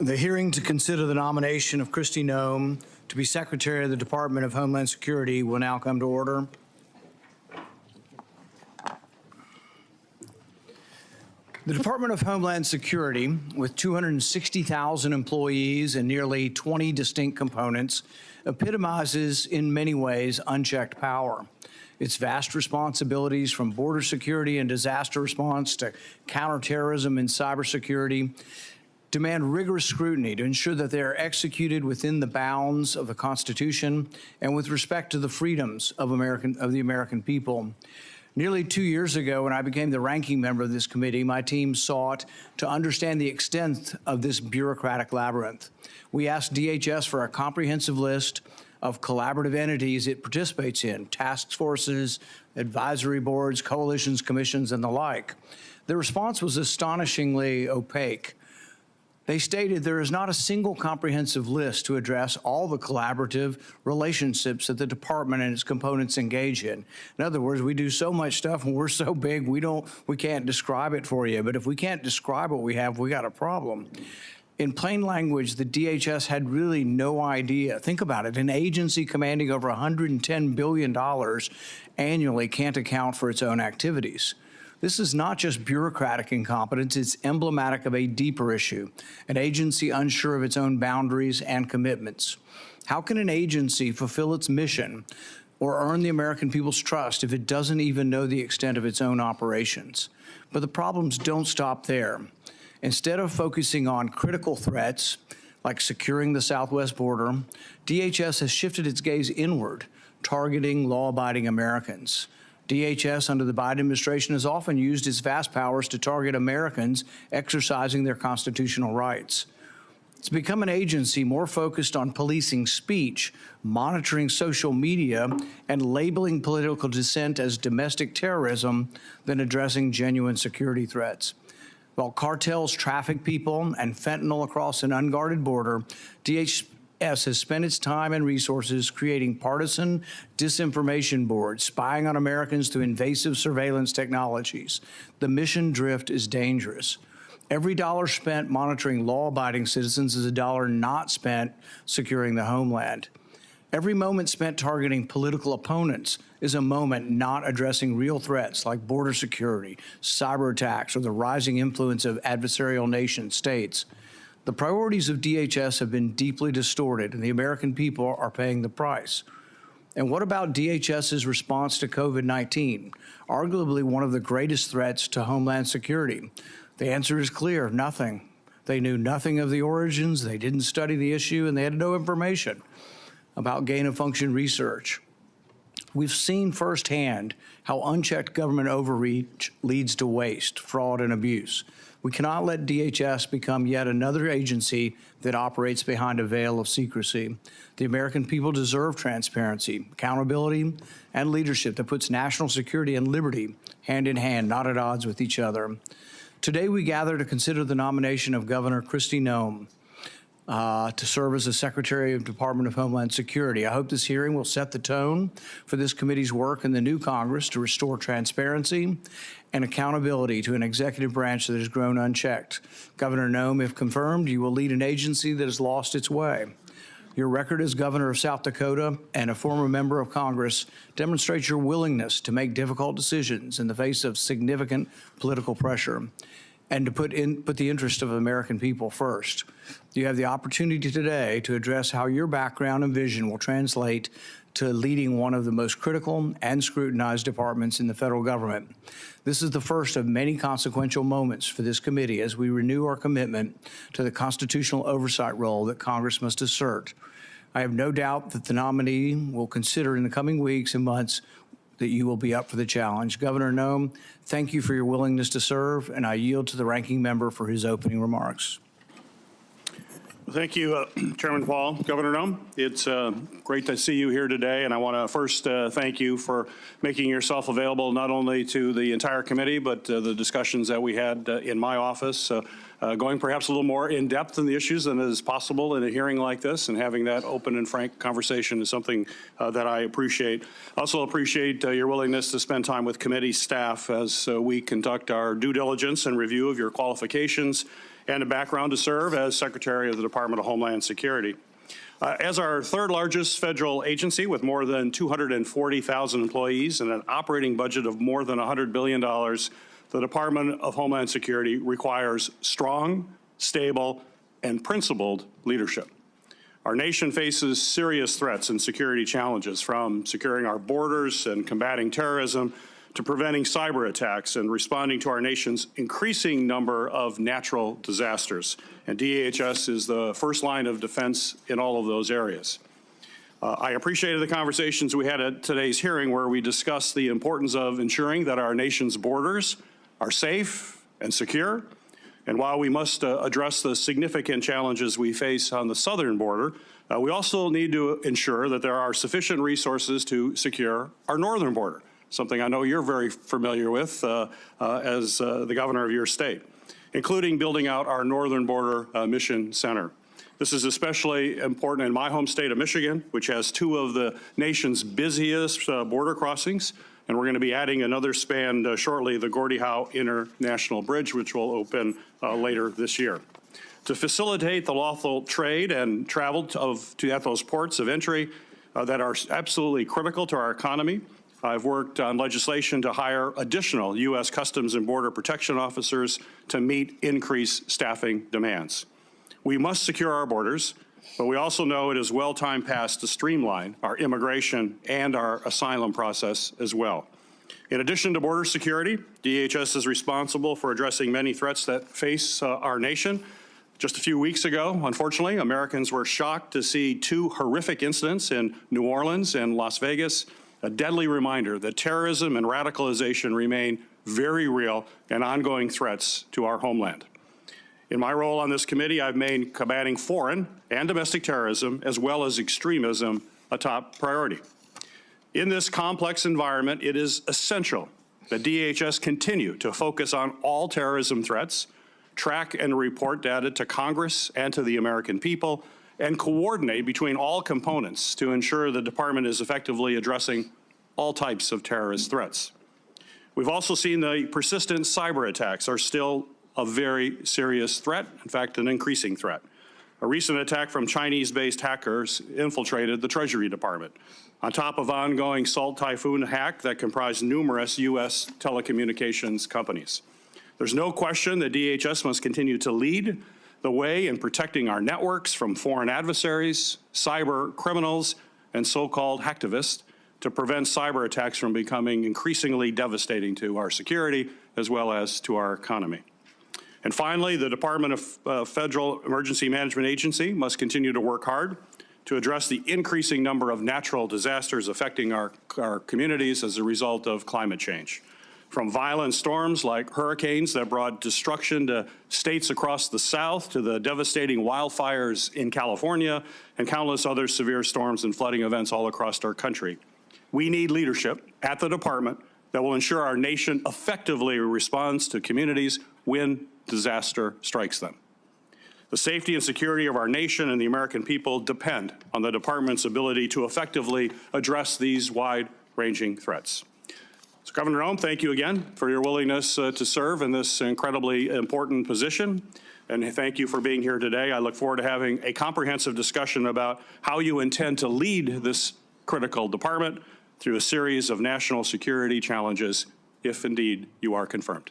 The hearing to consider the nomination of Kristi Noem to be Secretary of the Department of Homeland Security will now come to order. The Department of Homeland Security, with 260,000 employees and nearly 20 distinct components, epitomizes in many ways unchecked power. Its vast responsibilities, from border security and disaster response to counterterrorism and cybersecurity, demand rigorous scrutiny to ensure that they are executed within the bounds of the Constitution and with respect to the freedoms of the American people. Nearly 2 years ago, when I became the ranking member of this committee, my team sought to understand the extent of this bureaucratic labyrinth. We asked DHS for a comprehensive list of collaborative entities it participates in, task forces, advisory boards, coalitions, commissions, and the like. The response was astonishingly opaque. They stated there is not a single comprehensive list to address all the collaborative relationships that the department and its components engage in. In other words, we do so much stuff and we're so big we can't describe it for you. But if we can't describe what we have, we got a problem. In plain language, the DHS had really no idea. Think about it. An agency commanding over $110 billion annually can't account for its own activities. This is not just bureaucratic incompetence, it's emblematic of a deeper issue, an agency unsure of its own boundaries and commitments. How can an agency fulfill its mission or earn the American people's trust if it doesn't even know the extent of its own operations? But the problems don't stop there. Instead of focusing on critical threats, like securing the southwest border, DHS has shifted its gaze inward, targeting law-abiding Americans. DHS under the Biden administration has often used its vast powers to target Americans exercising their constitutional rights. It's become an agency more focused on policing speech, monitoring social media, and labeling political dissent as domestic terrorism than addressing genuine security threats. While cartels traffic people and fentanyl across an unguarded border, DHS has spent its time and resources creating partisan disinformation boards, spying on Americans through invasive surveillance technologies. The mission drift is dangerous. Every dollar spent monitoring law-abiding citizens is a dollar not spent securing the homeland. Every moment spent targeting political opponents is a moment not addressing real threats like border security, cyber attacks, or the rising influence of adversarial nation states. The priorities of DHS have been deeply distorted, and the American people are paying the price. And what about DHS's response to COVID-19, arguably one of the greatest threats to Homeland Security? The answer is clear: nothing. They knew nothing of the origins, they didn't study the issue, and they had no information about gain-of-function research. We've seen firsthand how unchecked government overreach leads to waste, fraud, and abuse. We cannot let DHS become yet another agency that operates behind a veil of secrecy. The American people deserve transparency, accountability, and leadership that puts national security and liberty hand in hand, not at odds with each other. Today, we gather to consider the nomination of Governor Kristi Noem to serve as the Secretary of the Department of Homeland Security. I hope this hearing will set the tone for this committee's work in the new Congress to restore transparency and accountability to an executive branch that has grown unchecked. Governor Noem, if confirmed, you will lead an agency that has lost its way. Your record as governor of South Dakota and a former member of Congress demonstrates your willingness to make difficult decisions in the face of significant political pressure and to put the interest of the American people first. You have the opportunity today to address how your background and vision will translate to leading one of the most critical and scrutinized departments in the federal government. This is the first of many consequential moments for this committee as we renew our commitment to the constitutional oversight role that Congress must assert. I have no doubt that the nominee will consider in the coming weeks and months that you will be up for the challenge. Governor Noem, thank you for your willingness to serve, and I yield to the ranking member for his opening remarks. Thank you, Chairman Paul. Governor Noem, it's great to see you here today, and I want to first thank you for making yourself available not only to the entire committee, but the discussions that we had in my office going perhaps a little more in depth in the issues than is possible in a hearing like this, and having that open and frank conversation is something that I appreciate. I also appreciate your willingness to spend time with committee staff as we conduct our due diligence and review of your qualifications and a background to serve as Secretary of the Department of Homeland Security. As our third largest federal agency with more than 240,000 employees and an operating budget of more than $100 billion, the Department of Homeland Security requires strong, stable, and principled leadership. Our nation faces serious threats and security challenges, from securing our borders and combating terrorism to preventing cyber attacks and responding to our nation's increasing number of natural disasters. And DHS is the first line of defense in all of those areas. I appreciated the conversations we had at today's hearing, where we discussed the importance of ensuring that our nation's borders are safe and secure. And while we must address the significant challenges we face on the southern border, we also need to ensure that there are sufficient resources to secure our northern border, something I know you're very familiar with as the governor of your state, including building out our Northern Border Mission Center. This is especially important in my home state of Michigan, which has two of the nation's busiest border crossings, and we're going to be adding another span shortly, the Gordie Howe International Bridge, which will open later this year. To facilitate the lawful trade and travel at those ports of entry that are absolutely critical to our economy, I've worked on legislation to hire additional U.S. Customs and Border Protection officers to meet increased staffing demands. We must secure our borders, but we also know it is well time past to streamline our immigration and our asylum process as well. In addition to border security, DHS is responsible for addressing many threats that face our nation. Just a few weeks ago, unfortunately, Americans were shocked to see two horrific incidents in New Orleans and Las Vegas, a deadly reminder that terrorism and radicalization remain very real and ongoing threats to our homeland. In my role on this committee, I've made combating foreign and domestic terrorism, as well as extremism, a top priority. In this complex environment, it is essential that DHS continue to focus on all terrorism threats, track and report data to Congress and to the American people, and coordinate between all components to ensure the department is effectively addressing all types of terrorist threats. We've also seen the persistent cyber attacks are still a very serious threat, in fact, an increasing threat. A recent attack from Chinese-based hackers infiltrated the Treasury Department, on top of ongoing Salt Typhoon hack that comprised numerous U.S. telecommunications companies. There's no question that DHS must continue to lead the way in protecting our networks from foreign adversaries, cyber criminals, and so-called hacktivists to prevent cyber attacks from becoming increasingly devastating to our security as well as to our economy. And finally, the Department of Federal Emergency Management Agency must continue to work hard to address the increasing number of natural disasters affecting our communities as a result of climate change. From violent storms like hurricanes that brought destruction to states across the South, to the devastating wildfires in California, and countless other severe storms and flooding events all across our country. We need leadership at the department that will ensure our nation effectively responds to communities when disaster strikes them. The safety and security of our nation and the American people depend on the department's ability to effectively address these wide-ranging threats. So, Governor Noem, thank you again for your willingness to serve in this incredibly important position, and thank you for being here today. I look forward to having a comprehensive discussion about how you intend to lead this critical department through a series of national security challenges, if indeed you are confirmed.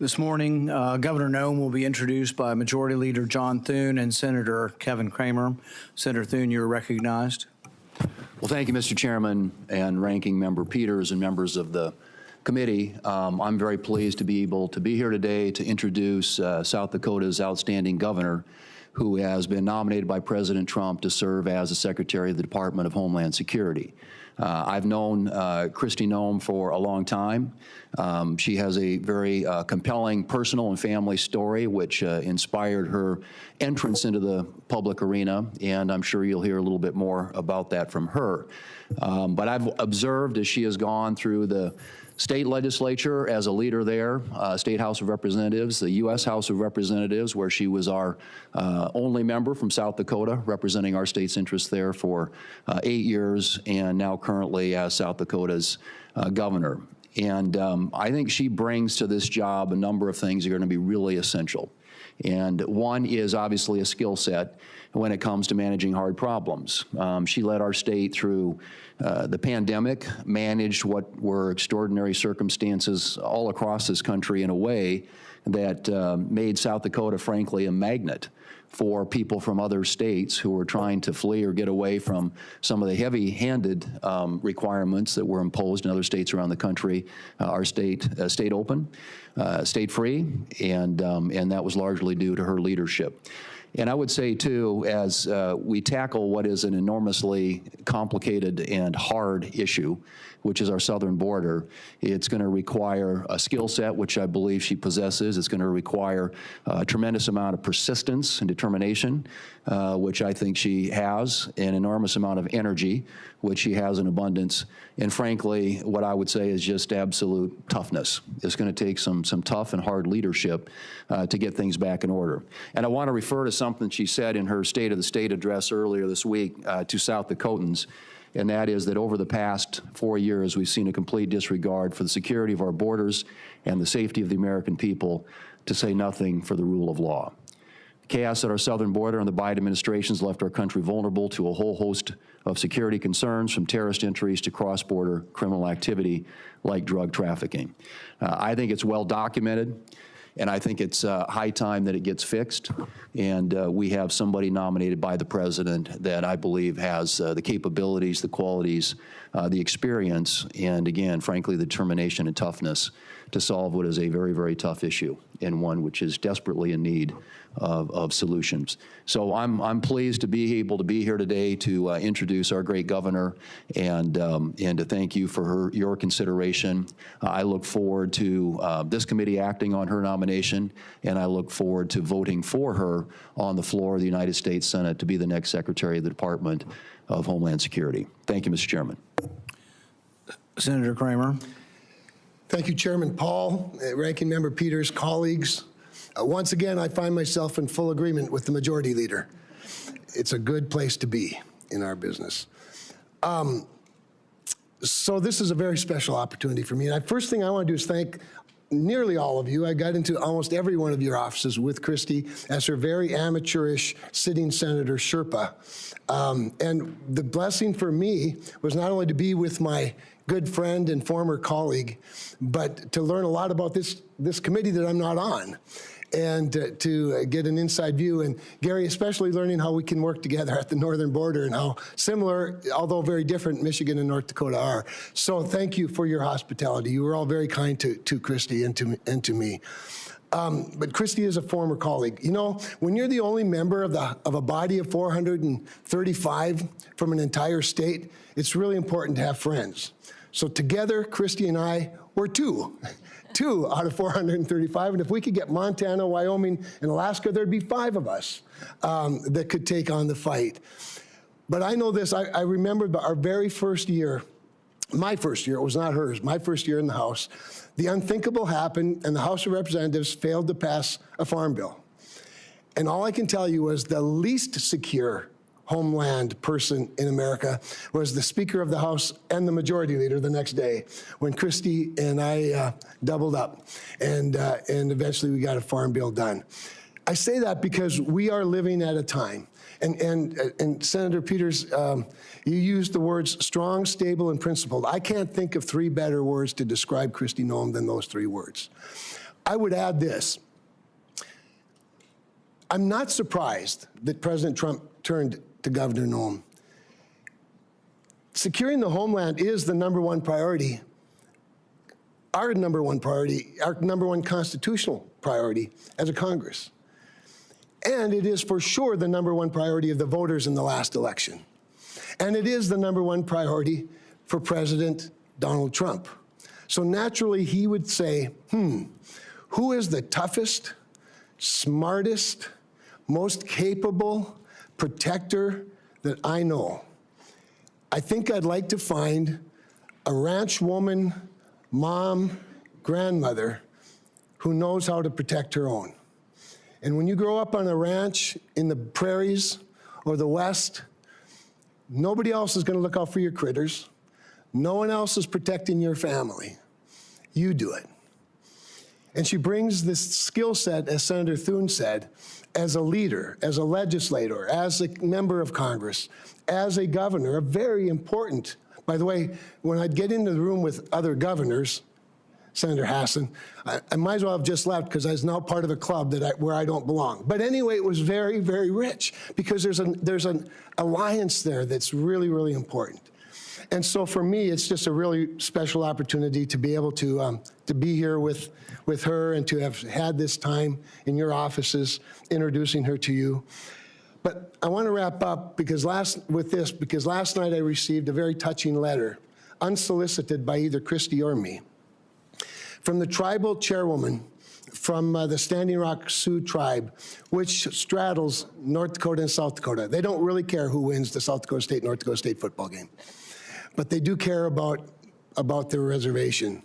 This morning, Governor Noem will be introduced by Majority Leader John Thune and Senator Kevin Cramer. Senator Thune, you're recognized. Well, thank you, Mr. Chairman and Ranking Member Peters and members of the committee. I'm very pleased to be able to be here today to introduce South Dakota's outstanding governor, who has been nominated by President Trump to serve as the Secretary of the Department of Homeland Security. I've known Kristi Noem for a long time. She has a very compelling personal and family story, which inspired her entrance into the public arena, and I'm sure you'll hear a little bit more about that from her. But I've observed as she has gone through the state legislature as a leader there, State House of Representatives, the U.S. House of Representatives, where she was our only member from South Dakota, representing our state's interests there for 8 years, and now currently as South Dakota's governor. And I think she brings to this job a number of things that are going to be really essential. And one is obviously a skill set when it comes to managing hard problems. She led our state through the pandemic, managed what were extraordinary circumstances all across this country in a way that made South Dakota, frankly, a magnet for people from other states who were trying to flee or get away from some of the heavy-handed requirements that were imposed in other states around the country. Our state stayed open, stayed free, and that was largely due to her leadership. And I would say, too, as we tackle what is an enormously complicated and hard issue, which is our southern border, it's going to require a skill set, which I believe she possesses. It's going to require a tremendous amount of persistence and determination, which I think she has, an enormous amount of energy, which she has in abundance, and frankly, what I would say is just absolute toughness. It's going to take some tough and hard leadership to get things back in order. And I want to refer to something she said in her State of the State address earlier this week to South Dakotans, and that is that over the past 4 years, we've seen a complete disregard for the security of our borders and the safety of the American people, to say nothing for the rule of law. Chaos at our southern border and the Biden administration has left our country vulnerable to a whole host of security concerns, from terrorist entries to cross-border criminal activity like drug trafficking. I think it's well documented, and I think it's high time that it gets fixed. And we have somebody nominated by the president that I believe has the capabilities, the qualities, the experience, and again, frankly, the determination and toughness to solve what is a very, very tough issue, and one which is desperately in need of solutions. So I'm pleased to be able to be here today to introduce our great governor and to thank you for your consideration. I look forward to this committee acting on her nomination, and I look forward to voting for her on the floor of the United States Senate to be the next Secretary of the Department of Homeland Security. Thank you, Mr. Chairman. Senator Kramer. Thank you, Chairman Paul, Ranking Member Peters, colleagues. Once again, I find myself in full agreement with the Majority Leader. It's a good place to be in our business. So this is a very special opportunity for me. And first thing I want to do is thank nearly all of you. I got into almost every one of your offices with Kristi as her very amateurish sitting Senator Sherpa. And the blessing for me was not only to be with my good friend and former colleague, but to learn a lot about this committee that I'm not on, and to get an inside view. And Gary, especially learning how we can work together at the northern border and how similar, although very different, Michigan and North Dakota are. So thank you for your hospitality. You were all very kind to Kristi and to me. But Kristi is a former colleague. You know, when you're the only member of a body of 435 from an entire state, it's really important to have friends. So together, Kristi and I were two out of 435. And if we could get Montana, Wyoming, and Alaska, there'd be 5 of us that could take on the fight. But I know this, I remember our very first year, my first year, it was not hers, my first year in the House, the unthinkable happened, and the House of Representatives failed to pass a farm bill. And all I can tell you was the least secure homeland person in America was the Speaker of the House and the Majority Leader the next day, when Kristi and I doubled up, and eventually we got a farm bill done. I say that because we are living at a time, and Senator Peters, you used the words strong, stable, and principled. I can't think of 3 better words to describe Kristi Noem than those 3 words. I would add this. I'm not surprised that President Trump turned to Governor Noem. Securing the homeland is the #1 priority, our #1 priority, our #1 constitutional priority as a Congress. And it is for sure the #1 priority of the voters in the last election. And it is the #1 priority for President Donald Trump. So naturally, he would say, who is the toughest, smartest, most capable protector that I know? I think I'd like to find a ranch woman, mom, grandmother who knows how to protect her own. And when you grow up on a ranch in the prairies or the West, nobody else is going to look out for your critters. No one else is protecting your family. You do it. And she brings this skill set, as Senator Thune said, as a leader, as a legislator, as a member of Congress, as a governor, a very important. By the way, when I'd get into the room with other governors, Senator Hassan, I might as well have just left because I was now part of a club where I don't belong. But anyway, it was very, very rich because there's an alliance there that's really, really important. And so for me, it's just a really special opportunity to be able to be here with her and to have had this time in your offices introducing her to you. But I want to wrap up because last night I received a very touching letter, unsolicited by either Kristi or me, from the tribal chairwoman from the Standing Rock Sioux tribe, which straddles North Dakota and South Dakota. They don't really care who wins the South Dakota State-North Dakota State football game, but they do care about their reservation.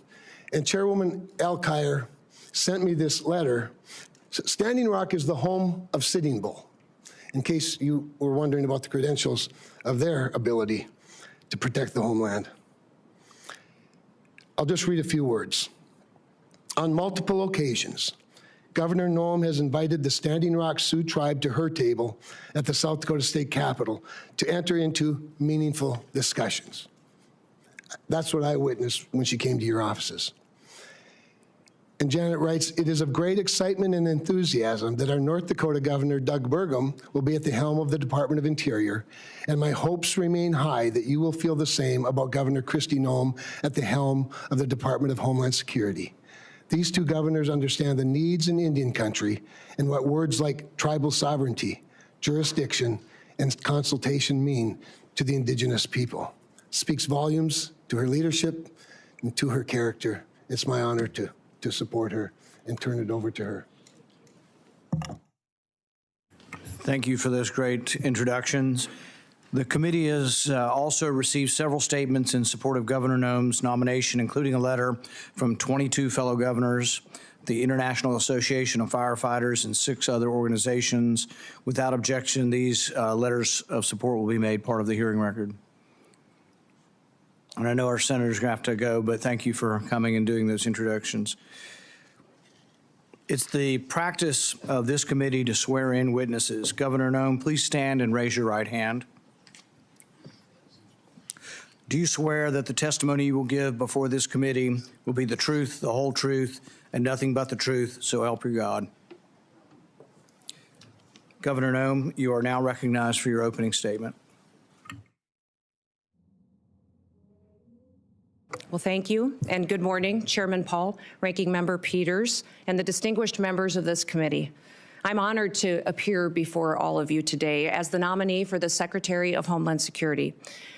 And Chairwoman Alkire sent me this letter. Standing Rock is the home of Sitting Bull, in case you were wondering about the credentials of their ability to protect the homeland. I'll just read a few words. On multiple occasions, Governor Noem has invited the Standing Rock Sioux tribe to her table at the South Dakota State Capitol to enter into meaningful discussions. That's what I witnessed when she came to your offices. And Janet writes, it is of great excitement and enthusiasm that our North Dakota Governor, Doug Burgum, will be at the helm of the Department of Interior, and my hopes remain high that you will feel the same about Governor Kristi Noem at the helm of the Department of Homeland Security. These two governors understand the needs in Indian country and what words like tribal sovereignty, jurisdiction, and consultation mean to the indigenous people. Speaks volumes to her leadership and to her character. It's my honor to support her and turn it over to her. Thank you for those great introductions. The committee has also received several statements in support of Governor Noem's nomination, including a letter from 22 fellow governors, the International Association of Firefighters, and 6 other organizations. Without objection, these letters of support will be made part of the hearing record. And I know our senators are going to have to go, but thank you for coming and doing those introductions. It's the practice of this committee to swear in witnesses. Governor Noem, please stand and raise your right hand. Do you swear that the testimony you will give before this committee will be the truth, the whole truth, and nothing but the truth, so help you God? Governor Noem, you are now recognized for your opening statement. Well, thank you, and good morning, Chairman Paul, Ranking Member Peters, and the distinguished members of this committee. I'm honored to appear before all of you today as the nominee for the Secretary of Homeland Security.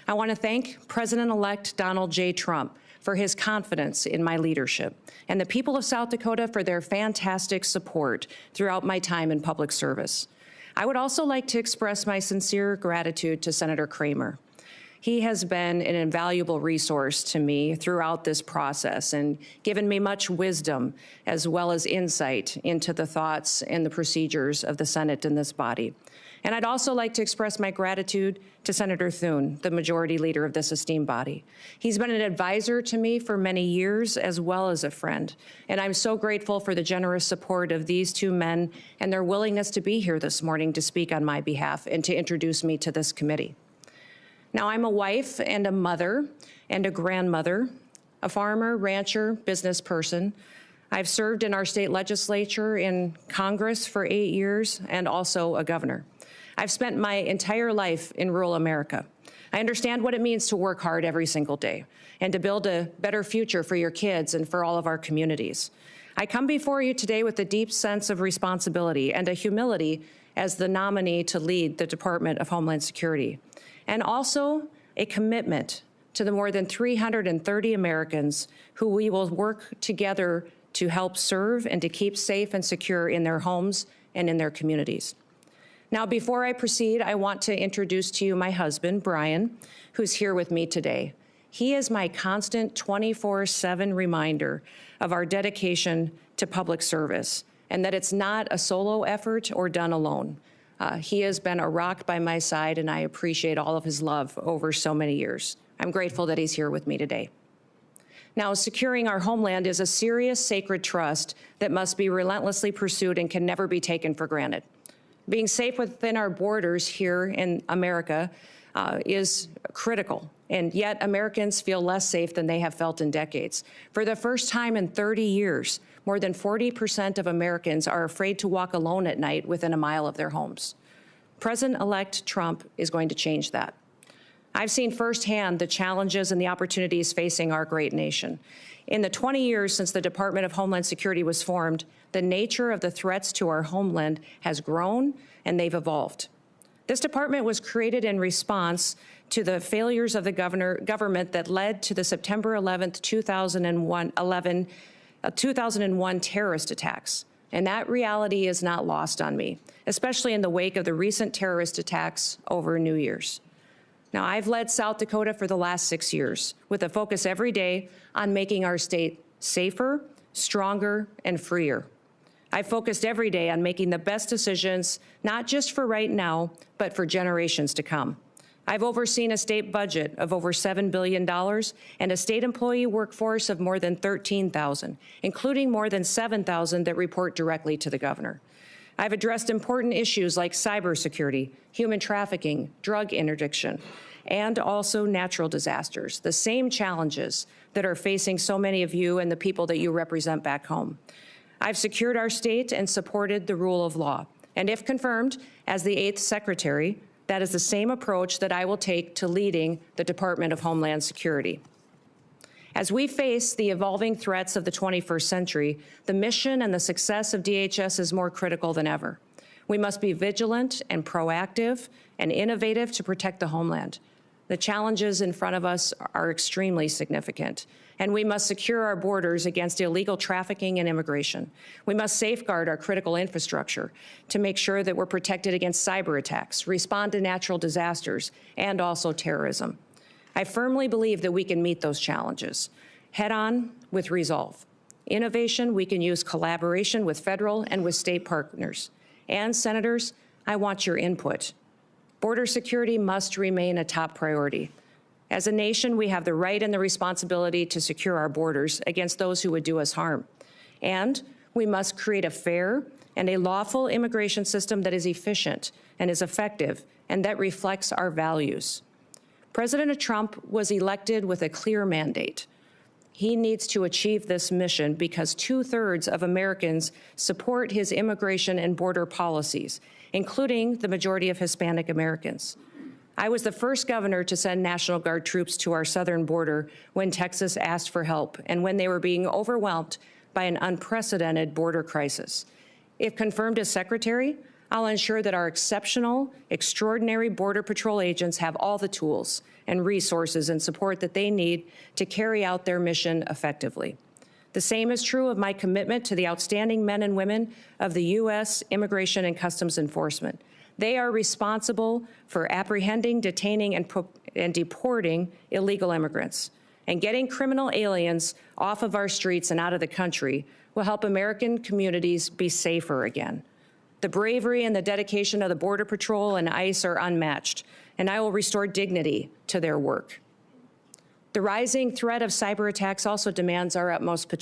I want to thank President-elect Donald J. Trump for his confidence in my leadership, and the people of South Dakota for their fantastic support throughout my time in public service. I would also like to express my sincere gratitude to Senator Kramer. He has been an invaluable resource to me throughout this process and given me much wisdom as well as insight into the thoughts and the procedures of the Senate and this body. And I'd also like to express my gratitude to Senator Thune, the majority leader of this esteemed body. He's been an advisor to me for many years as well as a friend. And I'm so grateful for the generous support of these two men and their willingness to be here this morning to speak on my behalf and to introduce me to this committee. Now, I'm a wife and a mother and a grandmother, a farmer, rancher, business person. I've served in our state legislature, in Congress for 8 years, and also a governor. I've spent my entire life in rural America. I understand what it means to work hard every single day and to build a better future for your kids and for all of our communities. I come before you today with a deep sense of responsibility and a humility as the nominee to lead the Department of Homeland Security, and also a commitment to the more than 330 Americans who we will work together to help serve and to keep safe and secure in their homes and in their communities. Now, before I proceed, I want to introduce to you my husband, Brian, who's here with me today. He is my constant 24/7 reminder of our dedication to public service and that it's not a solo effort or done alone. He has been a rock by my side, and I appreciate all of his love over so many years. I'm grateful that he's here with me today. Now, securing our homeland is a serious, sacred trust that must be relentlessly pursued and can never be taken for granted. Being safe within our borders here in America is critical, and yet Americans feel less safe than they have felt in decades. For the first time in 30 years, more than 40% of Americans are afraid to walk alone at night within a mile of their homes. President-elect Trump is going to change that. I've seen firsthand the challenges and the opportunities facing our great nation. In the 20 years since the Department of Homeland Security was formed, the nature of the threats to our homeland has grown and they've evolved. This department was created in response to the failures of the government that led to the September 11th, 2001 terrorist attacks. And that reality is not lost on me, especially in the wake of the recent terrorist attacks over New Year's. Now, I've led South Dakota for the last 6 years with a focus every day on making our state safer, stronger, and freer. I've focused every day on making the best decisions, not just for right now, but for generations to come. I've overseen a state budget of over $7 billion and a state employee workforce of more than 13,000, including more than 7,000 that report directly to the governor. I've addressed important issues like cybersecurity, human trafficking, drug interdiction, and also natural disasters, the same challenges that are facing so many of you and the people that you represent back home. I've secured our state and supported the rule of law. And if confirmed as the 8th Secretary, that is the same approach that I will take to leading the Department of Homeland Security. As we face the evolving threats of the 21st century, the mission and the success of DHS is more critical than ever. We must be vigilant and proactive and innovative to protect the homeland. The challenges in front of us are extremely significant, and we must secure our borders against illegal trafficking and immigration. We must safeguard our critical infrastructure to make sure that we're protected against cyber attacks, respond to natural disasters, and also terrorism. I firmly believe that we can meet those challenges head-on with resolve. Innovation, we can use collaboration with federal and with state partners. And senators, I want your input. Border security must remain a top priority. As a nation, we have the right and the responsibility to secure our borders against those who would do us harm. And we must create a fair and a lawful immigration system that is efficient and is effective and that reflects our values. President Trump was elected with a clear mandate. He needs to achieve this mission because 2/3 of Americans support his immigration and border policies, including the majority of Hispanic Americans. I was the first governor to send National Guard troops to our southern border when Texas asked for help and when they were being overwhelmed by an unprecedented border crisis. If confirmed as secretary, I'll ensure that our exceptional, extraordinary Border Patrol agents have all the tools and resources and support that they need to carry out their mission effectively. The same is true of my commitment to the outstanding men and women of the U.S. Immigration and Customs Enforcement. They are responsible for apprehending, detaining, and deporting illegal immigrants. And getting criminal aliens off of our streets and out of the country will help American communities be safer again. The bravery and the dedication of the Border Patrol and ICE are unmatched, and I will restore dignity to their work. The rising threat of cyber attacks also demands our utmost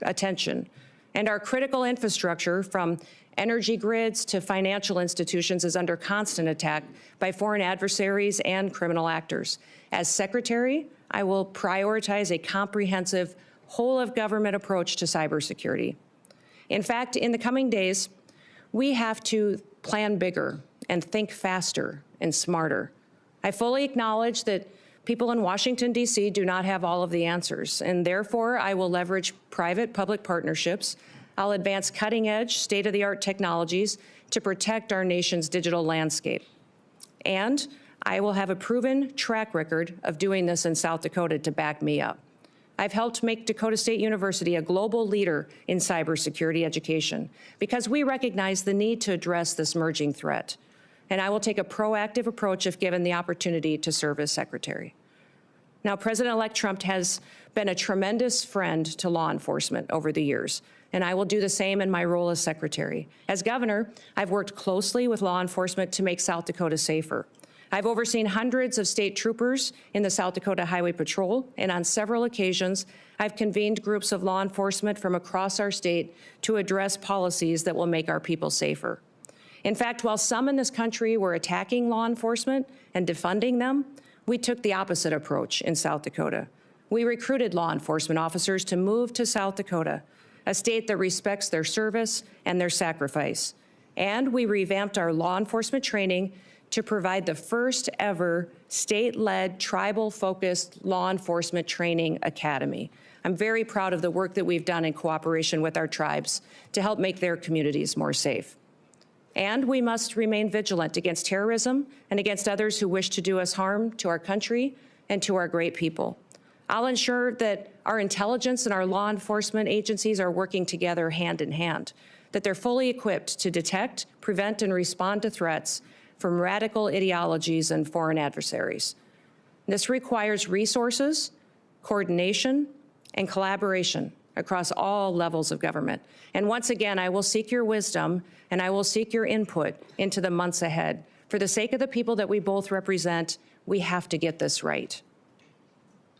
attention, and our critical infrastructure, from energy grids to financial institutions, is under constant attack by foreign adversaries and criminal actors. As Secretary, I will prioritize a comprehensive, whole-of-government approach to cybersecurity. In fact, in the coming days, we have to plan bigger and think faster and smarter. I fully acknowledge that people in Washington, D.C. do not have all of the answers, and therefore I will leverage private-public partnerships. I'll advance cutting-edge, state-of-the-art technologies to protect our nation's digital landscape. And I will have a proven track record of doing this in South Dakota to back me up. I've helped make Dakota State University a global leader in cybersecurity education because we recognize the need to address this emerging threat. And I will take a proactive approach if given the opportunity to serve as secretary. Now, President-elect Trump has been a tremendous friend to law enforcement over the years, and I will do the same in my role as secretary. As governor, I've worked closely with law enforcement to make South Dakota safer. I've overseen hundreds of state troopers in the South Dakota Highway Patrol, and on several occasions, I've convened groups of law enforcement from across our state to address policies that will make our people safer. In fact, while some in this country were attacking law enforcement and defunding them, we took the opposite approach in South Dakota. We recruited law enforcement officers to move to South Dakota, a state that respects their service and their sacrifice. And we revamped our law enforcement training to provide the first ever state-led, tribal-focused law enforcement training academy. I'm very proud of the work that we've done in cooperation with our tribes to help make their communities more safe. And we must remain vigilant against terrorism and against others who wish to do us harm to our country and to our great people. I'll ensure that our intelligence and our law enforcement agencies are working together hand in hand, that they're fully equipped to detect, prevent, and respond to threats from radical ideologies and foreign adversaries. This requires resources, coordination, and collaboration across all levels of government. And once again, I will seek your wisdom and I will seek your input into the months ahead. For the sake of the people that we both represent, we have to get this right.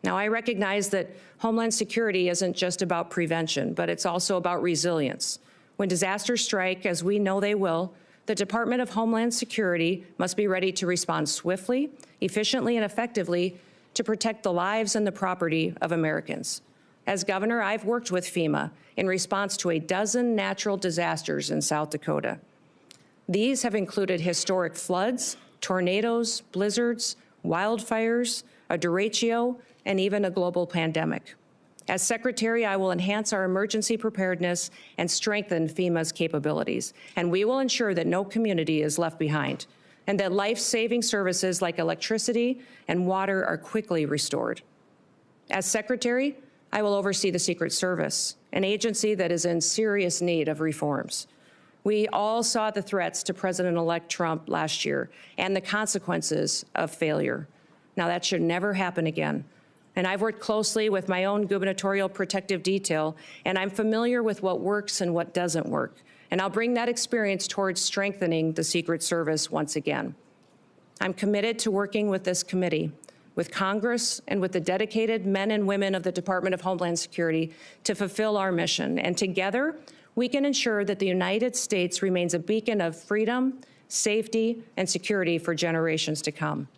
Now, I recognize that Homeland Security isn't just about prevention, but it's also about resilience. When disasters strike, as we know they will, the Department of Homeland Security must be ready to respond swiftly, efficiently, and effectively to protect the lives and the property of Americans. As governor, I've worked with FEMA in response to a dozen natural disasters in South Dakota. These have included historic floods, tornadoes, blizzards, wildfires, a derecho, and even a global pandemic. As secretary, I will enhance our emergency preparedness and strengthen FEMA's capabilities. And we will ensure that no community is left behind and that life-saving services like electricity and water are quickly restored. As secretary, I will oversee the Secret Service, an agency that is in serious need of reforms. We all saw the threats to President-elect Trump last year and the consequences of failure. Now, that should never happen again. And I've worked closely with my own gubernatorial protective detail, and I'm familiar with what works and what doesn't work. And I'll bring that experience towards strengthening the Secret Service once again. I'm committed to working with this committee, with Congress, and with the dedicated men and women of the Department of Homeland Security to fulfill our mission. And together, we can ensure that the United States remains a beacon of freedom, safety, and security for generations to come.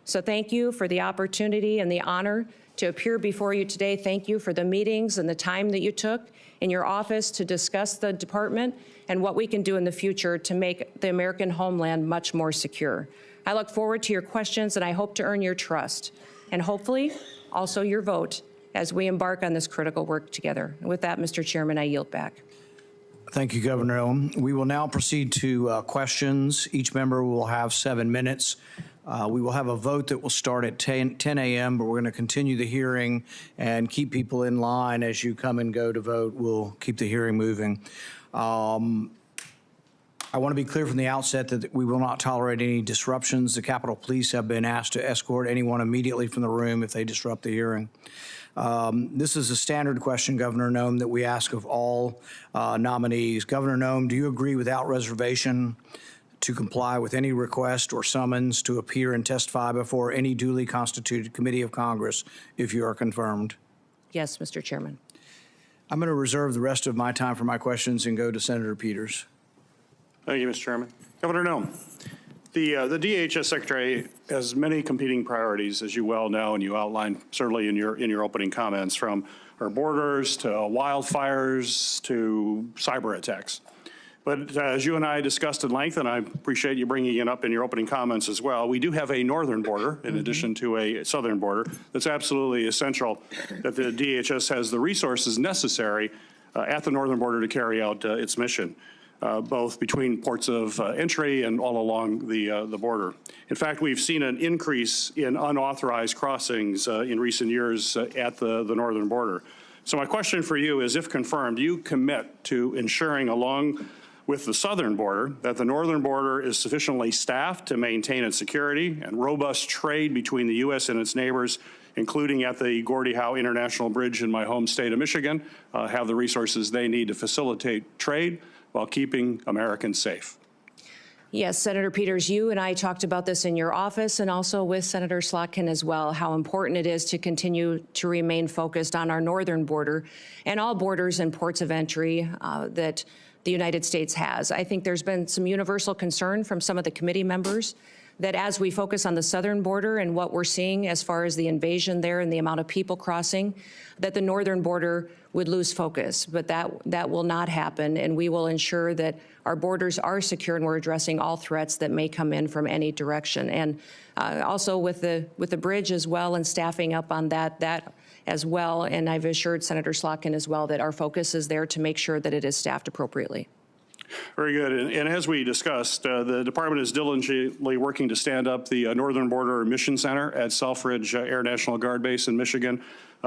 So thank you for the opportunity and the honor to appear before you today. Thank you for the meetings and the time that you took in your office to discuss the department and what we can do in the future to make the American homeland much more secure. I look forward to your questions, and I hope to earn your trust, and hopefully also your vote as we embark on this critical work together. And with that, Mr. Chairman, I yield back. Thank you, Governor Noem. We will now proceed to questions. Each member will have 7 minutes. We will have a vote that will start at 10 a.m., but we're going to continue the hearing and keep people in line as you come and go to vote. We'll keep the hearing moving. I want to be clear from the outset that we will not tolerate any disruptions. The Capitol Police have been asked to escort anyone immediately from the room if they disrupt the hearing. This is a standard question, Governor Noem, that we ask of all nominees. Governor Noem, do you agree without reservation to comply with any request or summons to appear and testify before any duly constituted committee of Congress if you are confirmed? Yes, Mr. Chairman. I'm going to reserve the rest of my time for my questions and go to Senator Peters. Thank you, Mr. Chairman. Governor Noem, the DHS Secretary has many competing priorities, as you well know, and you outlined certainly in your opening comments, from our borders to wildfires to cyber attacks. But as you and I discussed at length, and I appreciate you bringing it up in your opening comments as well, we do have a northern border in addition to a southern border. That's absolutely essential that the DHS has the resources necessary at the northern border to carry out its mission. both between ports of entry and all along the border. In fact, we've seen an increase in unauthorized crossings in recent years at the northern border. So my question for you is, if confirmed, do you commit to ensuring, along with the southern border, that the northern border is sufficiently staffed to maintain its security and robust trade between the U.S. and its neighbors, including at the Gordie Howe International Bridge in my home state of Michigan, have the resources they need to facilitate trade while keeping Americans safe? Yes, Senator Peters, you and I talked about this in your office and also with Senator Slotkin as well, how important it is to continue to remain focused on our northern border and all borders and ports of entry that the United States has. I think there's been some universal concern from some of the committee members that as we focus on the southern border and what we're seeing as far as the invasion there and the amount of people crossing, that the northern border would lose focus. But that will not happen, and we will ensure that our borders are secure and we're addressing all threats that may come in from any direction. And also with the bridge as well and staffing up on that as well. And I've assured Senator Slotkin as well that our focus is there to make sure that it is staffed appropriately. Very good. And as we discussed, the department is diligently working to stand up the Northern Border Mission Center at Selfridge Air National Guard Base in Michigan,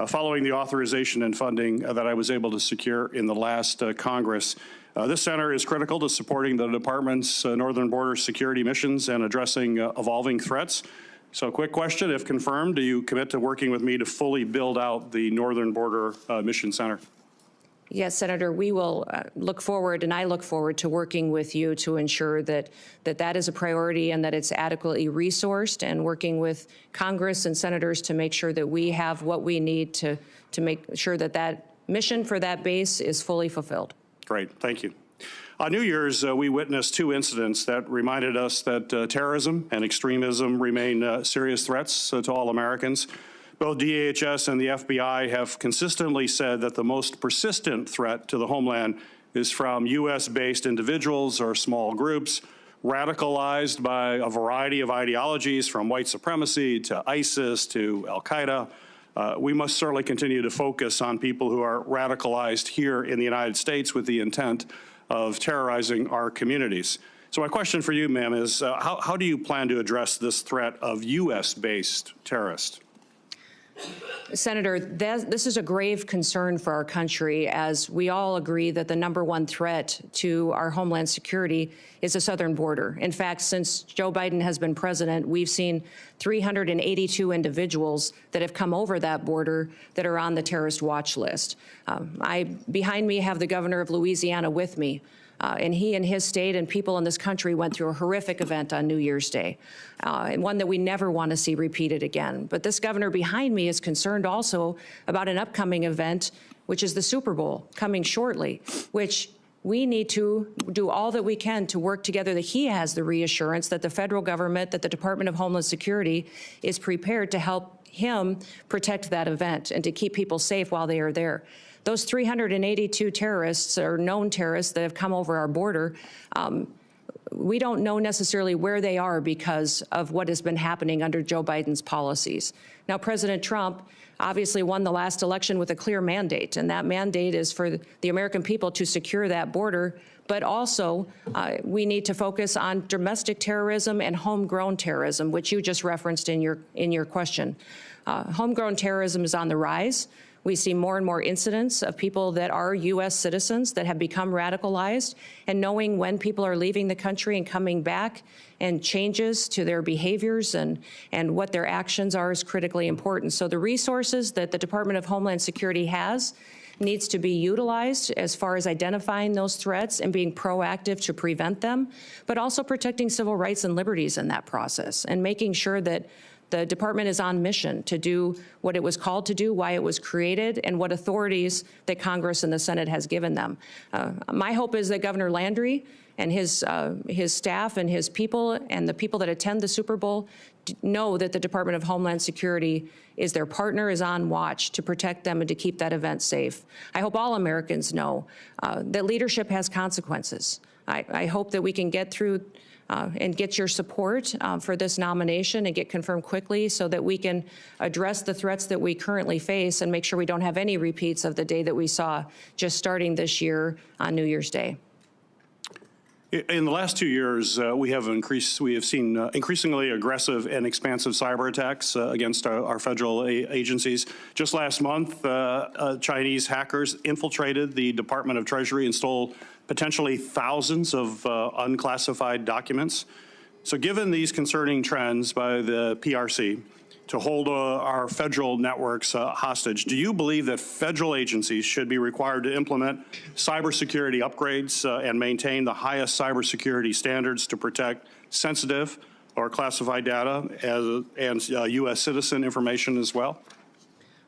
following the authorization and funding that I was able to secure in the last Congress. This center is critical to supporting the department's northern border security missions and addressing evolving threats. So quick question, if confirmed, do you commit to working with me to fully build out the Northern Border Mission Center? Yes, Senator, we will look forward, and I look forward to working with you to ensure that that is a priority and that it's adequately resourced, and working with Congress and senators to make sure that we have what we need to make sure that that mission for that base is fully fulfilled. Great, thank you. On New Year's, we witnessed two incidents that reminded us that terrorism and extremism remain serious threats to all Americans. Both DHS and the FBI have consistently said that the most persistent threat to the homeland is from U.S.-based individuals or small groups radicalized by a variety of ideologies, from white supremacy to ISIS to al-Qaeda. We must certainly continue to focus on people who are radicalized here in the United States with the intent of terrorizing our communities. So my question for you, ma'am, is how do you plan to address this threat of U.S.-based terrorists? Senator, this is a grave concern for our country, as we all agree that the #1 threat to our homeland security is the southern border. In fact, since Joe Biden has been president, we've seen 382 individuals that have come over that border that are on the terrorist watch list. Behind me have the governor of Louisiana with me. And he and his state and people in this country went through a horrific event on New Year's Day, and one that we never want to see repeated again. But this governor behind me is concerned also about an upcoming event, which is the Super Bowl coming shortly, which we need to do all that we can to work together, that he has the reassurance that the federal government, that the Department of Homeland Security is prepared to help him protect that event and to keep people safe while they are there. Those 382 terrorists or known terrorists that have come over our border, we don't know necessarily where they are because of what has been happening under Joe Biden's policies. Now, President Trump obviously won the last election with a clear mandate, and that mandate is for the American people to secure that border. But also, we need to focus on domestic terrorism and homegrown terrorism, which you just referenced in your question. Homegrown terrorism is on the rise. We see more and more incidents of people that are U.S. citizens that have become radicalized, and knowing when people are leaving the country and coming back and changes to their behaviors and what their actions are is critically important. So the resources that the Department of Homeland Security has needs to be utilized as far as identifying those threats and being proactive to prevent them, but also protecting civil rights and liberties in that process, and making sure that the department is on mission to do what it was called to do, why it was created, and what authorities that Congress and the Senate has given them. My hope is that Governor Landry and his staff and his people and the people that attend the Super Bowl know that the Department of Homeland Security is their partner, is on watch to protect them and to keep that event safe. I hope all Americans know that leadership has consequences. I hope that we can get through and get your support for this nomination and get confirmed quickly so that we can address the threats that we currently face and make sure we don't have any repeats of the day that we saw just starting this year on New Year's Day. In the last 2 years, we have seen increasingly aggressive and expansive cyber attacks against our federal agencies. Just last month, Chinese hackers infiltrated the Department of Treasury and stole potentially thousands of unclassified documents. So given these concerning trends by the PRC to hold our federal networks hostage, do you believe that federal agencies should be required to implement cybersecurity upgrades and maintain the highest cybersecurity standards to protect sensitive or classified data and U.S. citizen information as well?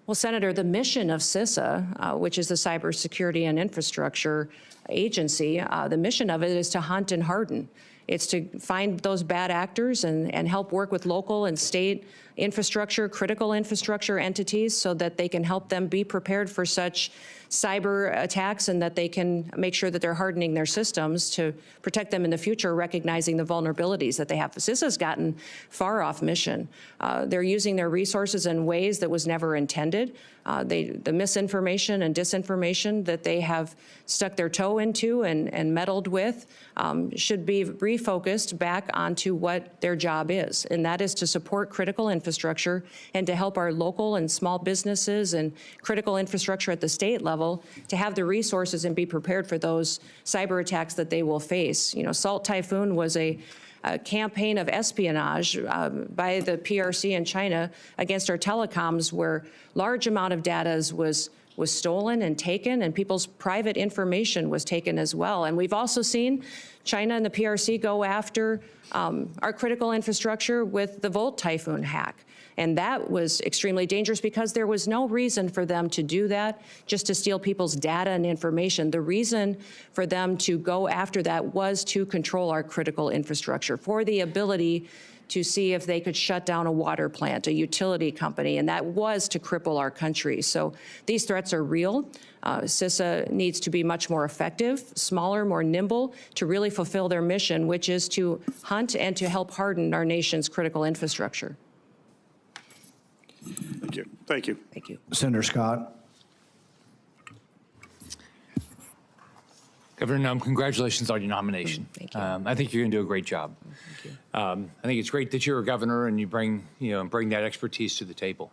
Well, Senator, the mission of CISA, which is the Cybersecurity and Infrastructure Agency, the mission of it is to hunt and harden. It's to find those bad actors and help work with local and state infrastructure, critical infrastructure entities, so that they can help them be prepared for such cyber attacks and that they can make sure that they're hardening their systems to protect them in the future, recognizing the vulnerabilities that they have. CISA's gotten far off mission. They're using their resources in ways that was never intended. The misinformation and disinformation that they have stuck their toe into and meddled with should be refocused back onto what their job is, and that is to support critical infrastructure and to help our local and small businesses and critical infrastructure at the state level to have the resources and be prepared for those cyber attacks that they will face. You know, Salt Typhoon was a campaign of espionage by the PRC in China against our telecoms, where large amount of data was stolen and taken, and people's private information was taken as well. And we've also seen China and the PRC go after our critical infrastructure with the Volt Typhoon hack. And that was extremely dangerous because there was no reason for them to do that, just to steal people's data and information. The reason for them to go after that was to control our critical infrastructure, for the ability to see if they could shut down a water plant, a utility company, and that was to cripple our country. So these threats are real. CISA needs to be much more effective, smaller, more nimble, to really fulfill their mission, which is to hunt and to help harden our nation's critical infrastructure. Thank you. Thank you. Thank you. Senator Scott. Governor Noem, congratulations on your nomination. Thank you. I think you're going to do a great job. Thank you. I think it's great that you're a governor and you bring that expertise to the table.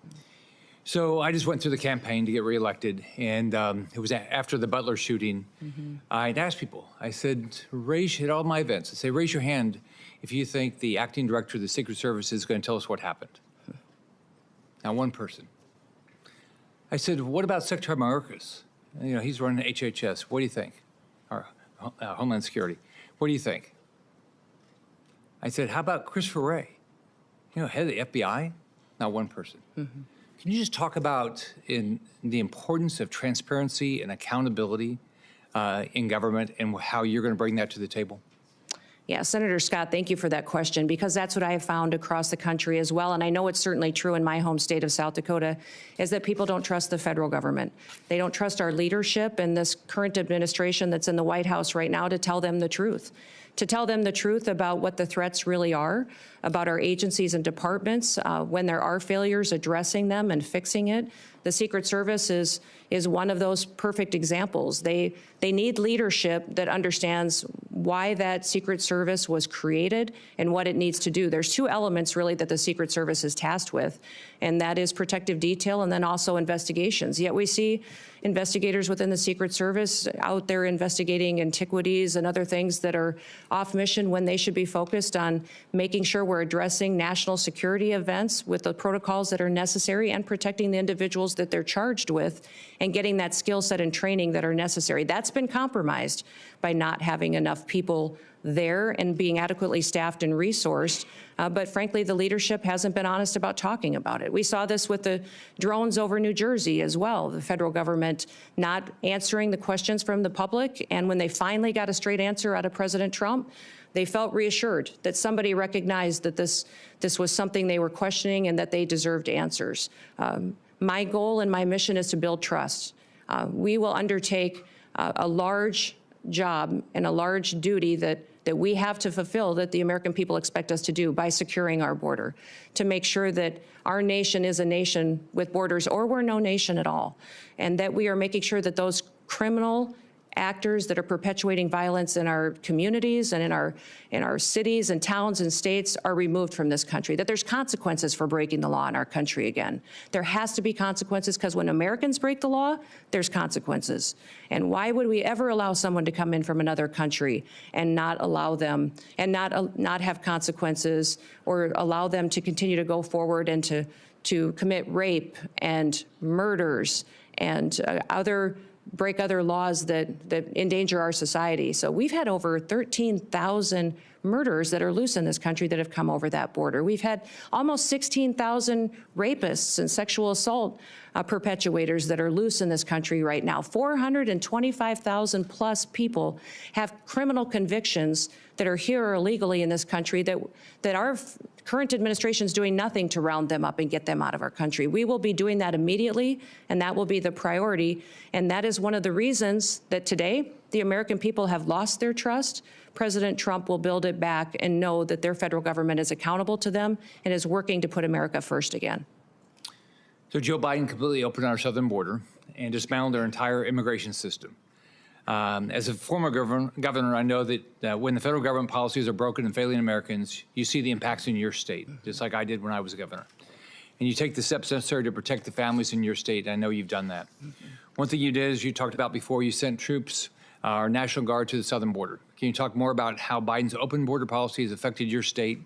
So I just went through the campaign to get reelected, and it was after the Butler shooting. I'd asked people. I said, at all my events, I say, raise your hand if you think the acting director of the Secret Service is going to tell us what happened. Not one person. I said, what about Secretary Mayorkas? You know, he's running HHS. What do you think? Or Homeland Security. What do you think? I said, how about Christopher Wray? You know, head of the FBI? Not one person. Can you just talk about the importance of transparency and accountability in government and how you're going to bring that to the table? Yeah, Senator Scott, thank you for that question, because that's what I have found across the country as well, and I know it's certainly true in my home state of South Dakota, is that people don't trust the federal government. They don't trust our leadership and this current administration that's in the White House right now to tell them the truth. To tell them the truth about what the threats really are, about our agencies and departments, when there are failures, addressing them and fixing it. The Secret Service is one of those perfect examples. They need leadership that understands why that Secret Service was created and what it needs to do. There's two elements really that the Secret Service is tasked with, and that is protective detail and then also investigations. Yet we see investigators within the Secret Service out there investigating antiquities and other things that are off mission when they should be focused on making sure we're addressing national security events with the protocols that are necessary and protecting the individuals that they're charged with and getting that skill set and training that are necessary. That's been compromised by not having enough people there and being adequately staffed and resourced. But frankly, the leadership hasn't been honest about talking about it. We saw this with the drones over New Jersey as well, the federal government not answering the questions from the public. And when they finally got a straight answer out of President Trump, they felt reassured that somebody recognized that this was something they were questioning and that they deserved answers. My goal and my mission is to build trust. We will undertake a large job and a large duty that we have to fulfill, that the American people expect us to do, by securing our border, to make sure that our nation is a nation with borders, or we're no nation at all, and that we are making sure that those criminal actors that are perpetuating violence in our communities and in our cities and towns and states are removed from this country, that there's consequences for breaking the law in our country again. There has to be consequences, because when Americans break the law, there's consequences. And why would we ever allow someone to come in from another country and not allow them, and not have consequences, or allow them to continue to go forward and to commit rape and murders and break other laws that endanger our society? So we've had over 13,000 murders that are loose in this country that have come over that border. We've had almost 16,000 rapists and sexual assault perpetuators that are loose in this country right now. 425,000 plus people have criminal convictions that are here illegally in this country that our current administration is doing nothing to round them up and get them out of our country. We will be doing that immediately, and that will be the priority. And that is one of the reasons that today the American people have lost their trust. President Trump will build it back and know that their federal government is accountable to them and is working to put America first again. So Joe Biden completely opened our southern border and dismantled our entire immigration system. As a former governor, I know that when the federal government policies are broken and failing Americans, you see the impacts in your state, just like I did when I was a governor. And you take the steps necessary to protect the families in your state. I know you've done that. One thing you did, as you talked about before, you sent troops, our National Guard, to the southern border. Can you talk more about how Biden's open border policy has affected your state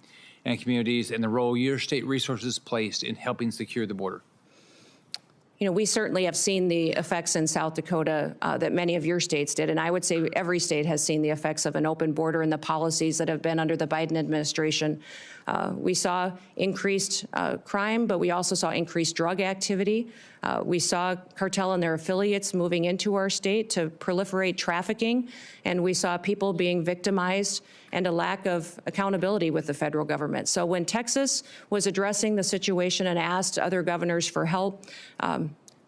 and communities, and the role your state resources placed in helping secure the border? You know, we certainly have seen the effects in South Dakota that many of your states did, and I would say every state has seen the effects of an open border and the policies that have been under the Biden administration. We saw increased crime, but we also saw increased drug activity. We saw cartel and their affiliates moving into our state to proliferate trafficking, and we saw people being victimized and a lack of accountability with the federal government. So when Texas was addressing the situation and asked other governors for help,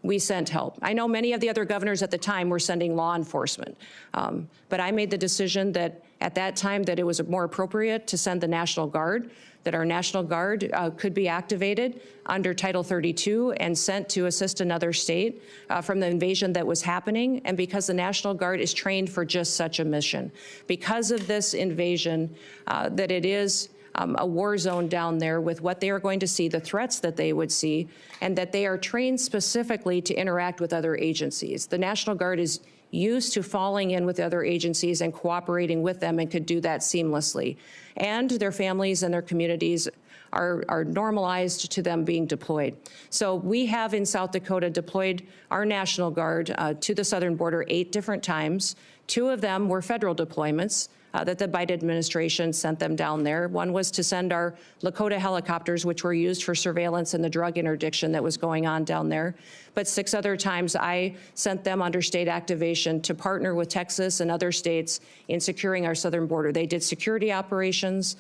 we sent help. I know many of the other governors at the time were sending law enforcement, but I made the decision that at that time that it was more appropriate to send the National Guard, that our National Guard could be activated under Title 32 and sent to assist another state from the invasion that was happening, and because the National Guard is trained for just such a mission. Because of this invasion, that it is a war zone down there with what they are going to see, the threats that they would see, and that they are trained specifically to interact with other agencies. The National Guard is used to falling in with other agencies and cooperating with them and could do that seamlessly. And their families and their communities are normalized to them being deployed. So we have in South Dakota deployed our National Guard to the southern border 8 different times. 2 of them were federal deployments that the Biden administration sent them down there. One was to send our Lakota helicopters, which were used for surveillance and the drug interdiction that was going on down there. But 6 other times I sent them under state activation to partner with Texas and other states in securing our southern border. They did security operations.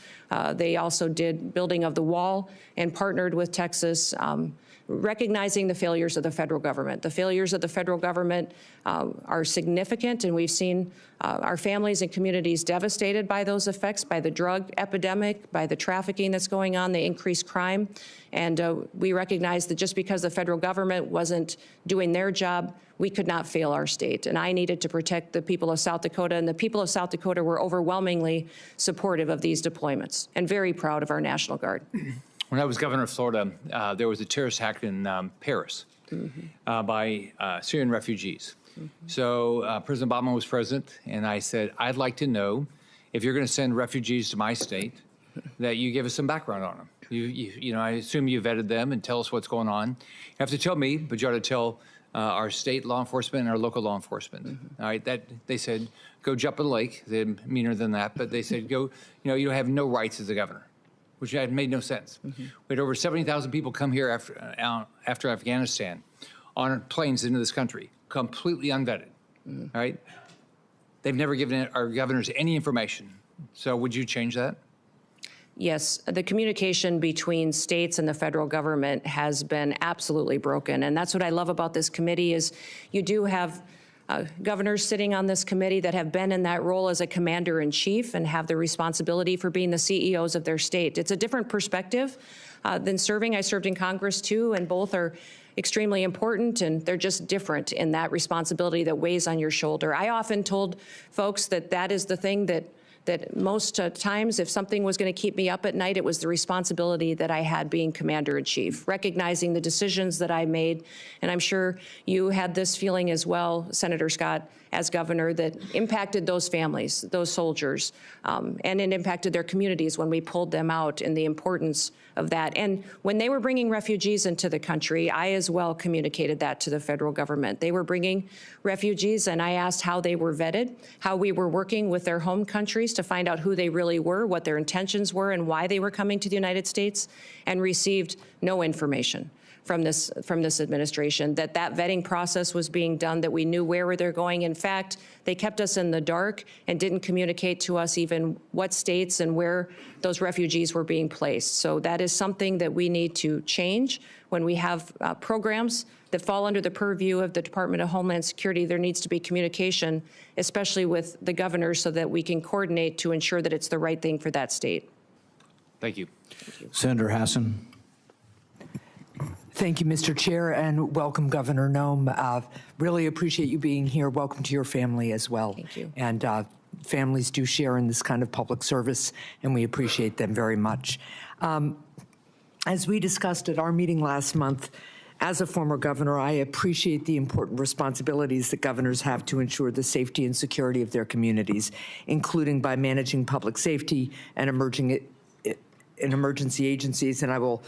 They also did building of the wall and partnered with Texas, recognizing the failures of the federal government. The failures of the federal government are significant, and we've seen our families and communities devastated by those effects, by the drug epidemic, by the trafficking that's going on, the increased crime. And we recognize that just because the federal government wasn't doing their job, we could not fail our state. And I needed to protect the people of South Dakota, and the people of South Dakota were overwhelmingly supportive of these deployments and very proud of our National Guard. When I was governor of Florida, there was a terrorist attack in Paris by Syrian refugees. So President Obama was president, and I said, I'd like to know if you're going to send refugees to my state, that you give us some background on them. You know, I assume you vetted them and tell us what's going on. You have to tell me, but you ought to tell our state law enforcement and our local law enforcement. All right, that they said, go jump in the lake. They're meaner than that, but they said, go, you know, you have no rights as a governor, which had made no sense. We had over 70,000 people come here after Afghanistan on planes into this country, completely unvetted, all right? They've never given our governors any information. So would you change that? Yes, the communication between states and the federal government has been absolutely broken. And that's what I love about this committee is you do have governors sitting on this committee that have been in that role as a commander-in-chief and have the responsibility for being the CEOs of their state. It's a different perspective than serving. I served in Congress too, and both are extremely important, and they're just different in that responsibility that weighs on your shoulder. I often told folks that that is the thing that most times, if something was going to keep me up at night, it was the responsibility that I had being commander-in-chief, recognizing the decisions that I made. And I'm sure you had this feeling as well, Senator Scott, as governor, that impacted those families, those soldiers, and it impacted their communities when we pulled them out, and the importance of that. And when they were bringing refugees into the country, I as well communicated that to the federal government. They were bringing refugees, and I asked how they were vetted, how we were working with their home countries to find out who they really were, what their intentions were, and why they were coming to the United States, and received no information from this administration, that vetting process was being done, that we knew where they're going. In fact, they kept us in the dark and didn't communicate to us even what states and where those refugees were being placed. So that is something that we need to change. When we have programs that fall under the purview of the Department of Homeland Security, there needs to be communication, especially with the governors, so that we can coordinate to ensure that it's the right thing for that state. Thank you. Senator Hassan. Thank you, Mr. Chair, and welcome, Governor Noem. Really appreciate you being here. Welcome to your family as well. Thank you. And families do share in this kind of public service, and we appreciate them very much. As we discussed at our meeting last month, as a former governor, I appreciate the important responsibilities that governors have to ensure the safety and security of their communities, including by managing public safety and in emergency agencies. And I will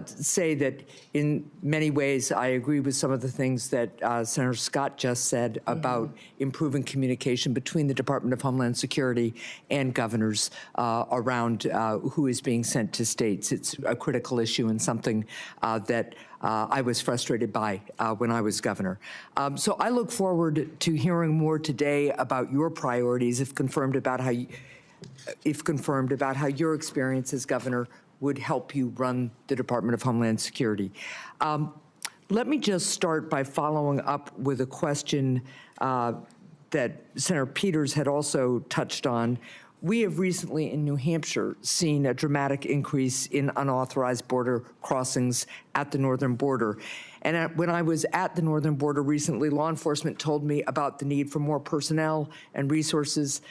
say that in many ways, I agree with some of the things that Senator Scott just said about improving communication between the Department of Homeland Security and governors around who is being sent to states. It's a critical issue and something that I was frustrated by when I was governor. So I look forward to hearing more today about your priorities, if confirmed, about how your experience as governor would help you run the Department of Homeland Security. Let me just start by following up with a question that Senator Peters had also touched on. We have recently in New Hampshire seen a dramatic increase in unauthorized border crossings at the northern border. And when I was at the northern border recently, law enforcement told me about the need for more personnel and resources.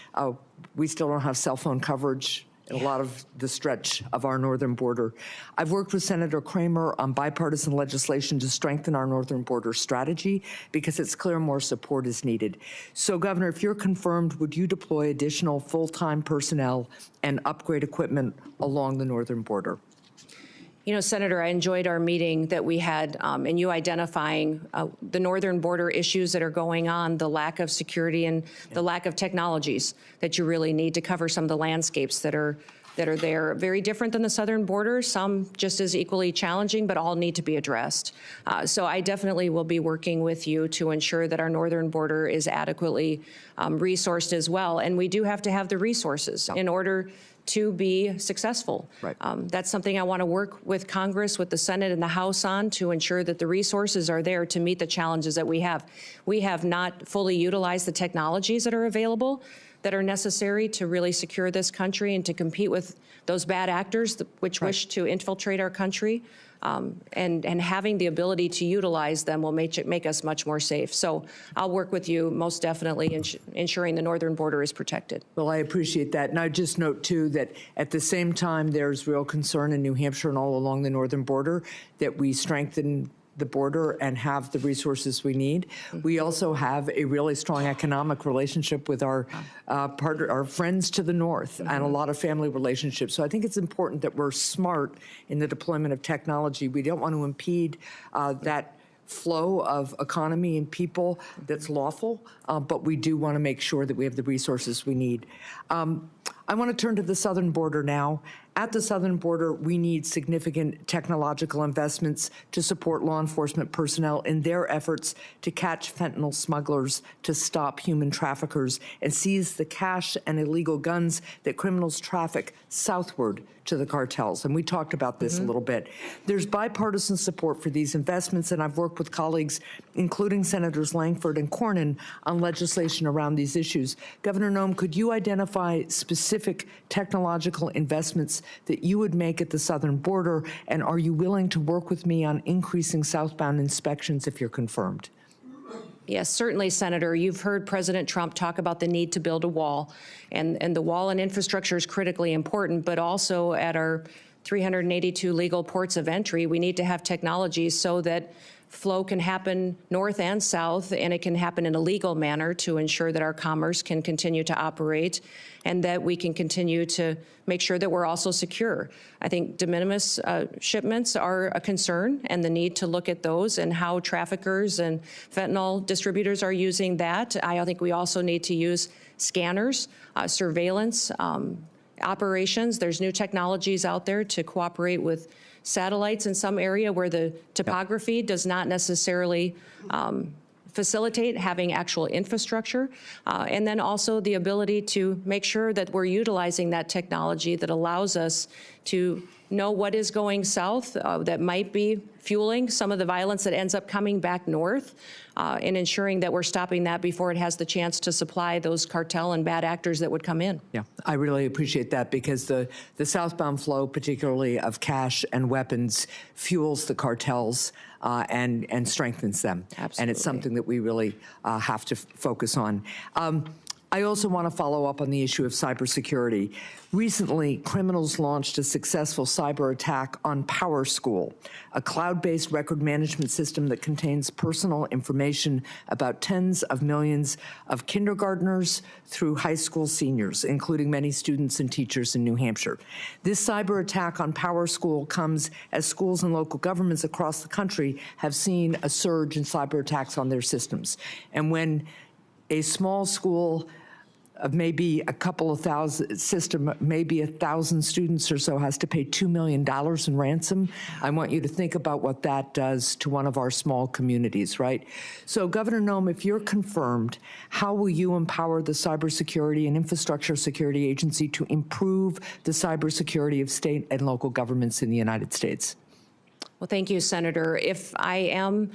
We still don't have cell phone coverage in a lot of the stretch of our northern border. I've worked with Senator Kramer on bipartisan legislation to strengthen our northern border strategy because it's clear more support is needed. So, Governor, if you're confirmed, would you deploy additional full-time personnel and upgrade equipment along the northern border? You know, Senator, I enjoyed our meeting that we had and you identifying the northern border issues that are going on, the lack of security and the lack of technologies that you really need to cover some of the landscapes that are there. Very different than the southern border, some just as equally challenging, but all need to be addressed. So I definitely will be working with you to ensure that our northern border is adequately resourced as well. And we do have to have the resources in order to be successful. Right. That's something I want to work with Congress, with the Senate and the House on, to ensure that the resources are there to meet the challenges that we have. We have not fully utilized the technologies that are available that are necessary to really secure this country and to compete with those bad actors which wish to infiltrate our country. And having the ability to utilize them will make us much more safe. So I'll work with you most definitely in ensuring the northern border is protected. Well, I appreciate that. And I just note, too, that at the same time, there's real concern in New Hampshire and all along the northern border that we strengthen the border and have the resources we need. We also have a really strong economic relationship with our our friends to the north and a lot of family relationships. So I think it's important that we're smart in the deployment of technology. We don't want to impede that flow of economy and people that's lawful, but we do want to make sure that we have the resources we need. I want to turn to the southern border now. At the southern border, we need significant technological investments to support law enforcement personnel in their efforts to catch fentanyl smugglers, to stop human traffickers, and seize the cash and illegal guns that criminals traffic southward to the cartels. And we talked about this a little bit. There's bipartisan support for these investments, and I've worked with colleagues, including Senators Langford and Cornyn, on legislation around these issues. Governor Noem, could you identify specific technological investments progress that you would make at the southern border? And are you willing to work with me on increasing southbound inspections if you're confirmed? Yes, certainly, Senator. You've heard President Trump talk about the need to build a wall, and the wall and infrastructure is critically important, but also at our 382 legal ports of entry, we need to have technologies so that flow can happen north and south, and it can happen in a legal manner to ensure that our commerce can continue to operate and that we can continue to make sure that we're also secure. I think de minimis shipments are a concern, and the need to look at those and how traffickers and fentanyl distributors are using that. I think we also need to use scanners, surveillance, operations. There's new technologies out there to cooperate with satellites in some area where the topography does not necessarily facilitate having actual infrastructure, and then also the ability to make sure that we're utilizing that technology that allows us to know what is going south that might be fueling some of the violence that ends up coming back north, and ensuring that we're stopping that before it has the chance to supply those cartel and bad actors that would come in. Yeah, I really appreciate that, because the southbound flow, particularly of cash and weapons, fuels the cartels and strengthens them. Absolutely. And it's something that we really have to focus on. I also want to follow up on the issue of cybersecurity. Recently, criminals launched a successful cyber attack on PowerSchool, a cloud-based record management system that contains personal information about tens of millions of kindergartners through high school seniors, including many students and teachers in New Hampshire. This cyber attack on PowerSchool comes as schools and local governments across the country have seen a surge in cyber attacks on their systems. And when a small school of maybe a couple of thousand system, maybe 1,000 students or so has to pay $2 million in ransom, I want you to think about what that does to one of our small communities, right? So Governor Noem, if you're confirmed, how will you empower the Cybersecurity and Infrastructure Security Agency to improve the cybersecurity of state and local governments in the United States? Well, thank you, Senator. If I am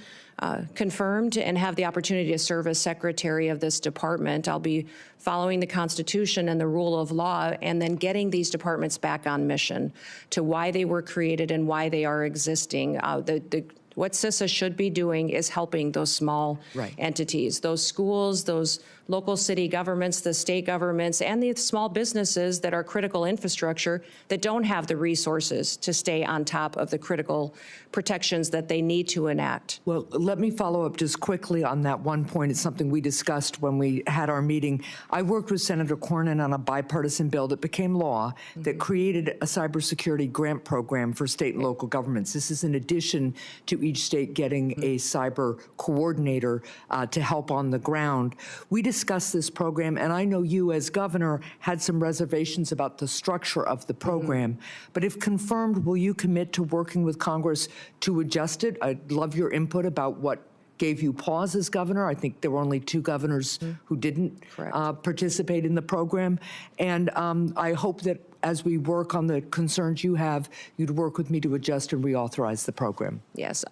confirmed and have the opportunity to serve as secretary of this department, I'll be following the Constitution and the rule of law, and then getting these departments back on mission to why they were created and why they are existing. What CISA should be doing is helping those small entities, those schools, those local city governments, the state governments, and the small businesses that are critical infrastructure that don't have the resources to stay on top of the critical protections that they need to enact. Well, let me follow up just quickly on that one point. It's something we discussed when we had our meeting. I worked with Senator Cornyn on a bipartisan bill that became law that created a cybersecurity grant program for state and local governments. This is in addition to each state getting a cyber coordinator to help on the ground. We discussed this program, and I know you as governor had some reservations about the structure of the program. But if confirmed, will you commit to working with Congress to adjust it? I'd love your input about what gave you pause as governor. I think there were only 2 governors who didn't participate in the program. And I hope that as we work on the concerns you have, you'd work with me to adjust and reauthorize the program. Yes,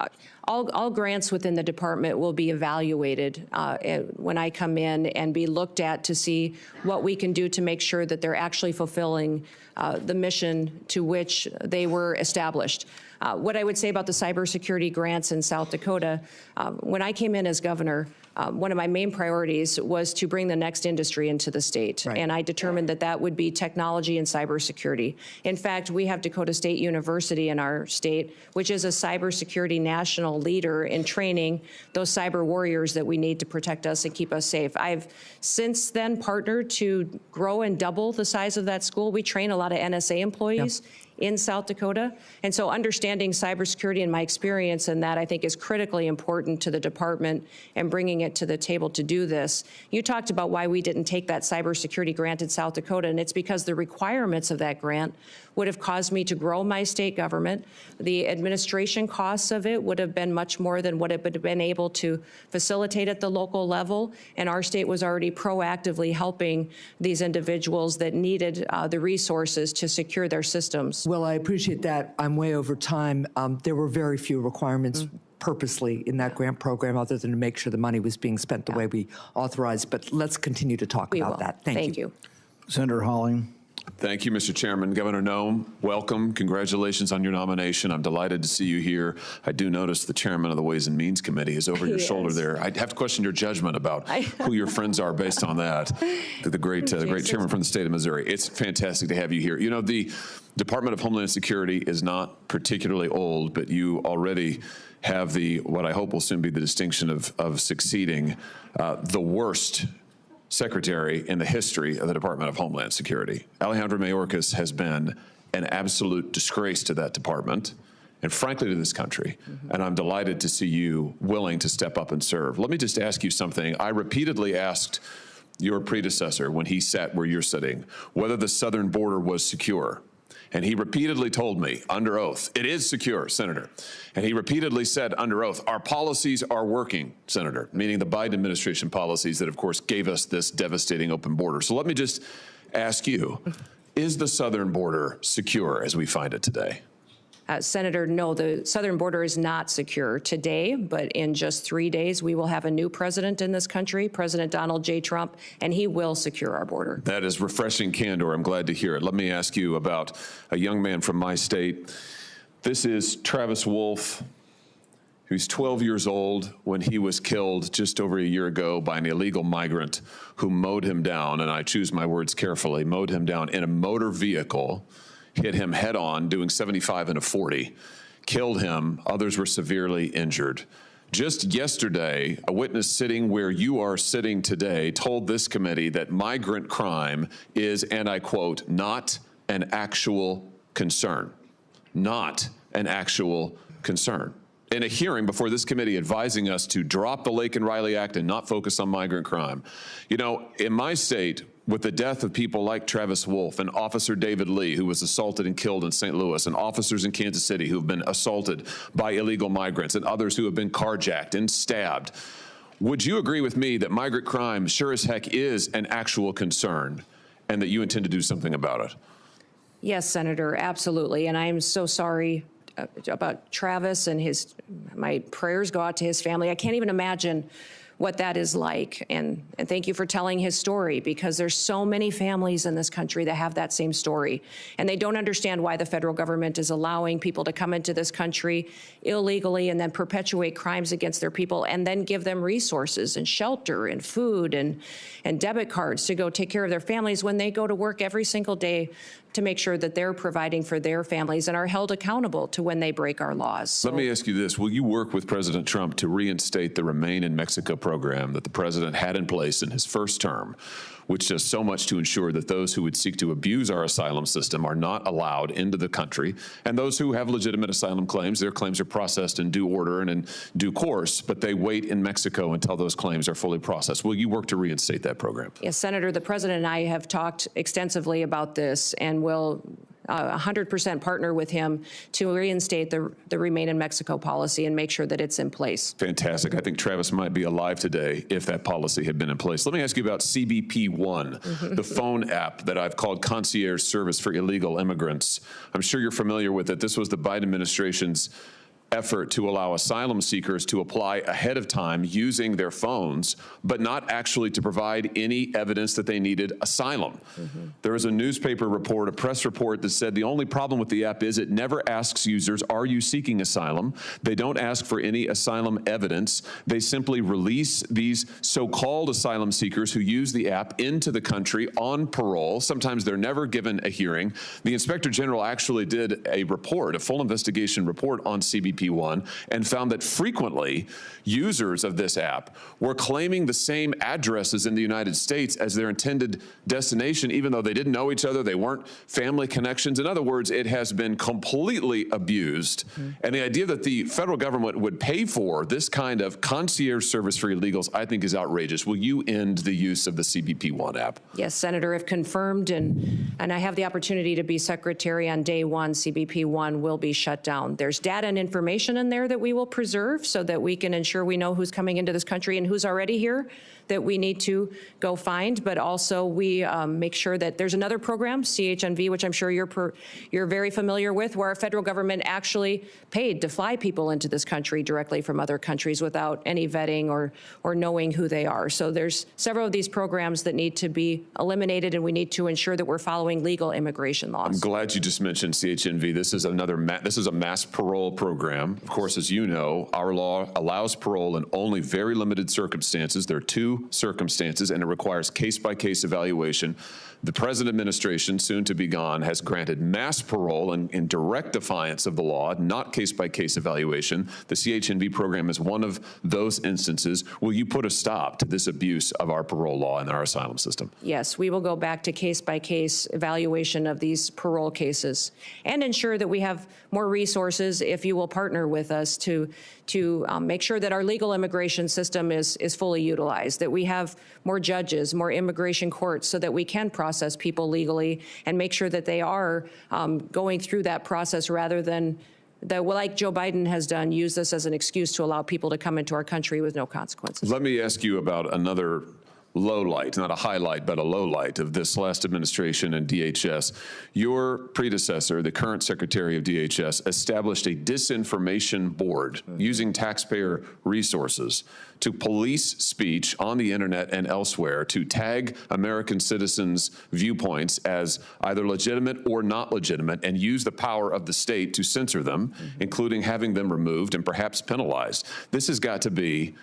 all grants within the department will be evaluated when I come in and be looked at to see what we can do to make sure that they're actually fulfilling the mission to which they were established. What I would say about the cybersecurity grants in South Dakota, when I came in as governor, one of my main priorities was to bring the next industry into the state. And I determined that that would be technology and cybersecurity. In fact, we have Dakota State University in our state, which is a cybersecurity national leader in training those cyber warriors that we need to protect us and keep us safe. I've since then partnered to grow and double the size of that school. We train a lot of NSA employees in South Dakota. And so understanding cybersecurity and my experience in that, I think, is critically important to the department and bringing it to the table to do this. You talked about why we didn't take that cybersecurity grant in South Dakota, and it's because the requirements of that grant would have caused me to grow my state government. The administration costs of it would have been much more than what it would have been able to facilitate at the local level, and our state was already proactively helping these individuals that needed the resources to secure their systems. Well, I appreciate that. I'm way over time. There were very few requirements purposely in that grant program other than to make sure the money was being spent the way we authorized. But let's continue to talk about that. Thank you. Senator Hawley. Thank you, Mr. Chairman. Governor Noem, welcome. Congratulations on your nomination. I'm delighted to see you here. I do notice the chairman of the Ways and Means Committee is over your shoulder there. I'd have to question your judgment about who your friends are based on that. The great chairman from the state of Missouri. It's fantastic to have you here. You know, the Department of Homeland Security is not particularly old, but you already have what I hope will soon be the distinction of succeeding the worst secretary in the history of the Department of Homeland Security. Alejandro Mayorkas has been an absolute disgrace to that department and frankly to this country. And I'm delighted to see you willing to step up and serve. Let me just ask you something. I repeatedly asked your predecessor when he sat where you're sitting whether the southern border was secure. And he repeatedly told me under oath, it is secure, Senator. And he repeatedly said under oath, our policies are working, Senator, meaning the Biden administration policies that, of course, gave us this devastating open border. So let me just ask you, is the southern border secure as we find it today? Senator, no, the southern border is not secure today, but in just 3 days, we will have a new president in this country, President Donald J. Trump, and he will secure our border. That is refreshing candor. I'm glad to hear it. Let me ask you about a young man from my state. This is Travis Wolf. He was 12 years old when he was killed just over a year ago by an illegal migrant who mowed him down, and I choose my words carefully, mowed him down in a motor vehicle, hit him head on, doing 75 and a 40, killed him. Others were severely injured. Just yesterday, a witness sitting where you are sitting today told this committee that migrant crime is, and I quote, not an actual concern. Not an actual concern. In a hearing before this committee advising us to drop the Lake and Riley Act and not focus on migrant crime. You know, in my state, with the death of people like Travis Wolf and Officer David Lee, who was assaulted and killed in St. Louis, and officers in Kansas City who have been assaulted by illegal migrants, and others who have been carjacked and stabbed, would you agree with me that migrant crime sure as heck is an actual concern and that you intend to do something about it? Yes, Senator, absolutely. And I am so sorry about Travis and my prayers go out to his family. I can't even imagine what that is like. And thank you for telling his story, because there's so many families in this country that have that same story. And they don't understand why the federal government is allowing people to come into this country illegally and then perpetuate crimes against their people and then give them resources and shelter and food and debit cards to go take care of their families when they go to work every single day to make sure that they're providing for their families and are held accountable to when they break our laws. So, let me ask you this. Will you work with President Trump to reinstate the Remain in Mexico program that the president had in place in his first term, which does so much to ensure that those who would seek to abuse our asylum system are not allowed into the country, and those who have legitimate asylum claims, their claims are processed in due order and in due course, but they wait in Mexico until those claims are fully processed. Will you work to reinstate that program? yes, Senator, the president and I have talked extensively about this and will 100% partner with him to reinstate the Remain in Mexico policy and make sure that it's in place. Fantastic. I think Travis might be alive today if that policy had been in place. Let me ask you about CBP One, the phone app that I've called concierge service for illegal immigrants. I'm sure you're familiar with it. This was the Biden administration's effort to allow asylum seekers to apply ahead of time using their phones, but not actually to provide any evidence that they needed asylum. There was a newspaper report, a press report that said the only problem with the app is it never asks users, are you seeking asylum? They don't ask for any asylum evidence. They simply release these so-called asylum seekers who use the app into the country on parole. Sometimes they're never given a hearing. The Inspector General actually did a report, a full investigation report on CBP One, and found that frequently users of this app were claiming the same addresses in the United States as their intended destination, even though they didn't know each other, they weren't family connections. In other words, it has been completely abused. And the idea that the federal government would pay for this kind of concierge service for illegals, I think, is outrageous. Will you end the use of the CBP One app? Yes, Senator, if confirmed, and I have the opportunity to be secretary on day one, CBP One will be shut down. There's data and information in there that we will preserve so that we can ensure we know who's coming into this country and who's already here. that we need to go find, but also we make sure that there's another program, CHNV, which I'm sure you're very familiar with, where our federal government actually paid to fly people into this country directly from other countries without any vetting or knowing who they are. So there's several of these programs that need to be eliminated, and we need to ensure that we're following legal immigration laws. I'm glad you just mentioned CHNV. This is a mass parole program. Of course, as you know, our law allows parole in only very limited circumstances. There are 2 circumstances, and it requires case-by-case evaluation. The present administration, soon to be gone, has granted mass parole in direct defiance of the law, not case-by-case evaluation. The CHNV program is one of those instances. Will you put a stop to this abuse of our parole law and our asylum system? Yes, we will go back to case-by-case evaluation of these parole cases and ensure that we have more resources, if you will partner with us, to make sure that our legal immigration system is fully utilized, that we have more judges, more immigration courts, so that we can process people legally and make sure that they are going through that process rather than, like Joe Biden has done, use this as an excuse to allow people to come into our country with no consequences. Let me ask you about another low light, not a highlight, but a low light of this last administration and DHS. Your predecessor, the current Secretary of DHS, established a disinformation board using taxpayer resources to police speech on the internet and elsewhere, to tag American citizens' viewpoints as either legitimate or not legitimate, and use the power of the state to censor them, including having them removed and perhaps penalized. This has got to be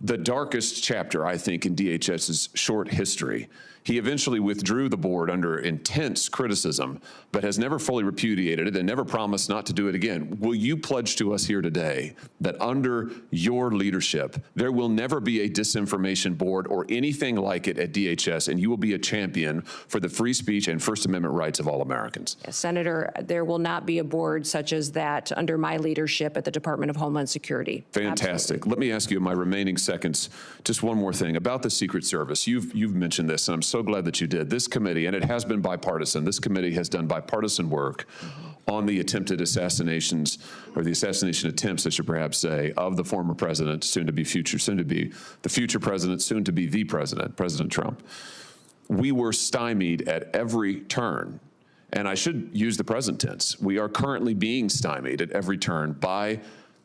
the darkest chapter, I think, in DHS's short history. He eventually withdrew the board under intense criticism, but has never fully repudiated it and never promised not to do it again. Will you pledge to us here today that under your leadership, there will never be a disinformation board or anything like it at DHS, and you will be a champion for the free speech and First Amendment rights of all Americans? Yes, Senator, there will not be a board such as that under my leadership at the Department of Homeland Security. Fantastic. Absolutely. Let me ask you in my remaining seconds just one more thing about the Secret Service. You've mentioned this, and I'm so glad that you did. This committee, and it has been bipartisan, this committee has done bipartisan work on the attempted assassinations, or the assassination attempts, I should perhaps say, of the former president, soon to be the future president, soon to be the president, President Trump. We were stymied at every turn. And I should use the present tense. We are currently being stymied at every turn by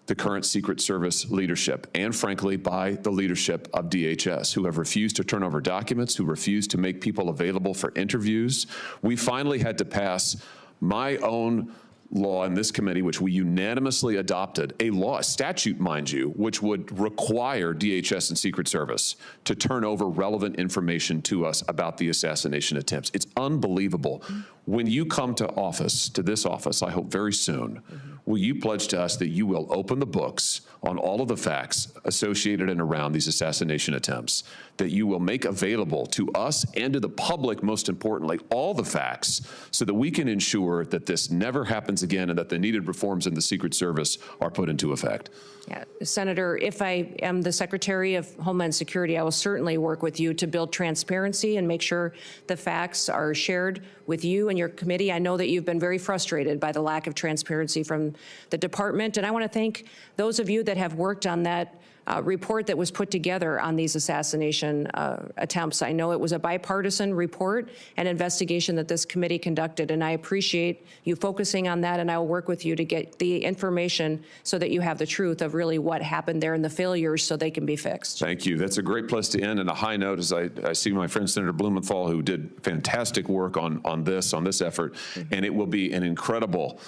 the current Secret Service leadership, and frankly, by the leadership of DHS, who have refused to turn over documents, who refused to make people available for interviews. We finally had to pass my own law in this committee, which we unanimously adopted, a statute, mind you, which would require DHS and Secret Service to turn over relevant information to us about the assassination attempts. It's unbelievable. When you come to office, to this office, I hope very soon, will you pledge to us that you will open the books on all of the facts associated and around these assassination attempts, that you will make available to us and to the public, most importantly, all the facts, so that we can ensure that this never happens again and that the needed reforms in the Secret Service are put into effect? Yeah, Senator, if I am the Secretary of Homeland Security, I will certainly work with you to build transparency and make sure the facts are shared with you and your committee. I know that you've been very frustrated by the lack of transparency from the department, and I want to thank those of you that have worked on that report that was put together on these assassination attempts. I know it was a bipartisan report and investigation that this committee conducted, and I appreciate you focusing on that, and I will work with you to get the information so that you have the truth of really what happened there and the failures so they can be fixed. Thank you. That's a great place to end, and a high note as I see my friend Senator Blumenthal, who did fantastic work on this effort, and it will be an incredible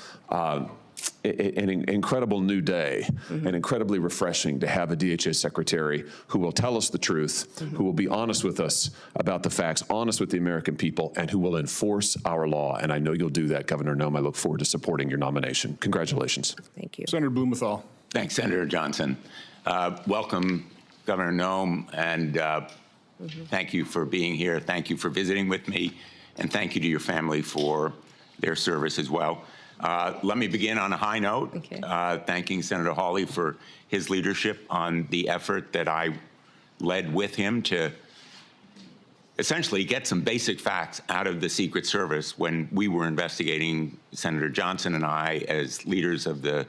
new day, and incredibly refreshing to have a DHS secretary who will tell us the truth, who will be honest with us about the facts, honest with the American people, and who will enforce our law. And I know you'll do that, Governor Noem. I look forward to supporting your nomination. Congratulations. Thank you. Senator Blumenthal. Thanks, Senator Johnson. Welcome, Governor Noem, and thank you for being here. Thank you for visiting with me, and thank you to your family for their service as well. Let me begin on a high note, thanking Senator Hawley for his leadership on the effort that I led with him to essentially get some basic facts out of the Secret Service when we were investigating, Senator Johnson and I, as leaders of the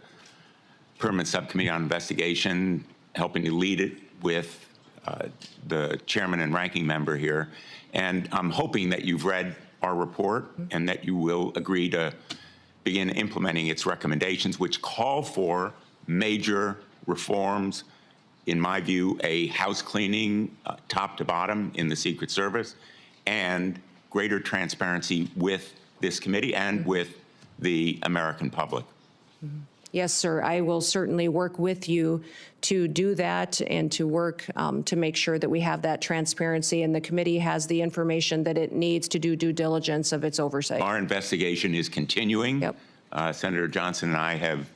Permanent Subcommittee on Investigation, helping to lead it with the chairman and ranking member here. And I'm hoping that you've read our report and that you will agree to begin implementing its recommendations, which call for major reforms, in my view, a house cleaning top to bottom in the Secret Service, and greater transparency with this committee and with the American public. Yes, sir. I will certainly work with you to do that and to work to make sure that we have that transparency and the committee has the information that it needs to do due diligence of its oversight. Our investigation is continuing. Yep. Senator Johnson and I have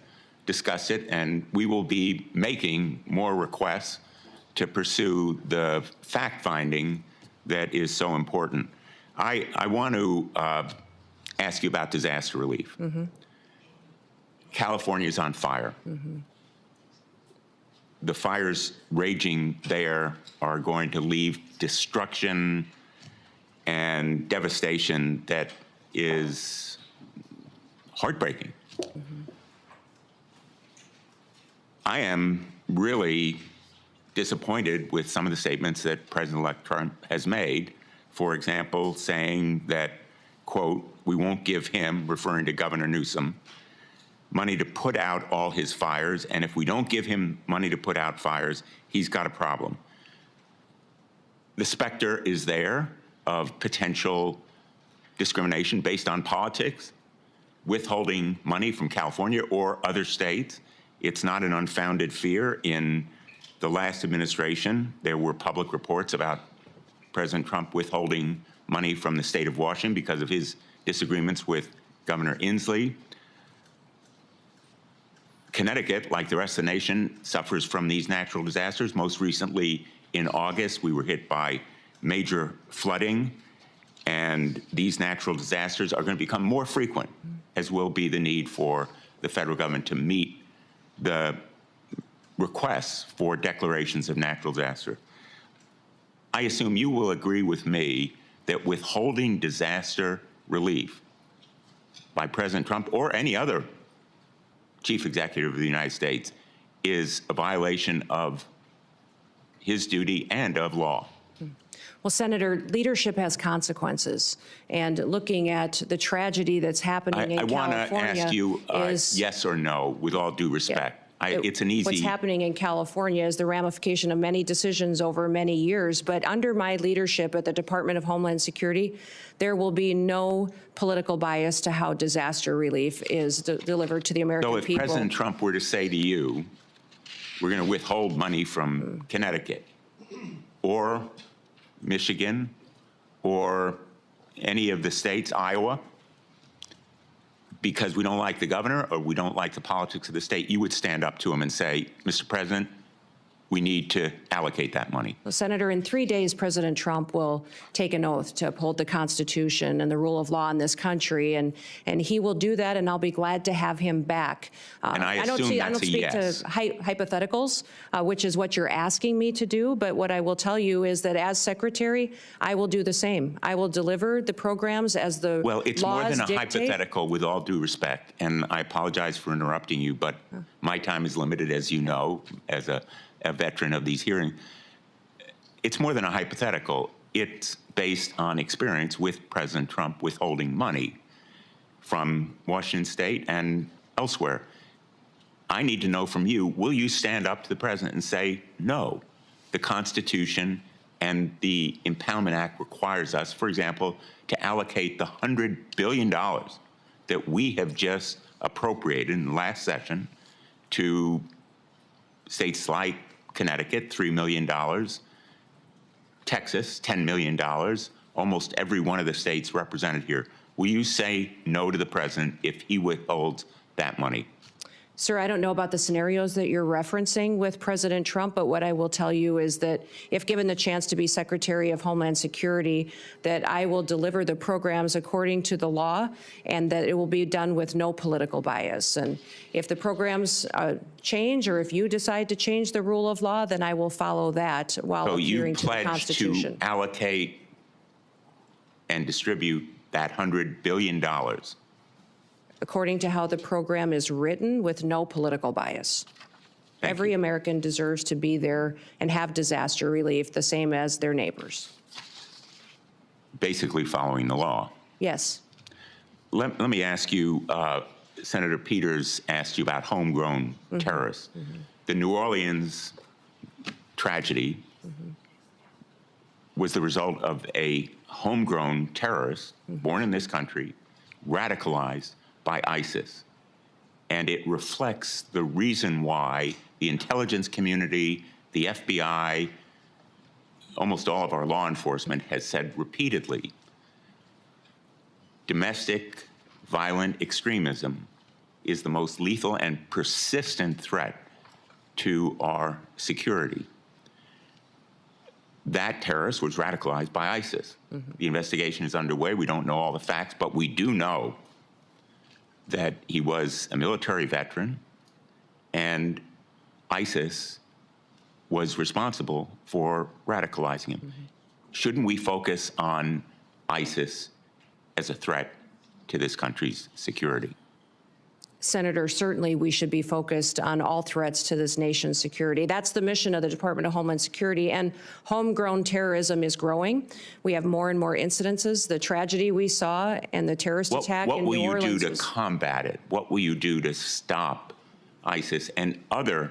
discussed it, and we will be making more requests to pursue the fact-finding that is so important. I want to ask you about disaster relief. California is on fire. The fires raging there are going to leave destruction and devastation that is heartbreaking. I am really disappointed with some of the statements that President-elect Trump has made. For example, saying that, quote, we won't give him, referring to Governor Newsom, money to put out all his fires, and if we don't give him money to put out fires, he's got a problem. The specter is there of potential discrimination based on politics, withholding money from California or other states. It's not an unfounded fear. In the last administration, there were public reports about President Trump withholding money from the state of Washington because of his disagreements with Governor Inslee. Connecticut, like the rest of the nation, suffers from these natural disasters. Most recently, in August, we were hit by major flooding, and these natural disasters are going to become more frequent, as will be the need for the federal government to meet the requests for declarations of natural disaster. I assume you will agree with me that withholding disaster relief by President Trump or any other chief executive of the United States is a violation of his duty and of law. Well, Senator, leadership has consequences, and looking at the tragedy that's happening in California, I want to ask you yes or no, with all due respect. It's an easy. What's happening in California is the ramification of many decisions over many years. But under my leadership at the Department of Homeland Security, there will be no political bias to how disaster relief is delivered to the American people. So if President Trump were to say to you, we're going to withhold money from Connecticut or Michigan or any of the states, Iowa, because we don't like the governor or we don't like the politics of the state, you would stand up to him and say, Mr. President, we need to allocate that money. Well, Senator, in 3 days, President Trump will take an oath to uphold the Constitution and the rule of law in this country, and he will do that, and I'll be glad to have him back. And I don't speak to hypotheticals, which is what you're asking me to do, but what I will tell you is that as Secretary, I will do the same. I will deliver the programs as the Well, it's more than a dictate. hypothetical, with all due respect, and I apologize for interrupting you, but my time is limited, as you know, as a veteran of these hearings. It's more than a hypothetical. It's based on experience with President Trump withholding money from Washington State and elsewhere. I need to know from you, will you stand up to the president and say, no, the Constitution and the Impoundment Act requires us, for example, to allocate the $100 billion that we have just appropriated in the last session to states like Connecticut, $3 million, Texas, $10 million, almost every one of the states represented here. Will you say no to the president if he withholds that money? Sir, I don't know about the scenarios that you're referencing with President Trump, but what I will tell you is that if given the chance to be Secretary of Homeland Security, that I will deliver the programs according to the law and that it will be done with no political bias. And if the programs change or if you decide to change the rule of law, then I will follow that while adhering to the Constitution. So you pledge to allocate and distribute that $100 billion according to how the program is written with no political bias. Every American deserves to be there and have disaster relief the same as their neighbors. Basically following the law. Yes. Let me ask you, Senator Peters asked you about homegrown terrorists. The New Orleans tragedy was the result of a homegrown terrorist born in this country, radicalized by ISIS. And it reflects the reason why the intelligence community, the FBI, almost all of our law enforcement has said repeatedly, domestic violent extremism is the most lethal and persistent threat to our security. That terrorist was radicalized by ISIS. The investigation is underway. We don't know all the facts, but we do know that he was a military veteran, and ISIS was responsible for radicalizing him. Shouldn't we focus on ISIS as a threat to this country's security? Senator, certainly we should be focused on all threats to this nation's security. That's the mission of the Department of Homeland Security, and homegrown terrorism is growing. We have more and more incidences. The tragedy we saw and the terrorist attack in New Orleans. What will you do to combat it? What will you do to stop ISIS and other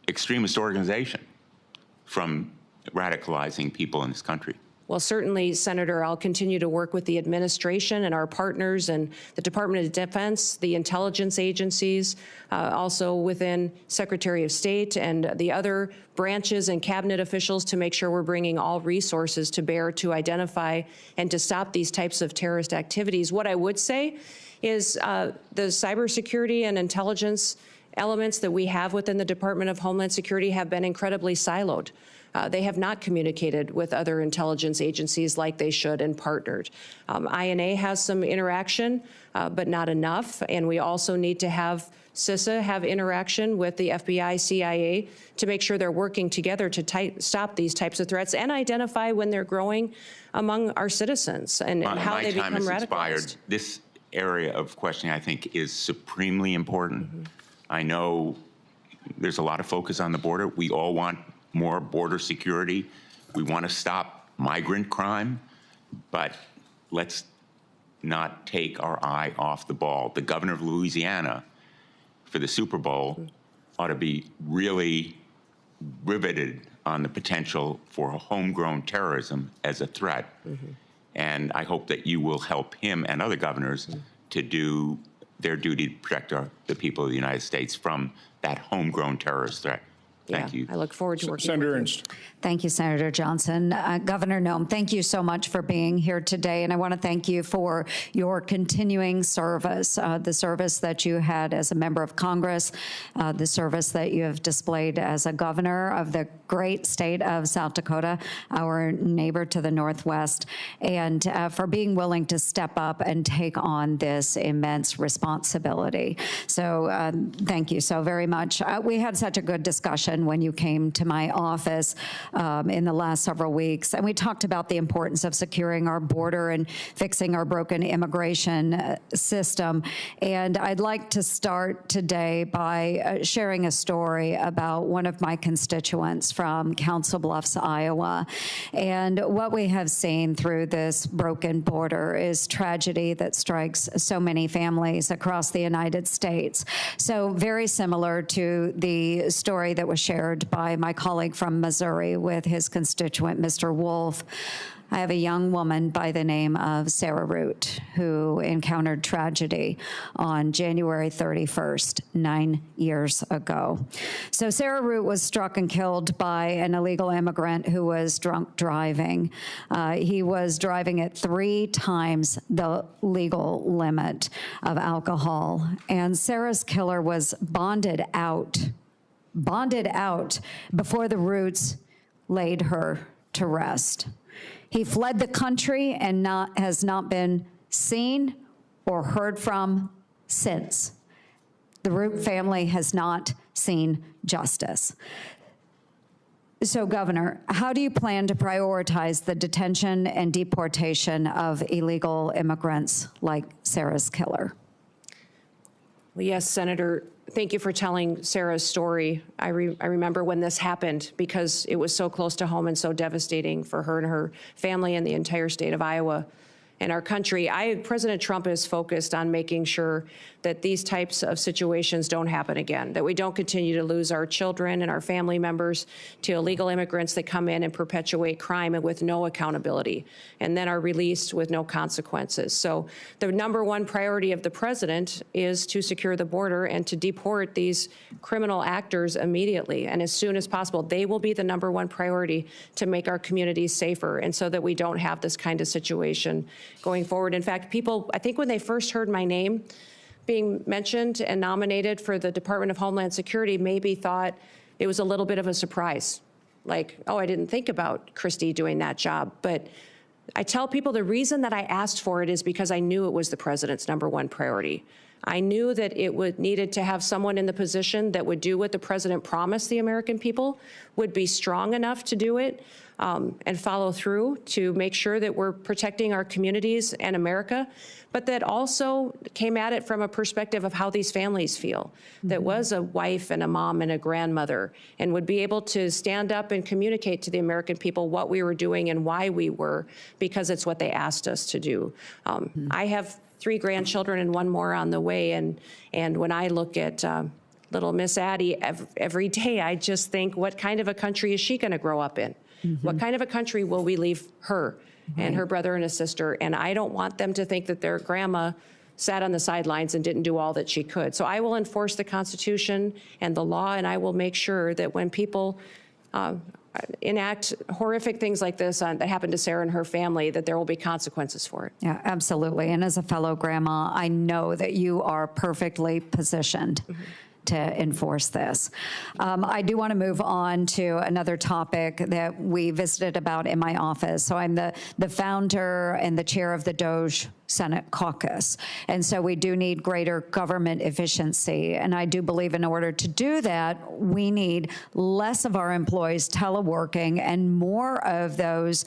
extremist organizations from radicalizing people in this country? Well, certainly, Senator, I'll continue to work with the administration and our partners and the Department of Defense, the intelligence agencies, also within Secretary of State and the other branches and cabinet officials to make sure we're bringing all resources to bear to identify and to stop these types of terrorist activities. What I would say is the cybersecurity and intelligence elements that we have within the Department of Homeland Security have been incredibly siloed. They have not communicated with other intelligence agencies like they should and partnered. INA has some interaction, but not enough. And we also need to have CISA have interaction with the FBI, CIA to make sure they're working together to stop these types of threats and identify when they're growing among our citizens and how they become radicalized. This area of questioning, I think, is supremely important. I know there's a lot of focus on the border. We all want more border security. We want to stop migrant crime, but let's not take our eye off the ball. The governor of Louisiana for the Super Bowl ought to be really riveted on the potential for homegrown terrorism as a threat. And I hope that you will help him and other governors to do their duty to protect the people of the United States from that homegrown terrorist threat. Thank you. I look forward to working Senator with you. Ernst. Thank you, Senator Johnson. Governor Noem, thank you so much for being here today, and I want to thank you for your continuing service, the service that you had as a member of Congress, the service that you have displayed as a governor of the great state of South Dakota, our neighbor to the northwest, and for being willing to step up and take on this immense responsibility. So thank you so very much. We had such a good discussion when you came to my office in the last several weeks, and we talked about the importance of securing our border and fixing our broken immigration system. And I'd like to start today by sharing a story about one of my constituents from Council Bluffs, Iowa. And what we have seen through this broken border is tragedy that strikes so many families across the United States. So very similar to the story that was shared by my colleague from Missouri with his constituent, Mr. Wolf. I have a young woman by the name of Sarah Root who encountered tragedy on January 31st, 9 years ago. So Sarah Root was struck and killed by an illegal immigrant who was drunk driving. He was driving at 3 times the legal limit of alcohol. And Sarah's killer was bonded out before the Roots laid her to rest. He fled the country and has not been seen or heard from since. The Root family has not seen justice. So, Governor, how do you plan to prioritize the detention and deportation of illegal immigrants like Sarah's killer? Well, yes, Senator, thank you for telling Sarah's story. I remember when this happened because it was so close to home and so devastating for her and her family and the entire state of Iowa and our country. President Trump is focused on making sure that these types of situations don't happen again, that we don't continue to lose our children and our family members to illegal immigrants that come in and perpetuate crime and with no accountability, and then are released with no consequences. So the #1 priority of the president is to secure the border and to deport these criminal actors immediately and as soon as possible. They will be the #1 priority to make our communities safer and so that we don't have this kind of situation going forward. In fact, people, I think when they first heard my name being mentioned and nominated for the Department of Homeland Security, maybe thought it was a little bit of a surprise. Like, oh, I didn't think about Kristi doing that job. But I tell people the reason that I asked for it is because I knew it was the president's #1 priority. I knew that it needed to have someone in the position that would do what the president promised the American people, would be strong enough to do it, and follow through to make sure that we're protecting our communities and America, but that also came at it from a perspective of how these families feel, that was a wife and a mom and a grandmother, and would be able to stand up and communicate to the American people what we were doing and why we were, because it's what they asked us to do. I have 3 grandchildren and 1 more on the way, and when I look at little Miss Addie every day, I just think, what kind of a country is she going to grow up in? What kind of a country will we leave her and her brother and a sister? And I don't want them to think that their grandma sat on the sidelines and didn't do all that she could. So I will enforce the Constitution and the law, and I will make sure that when people enact horrific things like this that happened to Sarah and her family, that there will be consequences for it. Yeah, absolutely. And as a fellow grandma, I know that you are perfectly positioned to enforce this. I do want to move on to another topic that we visited about in my office. So I'm the founder and the chair of the DOJ Senate caucus. And so we do need greater government efficiency. And I do believe in order to do that, we need less of our employees teleworking and more of those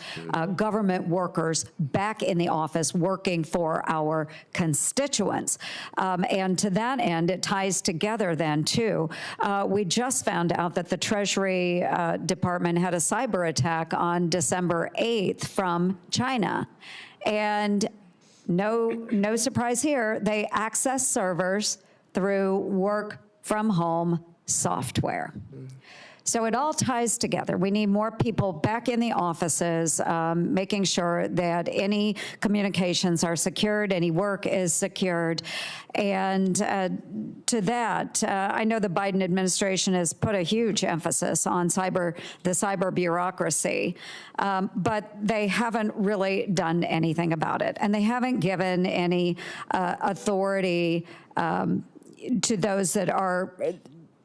government workers back in the office working for our constituents. And to that end, it ties together then too. We just found out that the Treasury Department had a cyber attack on December 8th from China. And no surprise here, they access servers through work from home software. So it all ties together. We need more people back in the offices, making sure that any communications are secured, any work is secured. And to that, I know the Biden administration has put a huge emphasis on the cyber bureaucracy, but they haven't really done anything about it. And they haven't given any authority to those that are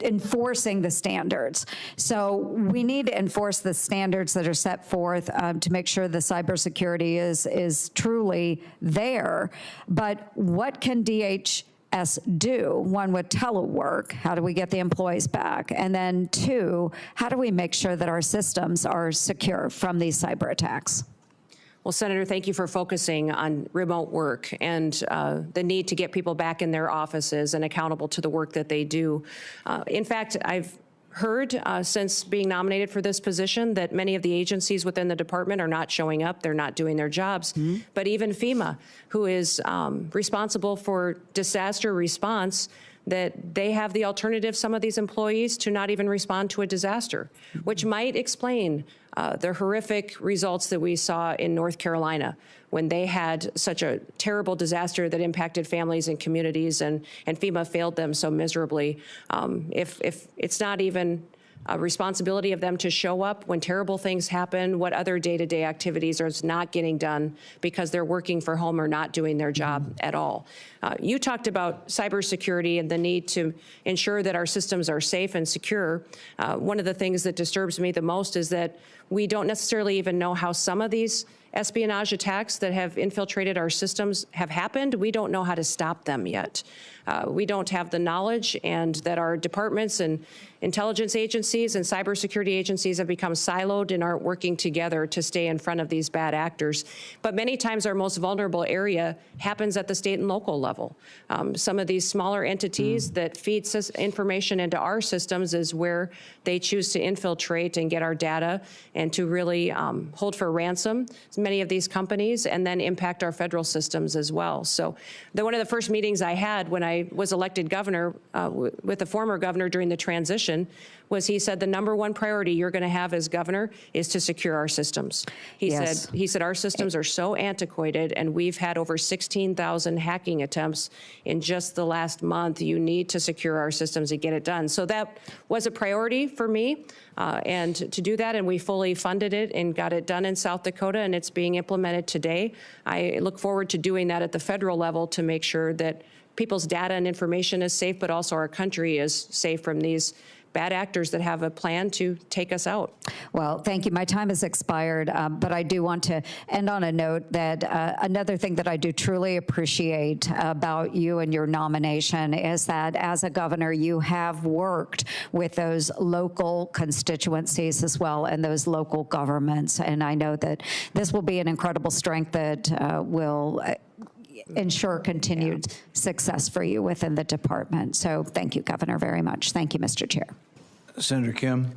enforcing the standards. So we need to enforce the standards that are set forth to make sure the cybersecurity is truly there. But what can DHS do? One, with telework, how do we get the employees back? And then 2, how do we make sure that our systems are secure from these cyber attacks? Well, Senator, thank you for focusing on remote work and the need to get people back in their offices and accountable to the work that they do. In fact, I've heard since being nominated for this position that many of the agencies within the department are not showing up, they're not doing their jobs. But even FEMA, who is responsible for disaster response, that they have the alternative, some of these employees, to not even respond to a disaster, which might explain the horrific results that we saw in North Carolina when they had such a terrible disaster that impacted families and communities, and FEMA failed them so miserably. If it's not even a responsibility of them to show up when terrible things happen, what other day-to-day activities are not getting done because they're working for home or not doing their job at all. You talked about cybersecurity and the need to ensure that our systems are safe and secure. One of the things that disturbs me the most is that We don't necessarily even know how some of these espionage attacks that have infiltrated our systems have happened. We don't know how to stop them yet. We don't have the knowledge, and that our departments and intelligence agencies and cybersecurity agencies have become siloed and aren't working together to stay in front of these bad actors. But many times our most vulnerable area happens at the state and local level. Some of these smaller entities that feed information into our systems is where they choose to infiltrate and get our data and to really hold for ransom many of these companies and then impact our federal systems as well. So one of the first meetings I had when I was elected governor with the former governor during the transition was he said the #1 priority you're going to have as governor is to secure our systems. He said our systems are so antiquated, and we've had over 16,000 hacking attempts in just the last month. You need to secure our systems and get it done. So that was a priority for me, and to do that, and we fully funded it and got it done in South Dakota, and it's being implemented today. I look forward to doing that at the federal level to make sure that people's data and information is safe, but also our country is safe from these bad actors that have a plan to take us out. Well, thank you. My time has expired, but I do want to end on a note that another thing that I do truly appreciate about you and your nomination is that as a governor, you have worked with those local constituencies as well and those local governments. And I know that this will be an incredible strength that will ensure continued success for you within the department. So thank you, Governor, very much. Thank you, Mr. Chair. Senator Kim.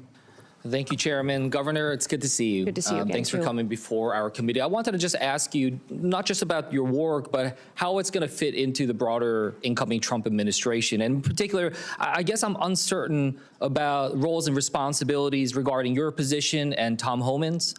Thank you, Chairman. Governor, it's good to see you. Good to see you again, Thanks for coming before our committee. I wanted to just ask you, not just about your work, but how it's going to fit into the broader incoming Trump administration. And in particular, I guess I'm uncertain about roles and responsibilities regarding your position and Tom Homan's.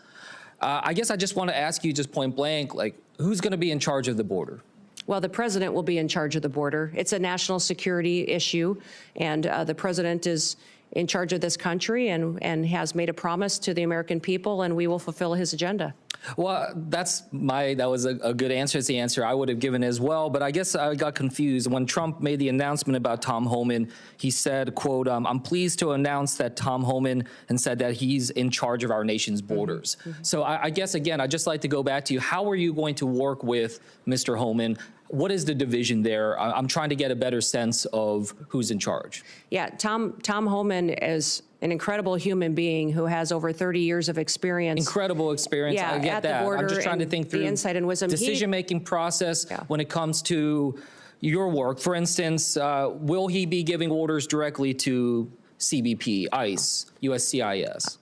I guess I just want to ask you just point blank, like, who's going to be in charge of the border? Well, the president will be in charge of the border. It's a national security issue, and the president is in charge of this country and has made a promise to the American people, and we will fulfill his agenda. Well, that was a good answer. It's the answer I would have given as well. But I guess I got confused. When Trump made the announcement about Tom Homan, he said, quote, I'm pleased to announce that Tom Homan, and said that he's in charge of our nation's borders. So I guess, again, I'd just like to go back to you. How are you going to work with Mr. Homan? What is the division there? I'm trying to get a better sense of who's in charge. Yeah, Tom Homan is an incredible human being who has over 30 years of experience. Incredible experience. Yeah, I get at that. The border, I'm just trying to think through the insight and wisdom. Decision-making process when it comes to your work. For instance, will he be giving orders directly to CBP, ICE, USCIS?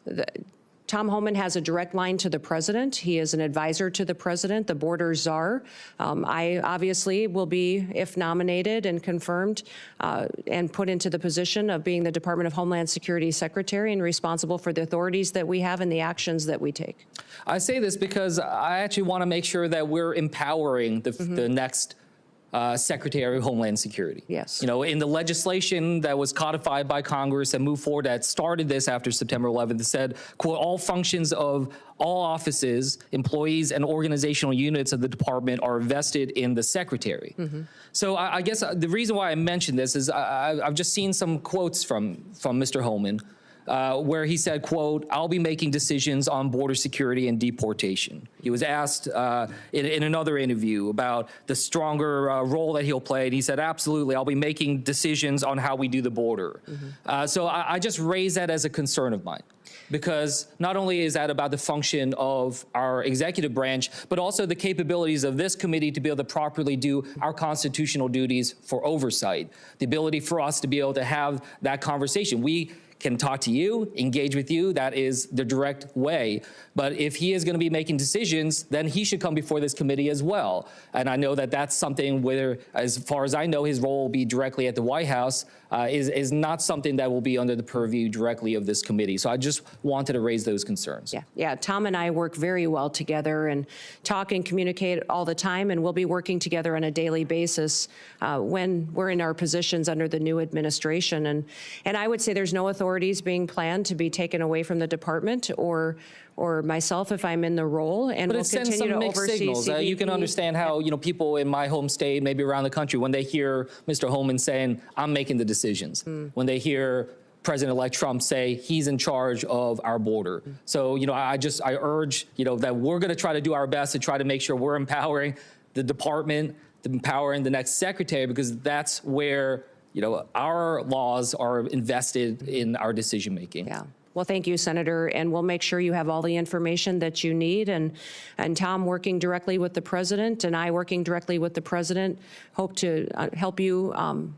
Tom Homan has a direct line to the president. He is an advisor to the president, the border czar. I obviously will be, if nominated and confirmed, and put into the position of being the Department of Homeland Security Secretary and responsible for the authorities that we have and the actions that we take. I say this because I actually want to make sure that we're empowering the next Secretary of Homeland Security. Yes. You know, in the legislation that was codified by Congress and moved forward that started this after September 11th, it said, quote, all functions of all offices, employees, and organizational units of the department are vested in the Secretary. So I guess the reason why I mentioned this is I've just seen some quotes from Mr. Homan, where he said, quote, I'll be making decisions on border security and deportation. He was asked in another interview about the stronger role that he'll play, and he said, absolutely, I'll be making decisions on how we do the border. So I just raise that as a concern of mine, because not only is that about the function of our executive branch, but also the capabilities of this committee to be able to properly do our constitutional duties for oversight, the ability for us to be able to have that conversation. We can talk to you, engage with you. That is the direct way. But if he is going to be making decisions, then he should come before this committee as well. And I know that that's something where, as far as I know, his role will be directly at the White House, is not something that will be under the purview directly of this committee. So I just wanted to raise those concerns. Yeah. Tom and I work very well together and talk and communicate all the time, and we'll be working together on a daily basis when we're in our positions under the new administration. And I would say there's no authorities being planned to be taken away from the department or myself if I'm in the role, and but we'll continue to oversee signals. You can understand how people in my home state, maybe around the country, when they hear Mr. Homan saying, I'm making the decisions, when they hear President-elect Trump say he's in charge of our border. So, I urge, that we're going to try to do our best to try to make sure we're empowering the department, empowering the next secretary, because that's where, our laws are invested in our decision-making. Yeah. Well, thank you, Senator, and we'll make sure you have all the information that you need. And Tom working directly with the president and I working directly with the president hope to help you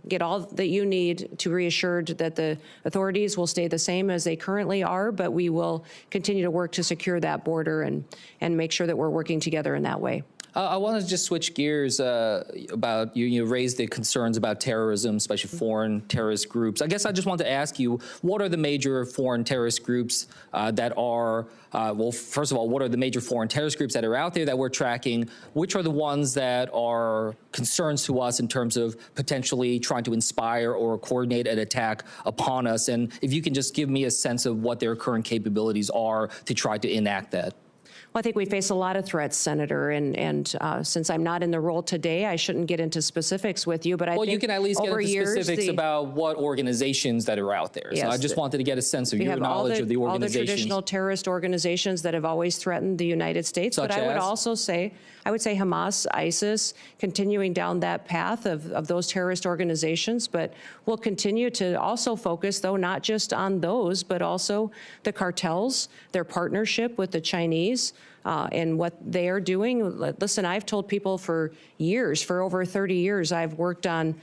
get all that you need to reassured that the authorities will stay the same as they currently are, but we will continue to work to secure that border and make sure that we're working together in that way. I want to just switch gears about you raised the concerns about terrorism, especially foreign terrorist groups. I guess I just want to ask you, what are the major foreign terrorist groups that are, well, first of all, what are the major foreign terrorist groups that are out there that we're tracking? Which are the ones that are concerns to us in terms of potentially trying to inspire or coordinate an attack upon us? And if you can just give me a sense of what their current capabilities are to try to enact that. Well, I think we face a lot of threats, Senator, and since I'm not in the role today, I shouldn't get into specifics with you, but I think you can at least get into specifics about what organizations that are out there. Yes, so I just wanted to get a sense of your knowledge of the organizations. All the traditional terrorist organizations that have always threatened the United States, but I would also say, Hamas, ISIS, continuing down that path of those terrorist organizations, but we'll continue to also focus, though, not just on those, but also the cartels, their partnership with the Chinese, and what they are doing. Listen, I've told people for years, for over 30 years, I've worked on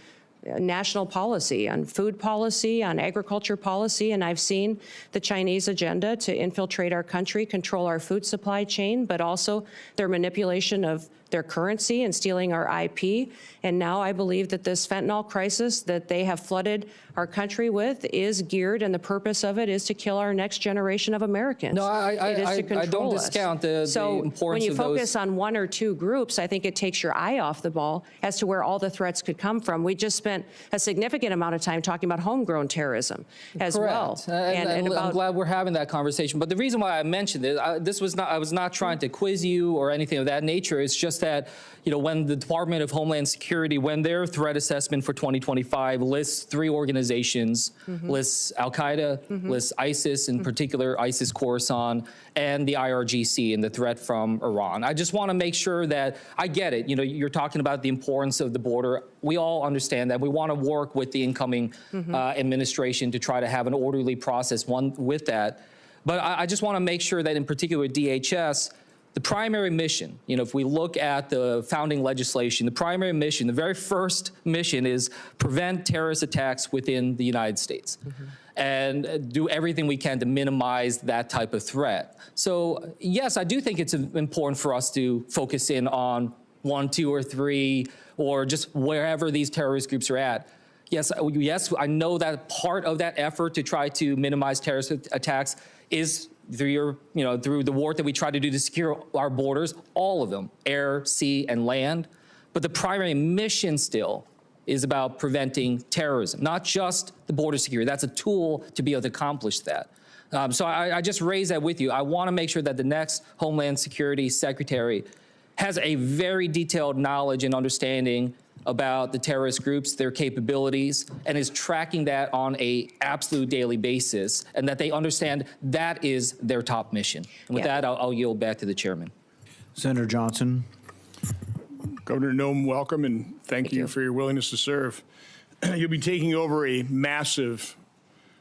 national policy, on food policy, on agriculture policy, and I've seen the Chinese agenda to infiltrate our country, control our food supply chain, but also their manipulation of their currency and stealing our IP. And now I believe that this fentanyl crisis that they have flooded our country with is geared, and the purpose of it is to kill our next generation of Americans. No, I don't discount the importance of those. So when you focus on one or two groups, I think it takes your eye off the ball as to where all the threats could come from. We just spent a significant amount of time talking about homegrown terrorism as well. And I'm glad we're having that conversation. But the reason why I mentioned it, I was not trying to quiz you or anything of that nature. It's just that, when the Department of Homeland Security, when their threat assessment for 2025 lists 3 organizations, lists Al-Qaeda, lists ISIS, in particular ISIS Khorasan, and the IRGC and the threat from Iran. I just want to make sure that I get it. You're talking about the importance of the border. We all understand that. We want to work with the incoming administration to try to have an orderly process with that. But I just want to make sure that in particular DHS, the primary mission, if we look at the founding legislation, the primary mission, the very first mission is prevent terrorist attacks within the United States and do everything we can to minimize that type of threat. So yes, I do think it's important for us to focus in on 1, 2, or 3, or just wherever these terrorist groups are at. Yes, I know that part of that effort to try to minimize terrorist attacks is through the work that we try to do to secure our borders, all of them, air, sea, and land. But the primary mission still is about preventing terrorism, not just the border security. That's a tool to be able to accomplish that. So I just raise that with you. I want to make sure that the next Homeland Security Secretary has a very detailed knowledge and understanding about the terrorist groups, their capabilities, and is tracking that on an absolute daily basis, and that they understand that is their top mission. And with that, I'll yield back to the chairman. Senator Johnson. Governor Noem, welcome, and thank you for your willingness to serve. You'll be taking over a massive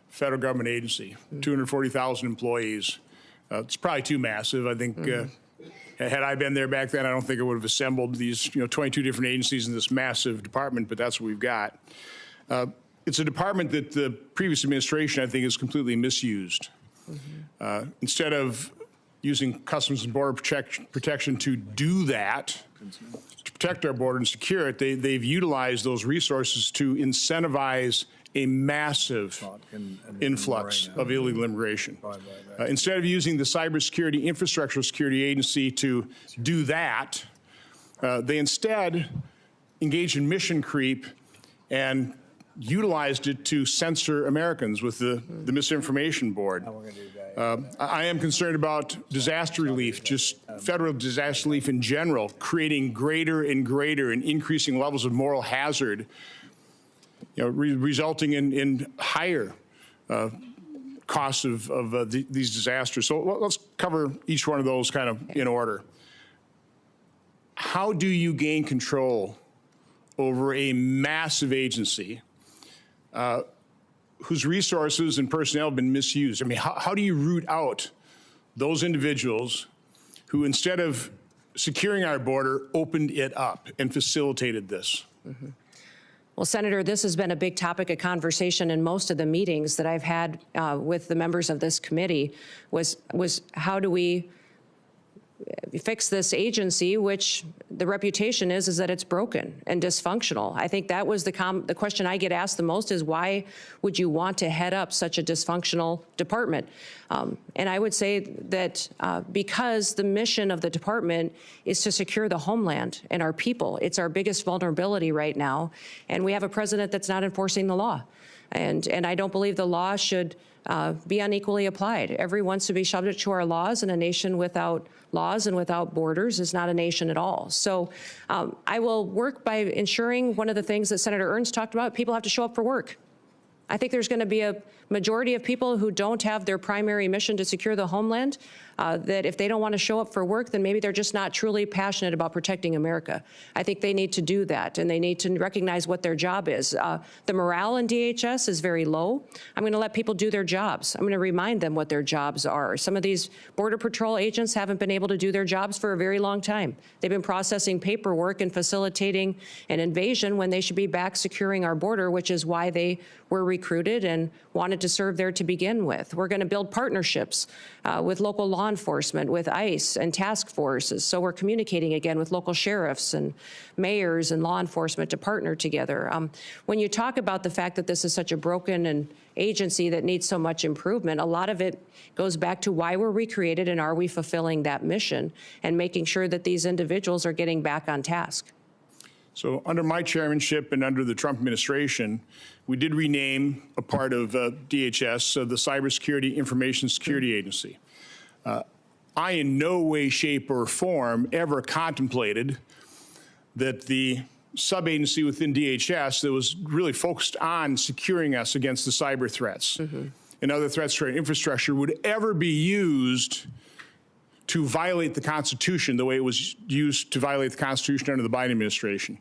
federal government agency, 240,000 employees. It's probably too massive. I think had I been there back then, I don't think I would have assembled these 22 different agencies in this massive department, but that's what we've got. It's a department that the previous administration, I think, has completely misused. Instead of using Customs and Border Protection to do that, to protect our border and secure it, they've utilized those resources to incentivize a massive influx of illegal immigration. Instead of using the Cybersecurity Infrastructure Security Agency to do that, they instead engaged in mission creep and utilized it to censor Americans with the Misinformation Board. I am concerned about disaster relief, just federal disaster relief in general, creating greater and greater and increasing levels of moral hazard, resulting in higher costs of these disasters. So let's cover each one of those kind of in order. How do you gain control over a massive agency whose resources and personnel have been misused? I mean, how do you root out those individuals who, instead of securing our border, opened it up and facilitated this? Mm-hmm. Well, Senator, this has been a big topic of conversation in most of the meetings that I've had with the members of this committee was how do we fix this agency, which the reputation is that it's broken and dysfunctional. I think that was the question I get asked the most is why would you want to head up such a dysfunctional department? And I would say that because the mission of the department is to secure the homeland and our people, it's our biggest vulnerability right now. And we have a president that's not enforcing the law. And I don't believe the law should be unequally applied. Everyone wants to be subject to our laws, and a nation without laws and without borders is not a nation at all. So I will work by ensuring one of the things that Senator Ernst talked about, people have to show up for work. I think there's going to be a majority of people who don't have their primary mission to secure the homeland, that if they don't want to show up for work, then maybe they're just not truly passionate about protecting America. I think they need to do that, and they need to recognize what their job is. The morale in DHS is very low. I'm going to let people do their jobs. I'm going to remind them what their jobs are. Some of these Border Patrol agents haven't been able to do their jobs for a very long time. They've been processing paperwork and facilitating an invasion when they should be back securing our border, which is why they were recruited and wanted to serve there to begin with. We're going to build partnerships with local law enforcement, with ICE and task forces. So we're communicating again with local sheriffs and mayors and law enforcement to partner together. When you talk about the fact that this is such a broken and agency that needs so much improvement, a lot of it goes back to why we're recreated and are we fulfilling that mission and making sure that these individuals are getting back on task. So under my chairmanship and under the Trump administration, we did rename a part of DHS, the Cybersecurity Information Security Agency. I in no way, shape, or form ever contemplated that the sub-agency within DHS that was really focused on securing us against the cyber threats and other threats to our infrastructure would ever be used to violate the Constitution the way it was used to violate the Constitution under the Biden administration.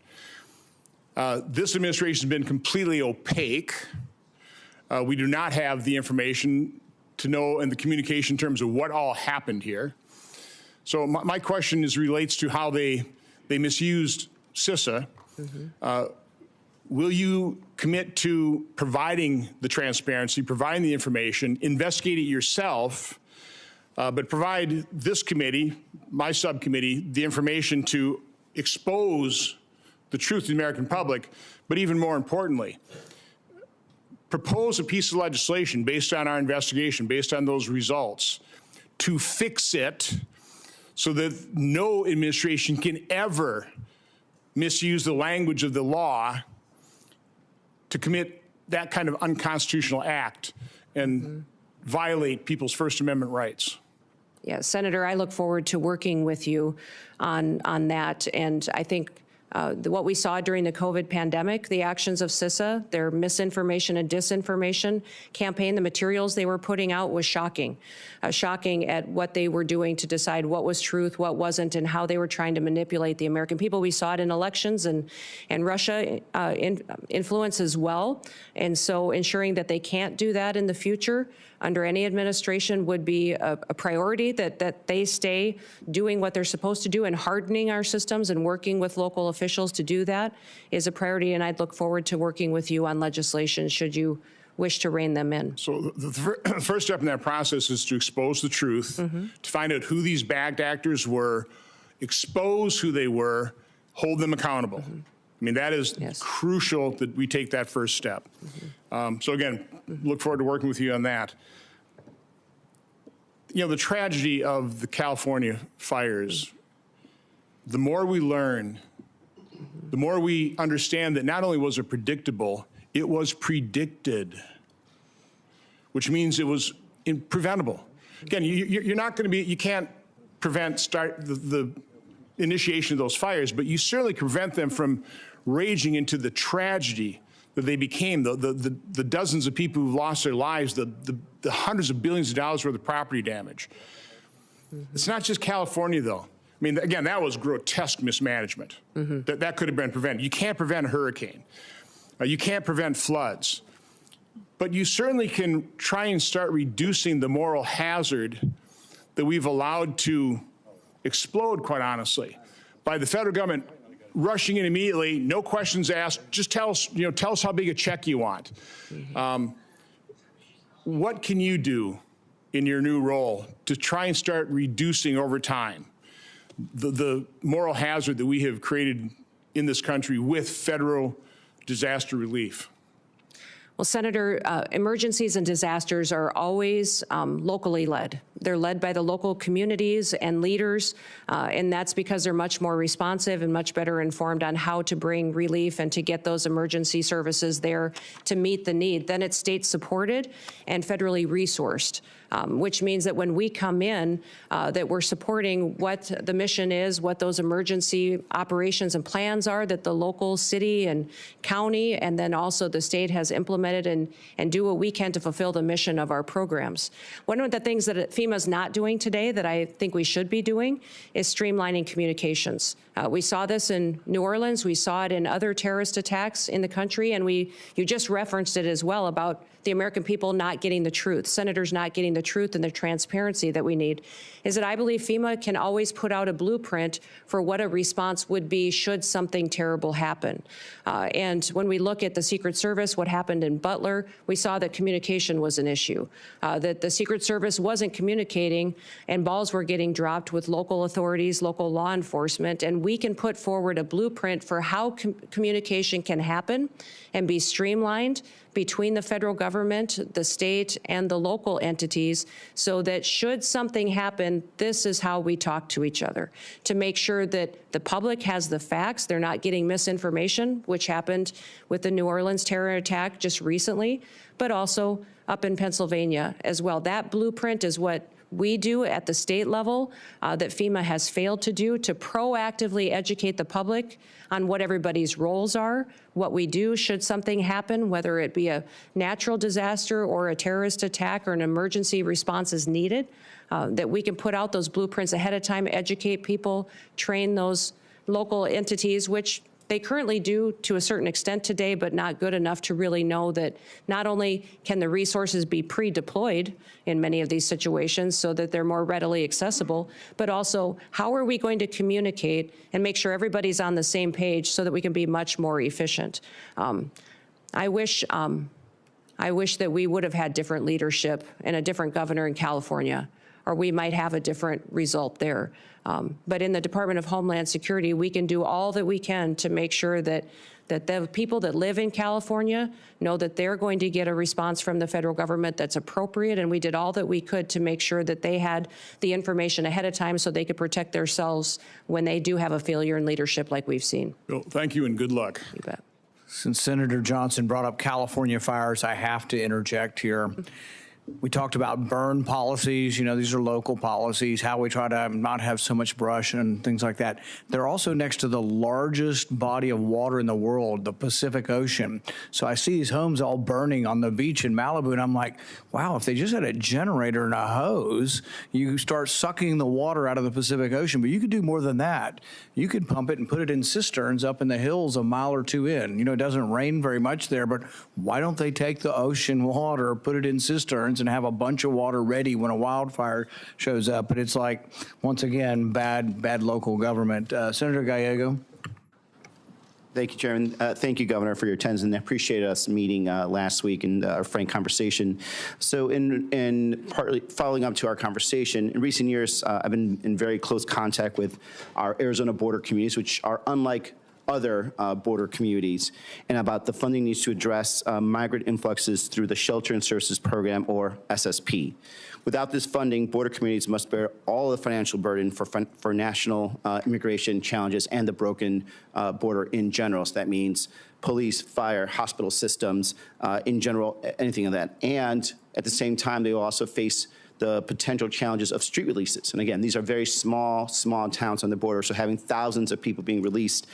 This administration has been completely opaque. We do not have the information to know and the communication in terms of what all happened here. So my question relates to how they misused CISA. Will you commit to providing the transparency, providing the information, investigate it yourself, but provide this committee, my subcommittee, the information to expose the truth to the American public, but even more importantly, propose a piece of legislation based on our investigation, based on those results, to fix it so that no administration can ever misuse the language of the law to commit that kind of unconstitutional act and violate people's First Amendment rights. Yeah, Senator, I look forward to working with you on that. And I think what we saw during the COVID pandemic, the actions of CISA, their misinformation and disinformation campaign, the materials they were putting out was shocking. Shocking at what they were doing to decide what was truth, what wasn't, and how they were trying to manipulate the American people. We saw it in elections and Russia influence as well. And so ensuring that they can't do that in the future under any administration would be a priority, that they stay doing what they're supposed to do, and hardening our systems and working with local officials to do that is a priority. And I'd look forward to working with you on legislation should you wish to rein them in. So the first step in that process is to expose the truth, to find out who these bad actors were, expose who they were, hold them accountable. I mean, that is crucial that we take that first step. So again, look forward to working with you on that. You know, the tragedy of the California fires, the more we learn, the more we understand that not only was it predictable, it was predicted, which means it was preventable. Again, you're not going to be, you can't prevent the initiation of those fires, but you certainly prevent them from raging into the tragedy that they became, the dozens of people who've lost their lives, the hundreds of billions of dollars worth of property damage. It's not just California, though. I mean, again, that was grotesque mismanagement. That could have been prevented. You can't prevent a hurricane. You can't prevent floods. But you certainly can try and start reducing the moral hazard that we've allowed to explode, quite honestly, by the federal government rushing in immediately, no questions asked, just tell us how big a check you want. What can you do in your new role to try and start reducing over time the moral hazard that we have created in this country with federal disaster relief? Well, Senator, emergencies and disasters are always locally led. They're led by the local communities and leaders, and that's because they're much more responsive and much better informed on how to bring relief and to get those emergency services there to meet the need. Then it's state-supported and federally resourced, which means that when we come in, that we're supporting what the mission is, what those emergency operations and plans are that the local city and county and then also the state has implemented and do what we can to fulfill the mission of our programs. One of the things that FEMA is not doing today that I think we should be doing is streamlining communications. We saw this in New Orleans. We saw it in other terrorist attacks in the country, and you just referenced it as well about the American people not getting the truth, senators not getting the truth and the transparency that we need, is that I believe FEMA can always put out a blueprint for what a response would be should something terrible happen. And when we look at the Secret Service, what happened in Butler, we saw that communication was an issue, that the Secret Service wasn't communicating and balls were getting dropped with local authorities, local law enforcement, and we can put forward a blueprint for how communication can happen and be streamlined between the federal government, the state, and the local entities so that should something happen, this is how we talk to each other to make sure that the public has the facts, they're not getting misinformation, which happened with the New Orleans terror attack just recently, but also up in Pennsylvania as well. That blueprint is what we do at the state level that FEMA has failed to do to proactively educate the public on what everybody's roles are, what we do should something happen, whether it be a natural disaster or a terrorist attack or an emergency response is needed, that we can put out those blueprints ahead of time, educate people, train those local entities, which they currently do to a certain extent today, but not good enough to really know that not only can the resources be pre-deployed in many of these situations so that they're more readily accessible, but also how are we going to communicate and make sure everybody's on the same page so that we can be much more efficient. I wish that we would have had different leadership and a different governor in California, or we might have a different result there. But in the Department of Homeland Security, we can do all that we can to make sure that the people that live in California know that they're going to get a response from the federal government that's appropriate, and we did all that we could to make sure that they had the information ahead of time so they could protect themselves when they do have a failure in leadership like we've seen. Well, thank you and good luck. You bet. Since Senator Johnson brought up California fires, I have to interject here. We talked about burn policies. You know, these are local policies, how we try to not have so much brush and things like that. They're also next to the largest body of water in the world, the Pacific Ocean. So I see these homes all burning on the beach in Malibu, and I'm like, wow, if they just had a generator and a hose, you start sucking the water out of the Pacific Ocean. But you could do more than that. You could pump it and put it in cisterns up in the hills a mile or two in. You know, it doesn't rain very much there, but why don't they take the ocean water, put it in cisterns, and have a bunch of water ready when a wildfire shows up? But it's like, once again, bad local government. Senator Gallego. Thank you, Chairman. Thank you, Governor, for your attendance, and I appreciate us meeting last week and our frank conversation. So in partly following up to our conversation, in recent years, I've been in very close contact with our Arizona border communities, which are unlike other border communities, and about the funding needs to address migrant influxes through the Shelter and Services Program, or SSP. Without this funding, border communities must bear all the financial burden for national immigration challenges and the broken border in general. So that means police, fire, hospital systems, in general, anything of that. And at the same time, they will also face the potential challenges of street releases. And again, these are very small towns on the border, so having thousands of people being released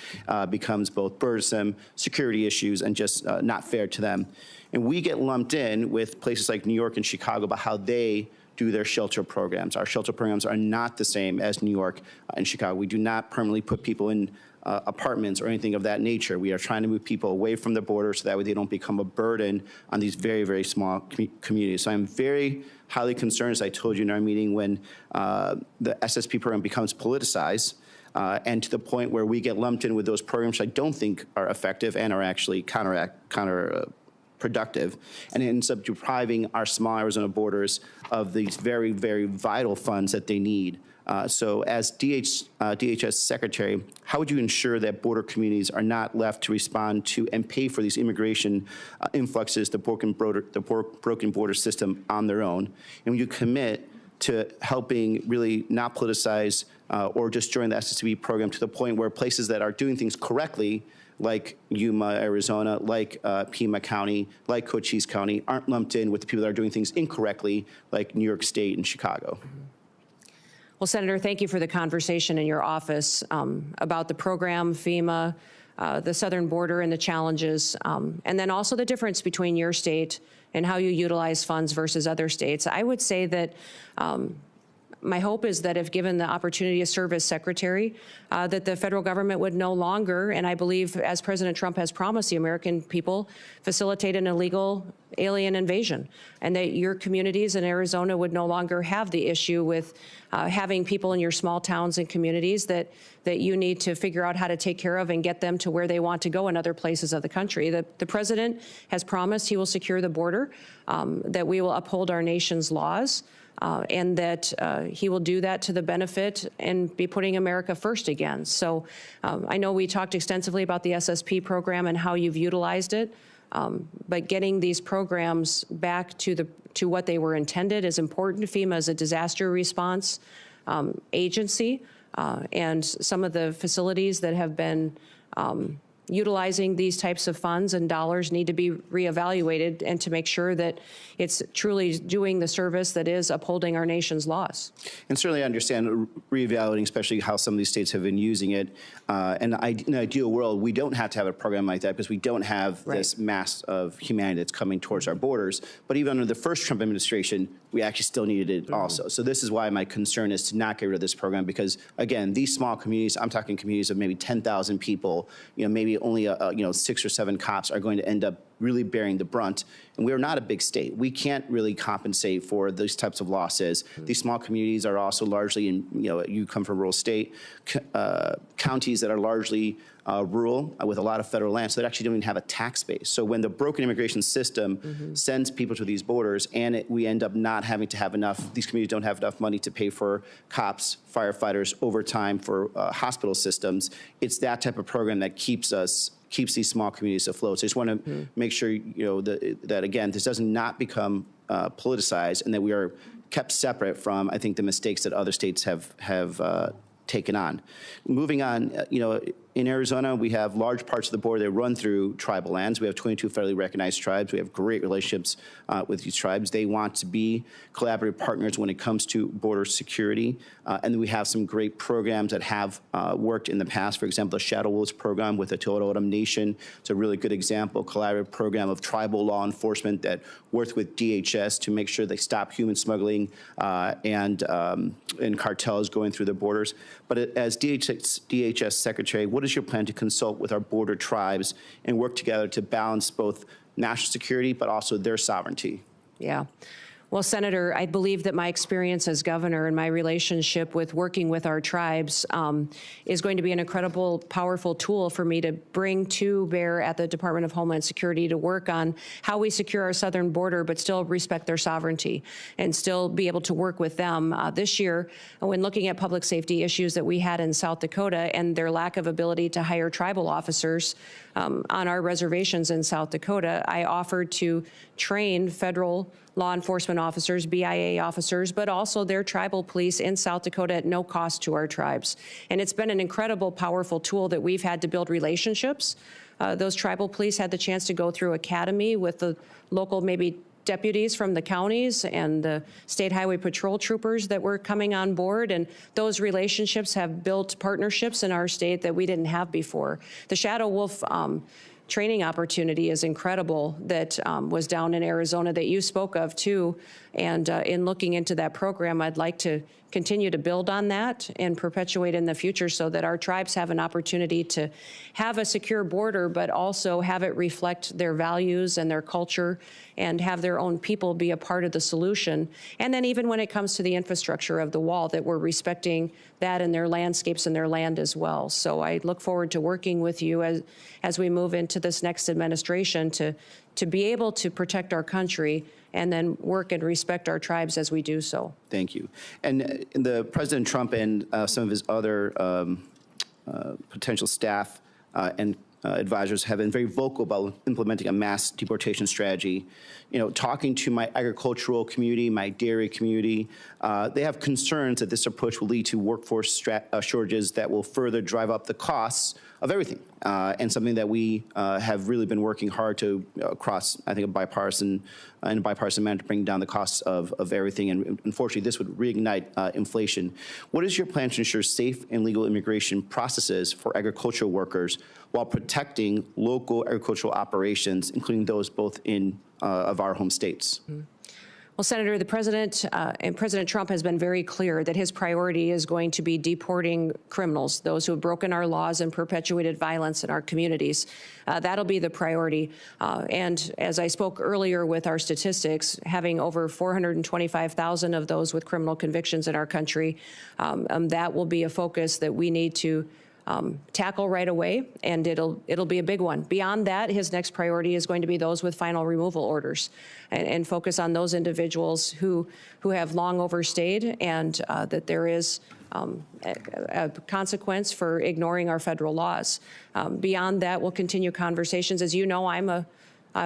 becomes both burdensome, security issues, and just not fair to them. And we get lumped in with places like New York and Chicago about how they do their shelter programs. Our shelter programs are not the same as New York and Chicago. We do not permanently put people in apartments or anything of that nature. We are trying to move people away from the border so that way they don't become a burden on these very, very small communities. So I'm very highly concerned, as I told you in our meeting, when the SSP program becomes politicized and to the point where we get lumped in with those programs I don't think are effective and are actually counterproductive, and it ends up depriving our small Arizona borders of these very, very vital funds that they need. So as DHS Secretary, how would you ensure that border communities are not left to respond to and pay for these immigration influxes, the broken border system on their own? And when you commit to helping really not politicize or just join the SSP program to the point where places that are doing things correctly, like Yuma, Arizona, like Pima County, like Cochise County, aren't lumped in with the people that are doing things incorrectly, like New York State and Chicago? Well, Senator, thank you for the conversation in your office about the program, FEMA, the southern border and the challenges, and then also the difference between your state and how you utilize funds versus other states. I would say that my hope is that if given the opportunity to serve as secretary, that the federal government would no longer, and I believe as President Trump has promised the American people, facilitate an illegal alien invasion, and that your communities in Arizona would no longer have the issue with having people in your small towns and communities that you need to figure out how to take care of and get them to where they want to go in other places of the country. The president has promised he will secure the border, that we will uphold our nation's laws, and that he will do that to the benefit and be putting America first again. So I know we talked extensively about the SSP program and how you've utilized it, but getting these programs back to what they were intended is important. FEMA is a disaster response agency, and some of the facilities that have been utilizing these types of funds and dollars need to be reevaluated and to make sure that it's truly doing the service that is upholding our nation's laws. And certainly I understand reevaluating, especially how some of these states have been using it. And in an ideal world, we don't have to have a program like that because we don't have this mass of humanity that's coming towards our borders. But even under the first Trump administration, we actually still needed it also. So this is why my concern is to not get rid of this program because, again, these small communities, I'm talking communities of maybe 10,000 people, maybe only 6 or 7 cops are going to end up really bearing the brunt. And we're not a big state. We can't really compensate for those types of losses. These small communities are also largely in, you come from a rural state, counties that are largely rural with a lot of federal land, so they actually don't even have a tax base. So when the broken immigration system sends people to these borders and we end up not having to have enough, these communities don't have enough money to pay for cops, firefighters, overtime for hospital systems, it's that type of program that keeps these small communities afloat. So I just want to make sure, that again, this does not become politicized and that we are kept separate from, I think, the mistakes that other states have taken on. Moving on, in Arizona, we have large parts of the border that run through tribal lands. We have 22 federally recognized tribes. We have great relationships with these tribes. They want to be collaborative partners when it comes to border security. And then we have some great programs that have worked in the past. For example, the Shadow Wolves program with the Tohono O'odham Nation. It's a really good example, collaborative program of tribal law enforcement that worked with DHS to make sure they stop human smuggling and cartels going through the borders. But as DHS Secretary, what is your plan to consult with our border tribes and work together to balance both national security but also their sovereignty? Yeah. Well, Senator, I believe that my experience as governor and my relationship with working with our tribes is going to be an incredible, powerful tool for me to bring to bear at the Department of Homeland Security to work on how we secure our southern border, but still respect their sovereignty and still be able to work with them. This year, when looking at public safety issues that we had in South Dakota and their lack of ability to hire tribal officers on our reservations in South Dakota, I offered to train federal law enforcement officers, BIA officers, but also their tribal police in South Dakota at no cost to our tribes. And it's been an incredible, powerful tool that we've had to build relationships. Those tribal police had the chance to go through academy with the local maybe deputies from the counties and the state highway patrol troopers that were coming on board, and those relationships have built partnerships in our state that we didn't have before. The Shadow Wolf training opportunity is incredible that was down in Arizona that you spoke of too. And in looking into that program, I'd like to continue to build on that and perpetuate in the future so that our tribes have an opportunity to have a secure border, but also have it reflect their values and their culture and have their own people be a part of the solution. And then even when it comes to the infrastructure of the wall, that we're respecting that in their landscapes and their land as well. So I look forward to working with you as we move into this next administration to be able to protect our country and then work and respect our tribes as we do so. Thank you. And the President Trump and some of his other potential staff and advisors have been very vocal about implementing a mass deportation strategy. You know, talking to my agricultural community, my dairy community, they have concerns that this approach will lead to workforce shortages that will further drive up the costs of everything, and something that we have really been working hard to across, I think, a bipartisan manner to bring down the costs of everything. And unfortunately, this would reignite inflation. What is your plan to ensure safe and legal immigration processes for agricultural workers while protecting local agricultural operations, including those both in of our home states? Mm-hmm. Well, Senator, the President and President Trump has been very clear that his priority is going to be deporting criminals, those who have broken our laws and perpetuated violence in our communities. That'll be the priority. And as I spoke earlier with our statistics, having over 425,000 of those with criminal convictions in our country, that will be a focus that we need to tackle right away, and it'll be a big one. Beyond that, his next priority is going to be those with final removal orders, and focus on those individuals who have long overstayed, and that there is a consequence for ignoring our federal laws. Beyond that, we'll continue conversations. As you know, I'm a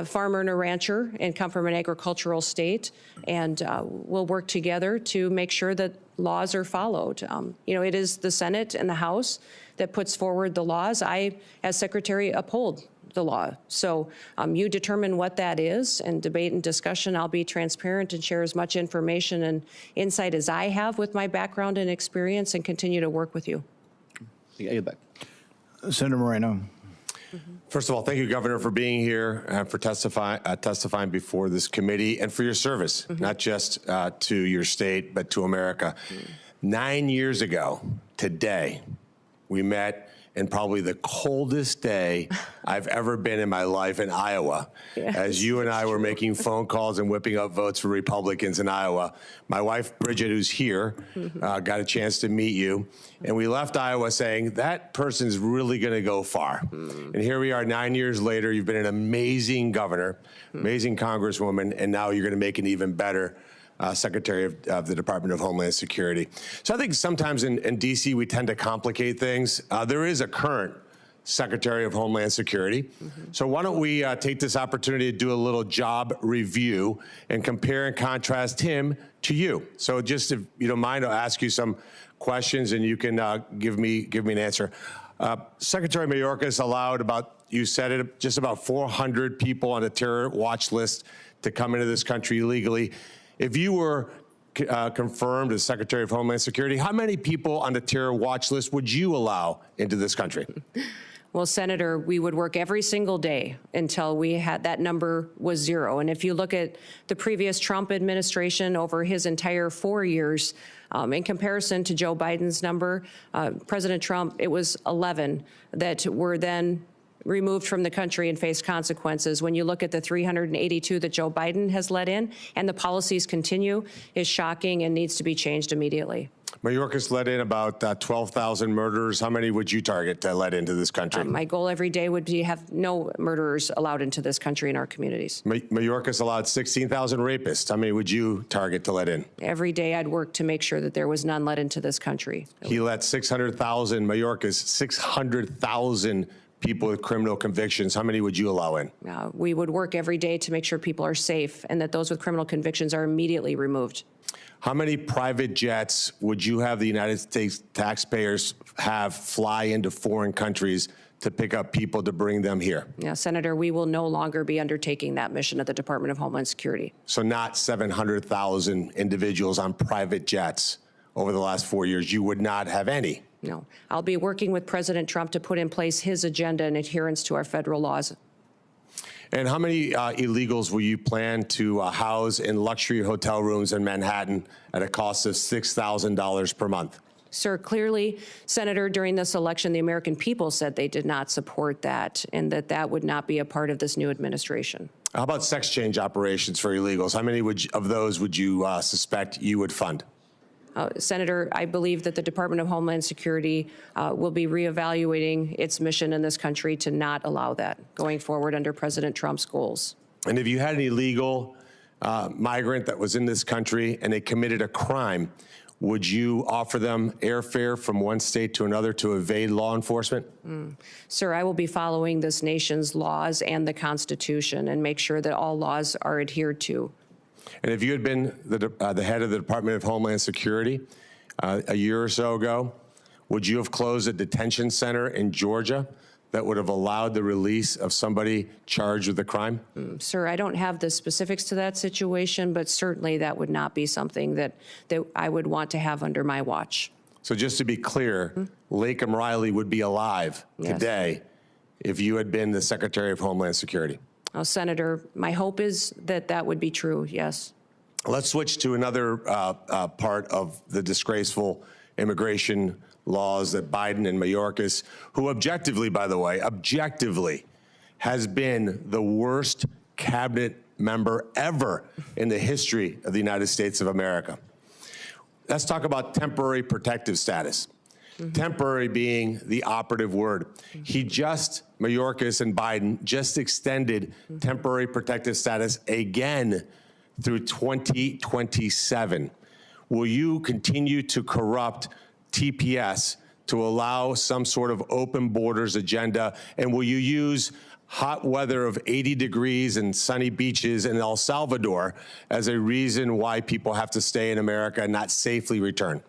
farmer and a rancher and come from an agricultural state, and we'll work together to make sure that laws are followed. You know, it is the Senate and the House that puts forward the laws. I, as Secretary, uphold the law. So you determine what that is, and debate and discussion. I'll be transparent and share as much information and insight as I have with my background and experience, and continue to work with you. Senator Moreno. First of all, thank you, Governor, for being here, for testifying before this committee, and for your service, not just to your state, but to America. 9 years ago today, we met in probably the coldest day I've ever been in my life in Iowa, as you and I were making phone calls and whipping up votes for Republicans in Iowa. My wife, Bridget, who's here, got a chance to meet you. And we left Iowa saying, that person's really going to go far. And here we are 9 years later. You've been an amazing governor, amazing congresswoman, and now you're going to make an even better Secretary of the Department of Homeland Security. So I think sometimes in D.C. we tend to complicate things. There is a current Secretary of Homeland Security. So why don't we take this opportunity to do a little job review and compare and contrast him to you. So just if you don't mind, I'll ask you some questions and you can give me an answer. Secretary Mayorkas allowed you said it, just about 400 people on a terror watch list to come into this country illegally. If you were confirmed as Secretary of Homeland Security, how many people on the terror watch list would you allow into this country? Well, Senator, we would work every single day until we had that number was zero. And if you look at the previous Trump administration over his entire 4 years, in comparison to Joe Biden's number, President Trump, it was 11 that were then removed from the country and face consequences. When you look at the 382 that Joe Biden has let in, and the policies continue, is shocking and needs to be changed immediately. Mayorkas let in about 12,000 murderers. How many would you target to let into this country? My goal every day would be to have no murderers allowed into this country and our communities. Mayorkas allowed 16,000 rapists. How many would you target to let in? Every day I'd work to make sure that there was none let into this country. He let 600,000, Mayorkas, 600,000 people with criminal convictions. How many would you allow in? We would work every day to make sure people are safe and that those with criminal convictions are immediately removed. how many private jets would you have the United States taxpayers have fly into foreign countries to pick up people to bring them here? Yeah, Senator, we will no longer be undertaking that mission at the Department of Homeland Security. So not 700,000 individuals on private jets over the last 4 years. You would not have any. No. I'll be working with President Trump to put in place his agenda in adherence to our federal laws. And how many illegals will you plan to house in luxury hotel rooms in Manhattan at a cost of $6,000 per month? Sir, clearly, Senator, during this election, the American people said they did not support that and that that would not be a part of this new administration. How about sex change operations for illegals? How many of those would you suspect you would fund? Senator, I believe that the Department of Homeland Security will be reevaluating its mission in this country to not allow that going forward under President Trump's goals. And if you had an illegal migrant that was in this country and they committed a crime, would you offer them airfare from one state to another to evade law enforcement? Sir, I will be following this nation's laws and the Constitution and make sure that all laws are adhered to. And if you had been the head of the Department of Homeland Security a year or so ago, would you have closed a detention center in Georgia that would have allowed the release of somebody charged with a crime? Sir, I don't have the specifics to that situation, but certainly that would not be something that I would want to have under my watch. So just to be clear, Lakem Riley would be alive today if you had been the Secretary of Homeland Security. Senator, my hope is that that would be true, yes. Let's switch to another part of the disgraceful immigration laws that Biden and Mayorkas, who objectively, by the way, objectively has been the worst cabinet member ever in the history of the United States of America. Let's talk about temporary protective status. Temporary being the operative word. Mayorkas and Biden just extended temporary protective status again through 2027. Will you continue to corrupt TPS to allow some sort of open borders agenda? And will you use hot weather of 80 degrees and sunny beaches in El Salvador as a reason why people have to stay in America and not safely return?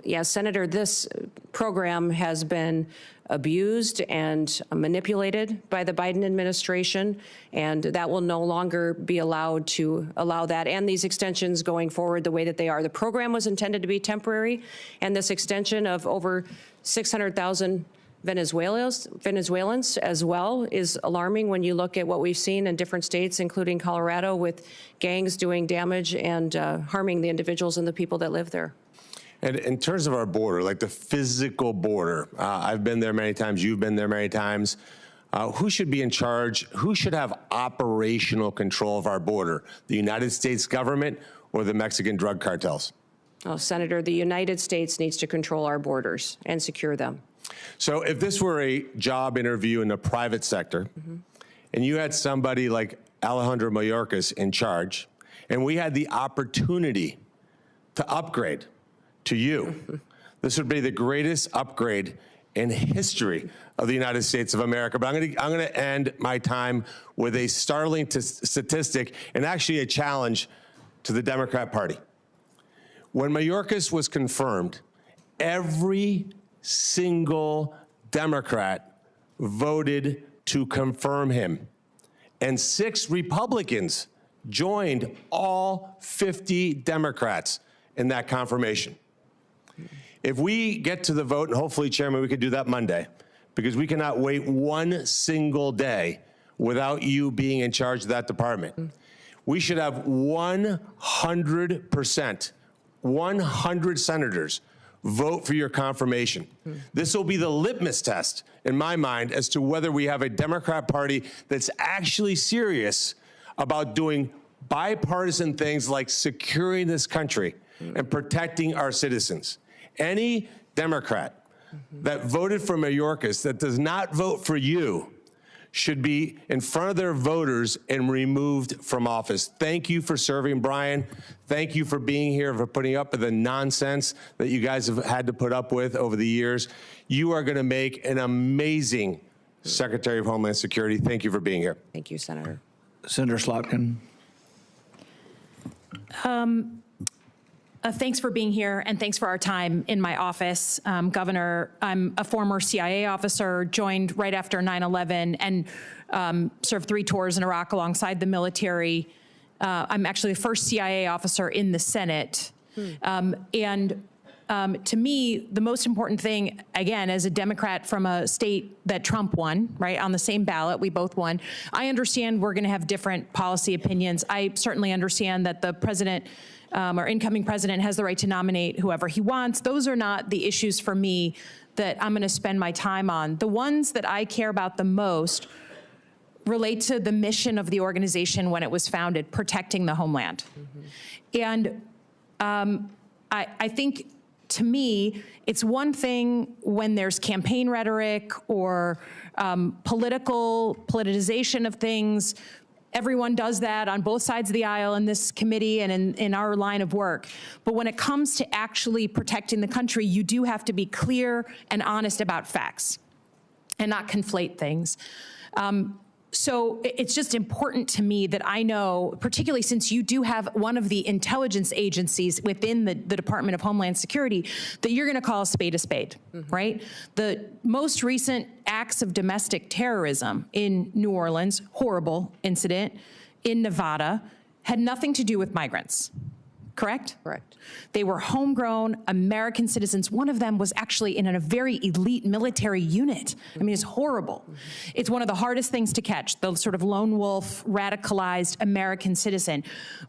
Yeah, Senator, this program has been abused and manipulated by the Biden administration, and that will no longer be allowed to allow that and these extensions going forward the way that they are. The program was intended to be temporary, and this extension of over 600,000 Venezuelans as well is alarming when you look at what we've seen in different states, including Colorado, with gangs doing damage and harming the individuals and the people that live there. And in terms of our border, like the physical border, I've been there many times, you've been there many times. Who should be in charge? Who should have operational control of our border? The United States government or the Mexican drug cartels? Oh, Senator, the United States needs to control our borders and secure them. So if this were a job interview in the private sector, and you had somebody like Alejandro Mayorkas in charge, and we had the opportunity to upgrade to you, this would be the greatest upgrade in history of the United States of America. But I'm going to end my time with a startling statistic and actually a challenge to the Democrat Party. When Mayorkas was confirmed, every single Democrat voted to confirm him, and 6 Republicans joined all 50 Democrats in that confirmation. If we get to the vote, and hopefully, Chairman, we could do that Monday, because we cannot wait one single day without you being in charge of that department. We should have 100%, 100 senators vote for your confirmation. This will be the litmus test, in my mind, as to whether we have a Democrat Party that's actually serious about doing bipartisan things like securing this country and protecting our citizens. Any Democrat that voted for Mayorkas that does not vote for you should be in front of their voters and removed from office. Thank you for serving, Brian. Thank you for being here, for putting up with the nonsense that you guys have had to put up with over the years. You are going to make an amazing Secretary of Homeland Security. Thank you for being here. Thank you, Senator. Senator Slotkin. Thanks for being here, and thanks for our time in my office. Governor, I'm a former CIA officer, joined right after 9/11, and served 3 tours in Iraq alongside the military. I'm actually the first CIA officer in the Senate. To me, the most important thing, again, as a Democrat from a state that Trump won, right, on the same ballot, we both won, I understand we're going to have different policy opinions. I certainly understand that the president or incoming president has the right to nominate whoever he wants. Those are not the issues for me that I'm going to spend my time on. The ones that I care about the most relate to the mission of the organization when it was founded, protecting the homeland. And I think, to me, it's one thing when there's campaign rhetoric or politicization of things. Everyone does that on both sides of the aisle in this committee and in our line of work. But when it comes to actually protecting the country, you do have to be clear and honest about facts and not conflate things. So it's just important to me that I know, particularly since you do have one of the intelligence agencies within the Department of Homeland Security, that you're going to call a spade, right? The most recent acts of domestic terrorism in New Orleans, horrible incident, in Nevada, had nothing to do with migrants. Correct? Correct. They were homegrown American citizens. One of them was actually in a very elite military unit. I mean, it's horrible. It's one of the hardest things to catch, the sort of lone wolf, radicalized American citizen.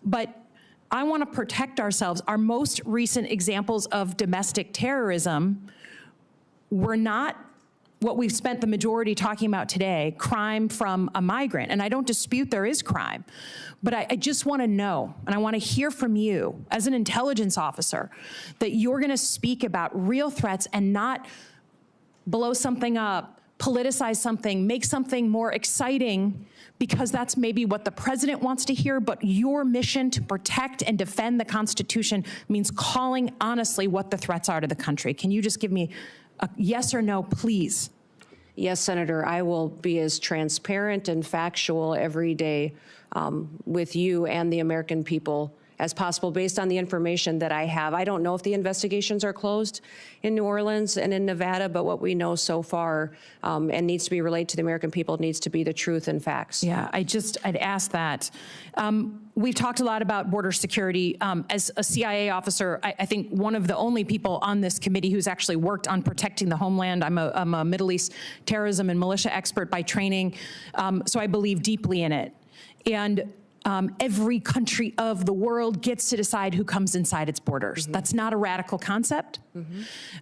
But I want to protect ourselves. Our most recent examples of domestic terrorism were not what we've spent the majority talking about today, crime from a migrant. And I don't dispute there is crime, but I just want to know, and I want to hear from you as an intelligence officer, that you're going to speak about real threats and not blow something up, politicize something, make something more exciting, because that's maybe what the president wants to hear, but your mission to protect and defend the Constitution means calling honestly what the threats are to the country. Can you just give me a yes or no, please? Yes, Senator, I will be as transparent and factual every day with you and the American people as possible based on the information that I have. I don't know if the investigations are closed in New Orleans and in Nevada, but what we know so far and needs to be relayed to the American people needs to be the truth and facts. Yeah, I'd ask that. We've talked a lot about border security. As a CIA officer, I think one of the only people on this committee who's actually worked on protecting the homeland. I'm a Middle East terrorism and militia expert by training, so I believe deeply in it. And every country of the world gets to decide who comes inside its borders. That's not a radical concept.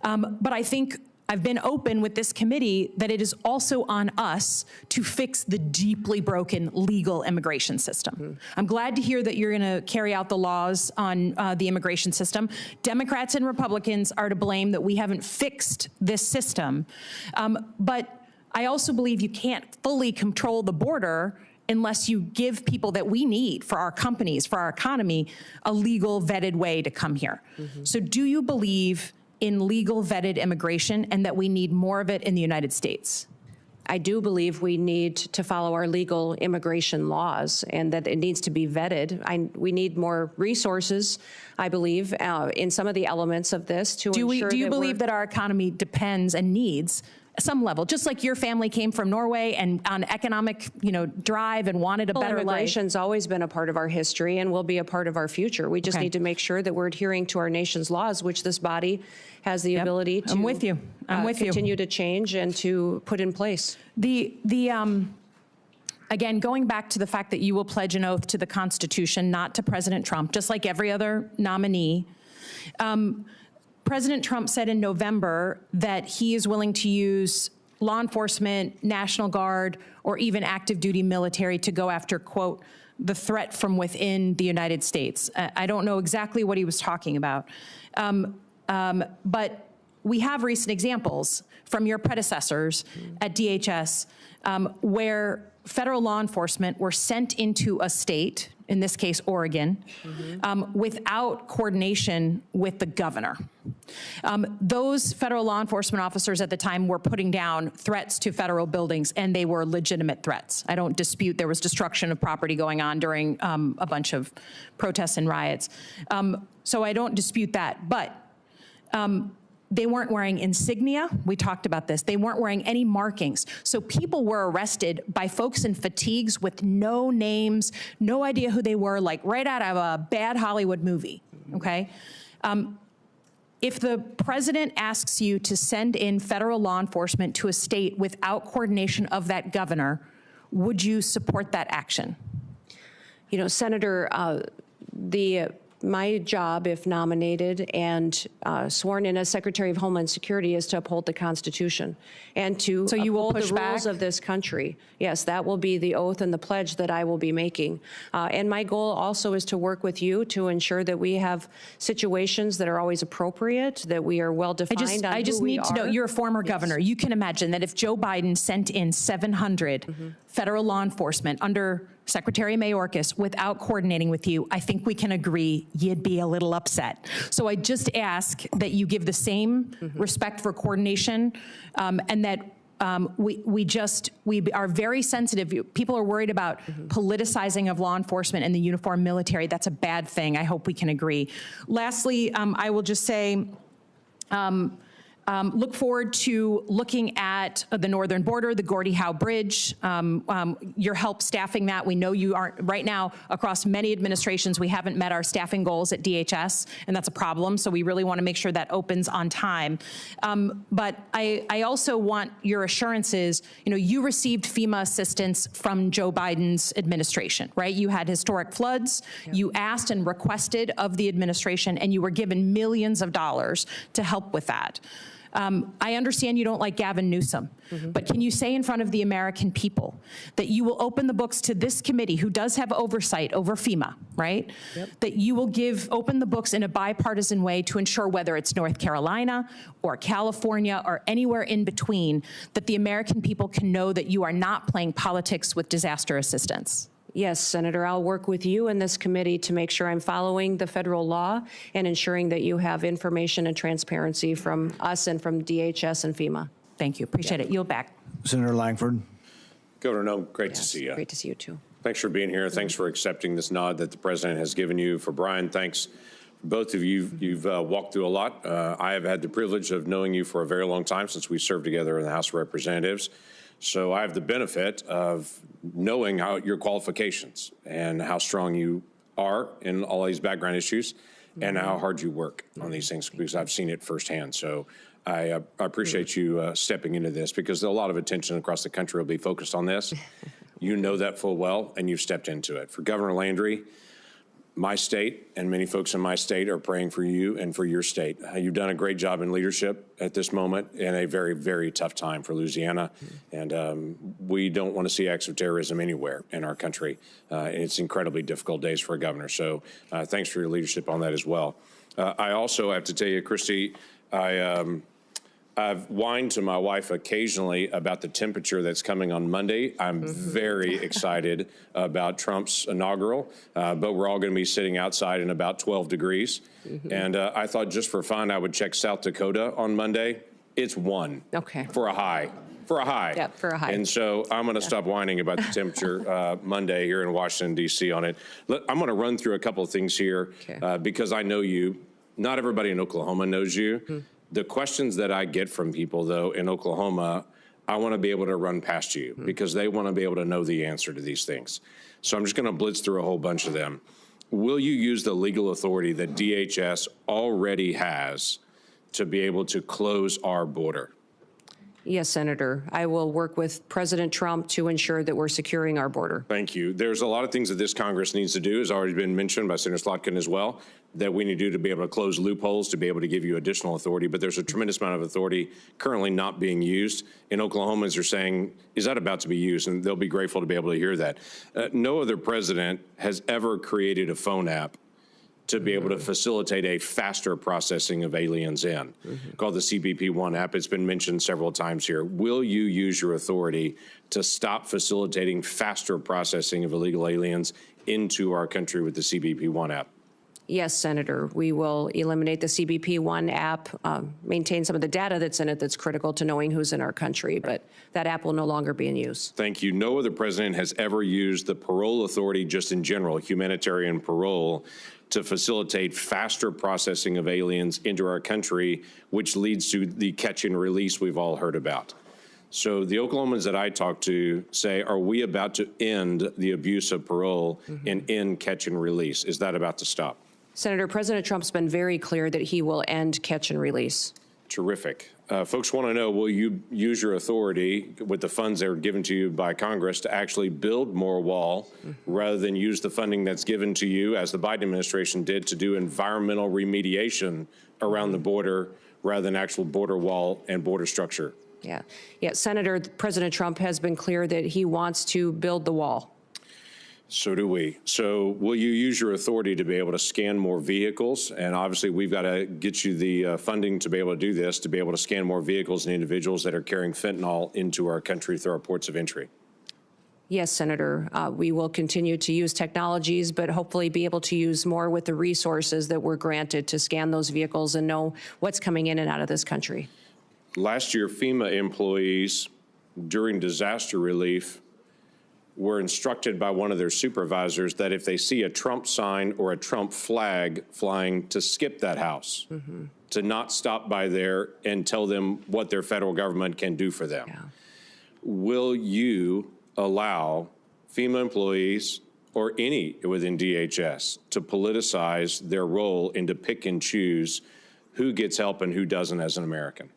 But I think I've been open with this committee that it is also on us to fix the deeply broken legal immigration system. I'm glad to hear that you're going to carry out the laws on the immigration system. Democrats and Republicans are to blame that we haven't fixed this system. But I also believe you can't fully control the border unless you give people that we need for our companies, for our economy, a legal vetted way to come here. So do you believe in legal vetted immigration and that we need more of it in the United States? I do believe we need to follow our legal immigration laws and that it needs to be vetted. We need more resources, I believe, in some of the elements of this to ensure Do you believe that our economy depends and needs some level, just like your family came from Norway and on economic, drive and wanted a better life? Immigration's always been a part of our history and will be a part of our future. We just need to make sure that we're adhering to our nation's laws, which this body has the ability to. I'm with you. Continue to change and to put in place. Again, going back to the fact that you will pledge an oath to the Constitution, not to President Trump, just like every other nominee. President Trump said in November that he is willing to use law enforcement, National Guard, or even active duty military to go after, quote, the threat from within the United States. I don't know exactly what he was talking about. But we have recent examples from your predecessors at DHS where federal law enforcement were sent into a state, in this case Oregon, without coordination with the governor. Those federal law enforcement officers at the time were putting down threats to federal buildings, and they were legitimate threats. I don't dispute there was destruction of property going on during a bunch of protests and riots. So I don't dispute that, but they weren't wearing insignia. We talked about this. They weren't wearing any markings. So people were arrested by folks in fatigues with no names, no idea who they were, like right out of a bad Hollywood movie, okay? If the president asks you to send in federal law enforcement to a state without coordination of that governor, would you support that action? You know, Senator, my job, if nominated and sworn in as Secretary of Homeland Security, is to uphold the Constitution and to uphold the rules of this country. Yes, that will be the oath and the pledge that I will be making. And my goal also is to work with you to ensure that we have situations that are always appropriate, that we are well defined. I just need to know, you're a former governor. You can imagine that if Joe Biden sent in 700 federal law enforcement under Secretary Mayorkas without coordinating with you, I think we can agree you'd be a little upset. So I just ask that you give the same respect for coordination, and that we are very sensitive. People are worried about politicizing of law enforcement and the uniformed military. That's a bad thing. I hope we can agree. Lastly, I will just say, look forward to looking at the northern border, the Gordie Howe Bridge, your help staffing that. We know you aren't, right now, across many administrations, we haven't met our staffing goals at DHS, and that's a problem, so we really want to make sure that opens on time. But I also want your assurances, you know, you received FEMA assistance from Joe Biden's administration, right? You had historic floods, you asked and requested of the administration, and you were given millions of dollars to help with that. I understand you don't like Gavin Newsom, but can you say in front of the American people that you will open the books to this committee, who does have oversight over FEMA, right? That you will open the books in a bipartisan way to ensure, whether it's North Carolina or California or anywhere in between, that the American people can know that you are not playing politics with disaster assistance? Yes, Senator, I'll work with you in this committee to make sure I'm following the federal law and ensuring that you have information and transparency from us and from DHS and FEMA. Thank you. Appreciate it. Yield back. Senator Langford. Governor Noem, great to see you. Great to see you, too. Thanks for being here. Thanks for accepting this nod that the president has given you. For Brian, thanks. Both of you, you've walked through a lot. I have had the privilege of knowing you for a very long time, since we served together in the House of Representatives. So I have the benefit of knowing your qualifications and how strong you are in all these background issues and how hard you work on these things, because I've seen it firsthand. So I appreciate you stepping into this, because a lot of attention across the country will be focused on this. You know that full well, and you've stepped into it. For Governor Landry, my state and many folks in my state are praying for you and for your state. You've done a great job in leadership at this moment in a very, very tough time for Louisiana. And we don't want to see acts of terrorism anywhere in our country. And it's incredibly difficult days for a governor. So thanks for your leadership on that as well. I also have to tell you, Kristi, I've whined to my wife occasionally about the temperature that's coming on Monday. I'm very excited about Trump's inaugural, but we're all going to be sitting outside in about 12 degrees. And I thought, just for fun, I would check South Dakota on Monday. It's 1 for a high. For a high. Yeah, for a high. And so I'm going to stop whining about the temperature Monday here in Washington, D.C. on it. I'm going to run through a couple of things here because I know you. Not everybody in Oklahoma knows you. The questions that I get from people, though, in Oklahoma, I want to be able to run past you because they want to be able to know the answer to these things. So I'm just going to blitz through a whole bunch of them. Will you use the legal authority that DHS already has to be able to close our border? Yes, Senator. I will work with President Trump to ensure that we're securing our border. Thank you. There's a lot of things that this Congress needs to do, has already been mentioned by Senator Slotkin as well, that we need to do to be able to close loopholes, to be able to give you additional authority. But there's a tremendous amount of authority currently not being used. And Oklahomans are saying, is that about to be used? And they'll be grateful to be able to hear that. No other president has ever created a phone app to be able to facilitate a faster processing of aliens in, called the CBP-1 app. It's been mentioned several times here. Will you use your authority to stop facilitating faster processing of illegal aliens into our country with the CBP One app? Yes, Senator. We will eliminate the CBP One app, maintain some of the data that's in it that's critical to knowing who's in our country, but that app will no longer be in use. Thank you. No other president has ever used the parole authority, just in general, humanitarian parole, to facilitate faster processing of aliens into our country, which leads to the catch and release we've all heard about. So the Oklahomans that I talk to say, are we about to end the abuse of parole and end catch and release? Is that about to stop? Senator, President Trump's been very clear that he will end catch and release. Terrific. Folks want to know, will you use your authority with the funds that are given to you by Congress to actually build more wall rather than use the funding that's given to you, as the Biden administration did, to do environmental remediation around the border rather than actual border wall and border structure? Yeah. Senator, President Trump has been clear that he wants to build the wall. So do we. So will you use your authority to be able to scan more vehicles? And obviously, we've got to get you the funding to be able to do this, to be able to scan more vehicles and individuals that are carrying fentanyl into our country through our ports of entry. Yes, Senator. We will continue to use technologies, but hopefully be able to use more with the resources that we're granted to scan those vehicles and know what's coming in and out of this country. Last year, FEMA employees during disaster relief were instructed by one of their supervisors that if they see a Trump sign or a Trump flag flying, to skip that house, to not stop by there and tell them what their federal government can do for them. Will you allow FEMA employees or any within DHS to politicize their role and to pick and choose who gets help and who doesn't as an American?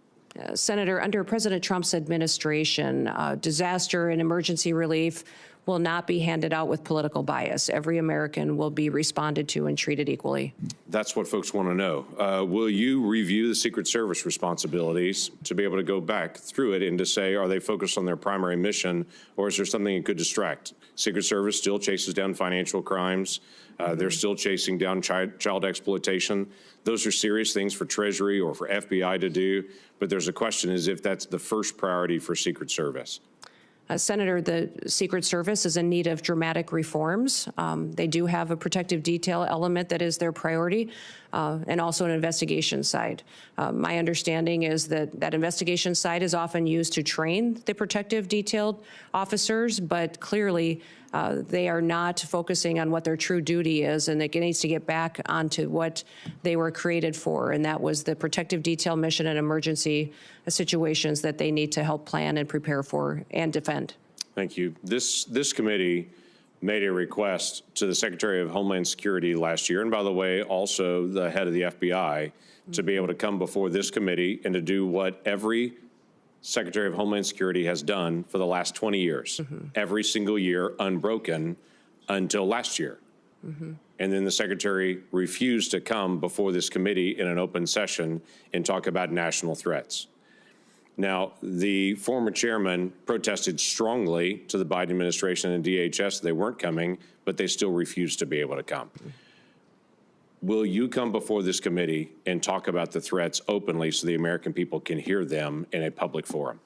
Senator, under President Trump's administration, disaster and emergency relief will not be handed out with political bias. Every American will be responded to and treated equally. That's what folks want to know. Will you review the Secret Service responsibilities to be able to go back through it and to say, are they focused on their primary mission, or is there something that could distract? Secret Service still chases down financial crimes. They're still chasing down child exploitation. Those are serious things for Treasury or for FBI to do, but there's a question is if that's the first priority for Secret Service. Senator, the Secret Service is in need of dramatic reforms. They do have a protective detail element that is their priority, and also an investigation side. My understanding is that that investigation side is often used to train the protective detailed officers, but clearly they are not focusing on what their true duty is, and it needs to get back onto what they were created for, and that was the protective detail mission in emergency situations that they need to help plan and prepare for and defend. Thank you. This committee made a request to the Secretary of Homeland Security last year, and by the way, also the head of the FBI, to be able to come before this committee and to do what every Secretary of Homeland Security has done for the last 20 years, every single year, unbroken, until last year. And then the Secretary refused to come before this committee in an open session and talk about national threats. Now, the former chairman protested strongly to the Biden administration and DHS. They weren't coming, but they still refused to be able to come. Will you come before this committee and talk about the threats openly so the American people can hear them in a public forum?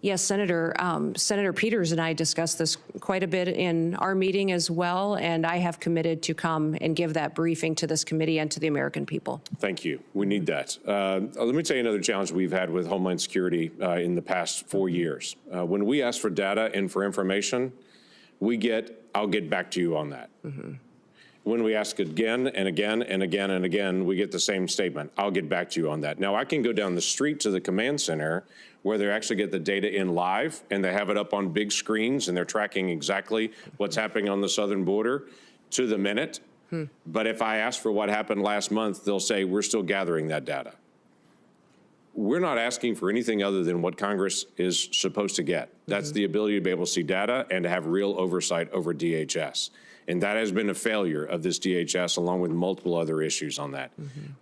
Yes, Senator. Senator Peters and I discussed this quite a bit in our meeting as well, and I have committed to come and give that briefing to this committee and to the American people. Thank you. We need that. Let me tell you another challenge we've had with Homeland Security in the past 4 years. When we ask for data and for information, we get, I'll get back to you on that. When we ask again and again and again and again, we get the same statement. I'll get back to you on that. Now, I can go down the street to the command center where they actually get the data in live and they have it up on big screens and they're tracking exactly what's happening on the southern border to the minute. But if I ask for what happened last month, they'll say, we're still gathering that data. We're not asking for anything other than what Congress is supposed to get. That's the ability to be able to see data and to have real oversight over DHS. And that has been a failure of this DHS, along with multiple other issues on that.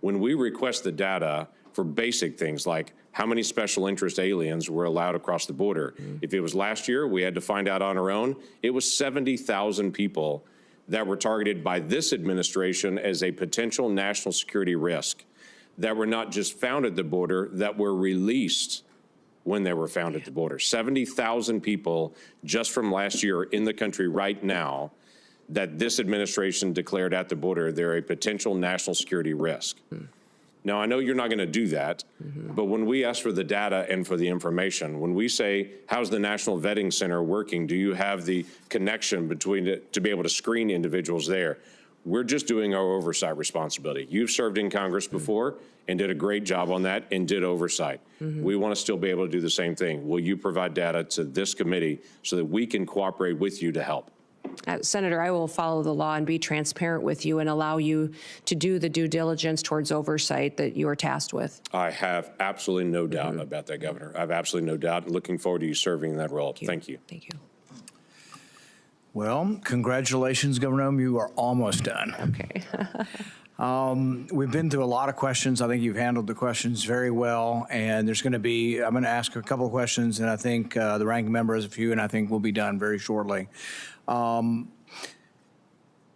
When we request the data for basic things like how many special interest aliens were allowed across the border, if it was last year, we had to find out on our own, it was 70,000 people that were targeted by this administration as a potential national security risk that were not just found at the border, that were released when they were found at the border. 70,000 people just from last year in the country right now that this administration declared at the border they're a potential national security risk. Now, I know you're not going to do that, but when we ask for the data and for the information, when we say, how's the National Vetting Center working? Do you have the connection between it to be able to screen individuals there? We're just doing our oversight responsibility. You've served in Congress before and did a great job on that and did oversight. We want to still be able to do the same thing. Will you provide data to this committee so that we can cooperate with you to help? Senator, I will follow the law and be transparent with you and allow you to do the due diligence towards oversight that you are tasked with. I have absolutely no doubt about that, Governor. I have absolutely no doubt. Looking forward to you serving in that role. Thank you. Thank you. Well, congratulations, Governor Noem. You are almost done. Okay. We've been through a lot of questions. I think you've handled the questions very well. And there's going to be, I'm going to ask a couple of questions, and I think the ranking member has a few, and I think we'll be done very shortly.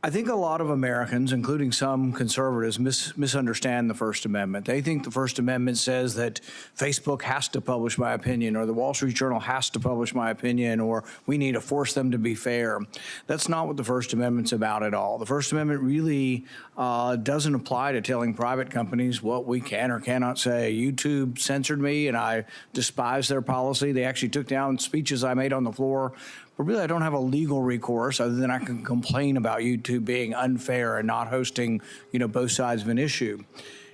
I think a lot of Americans, including some conservatives, misunderstand the First Amendment. They think the First Amendment says that Facebook has to publish my opinion, or the Wall Street Journal has to publish my opinion, or we need to force them to be fair. That's not what the First Amendment's about at all. The First Amendment really doesn't apply to telling private companies what we can or cannot say. YouTube censored me, and I despise their policy. They actually took down speeches I made on the floor. But really, I don't have a legal recourse other than I can complain about YouTube being unfair and not hosting, both sides of an issue.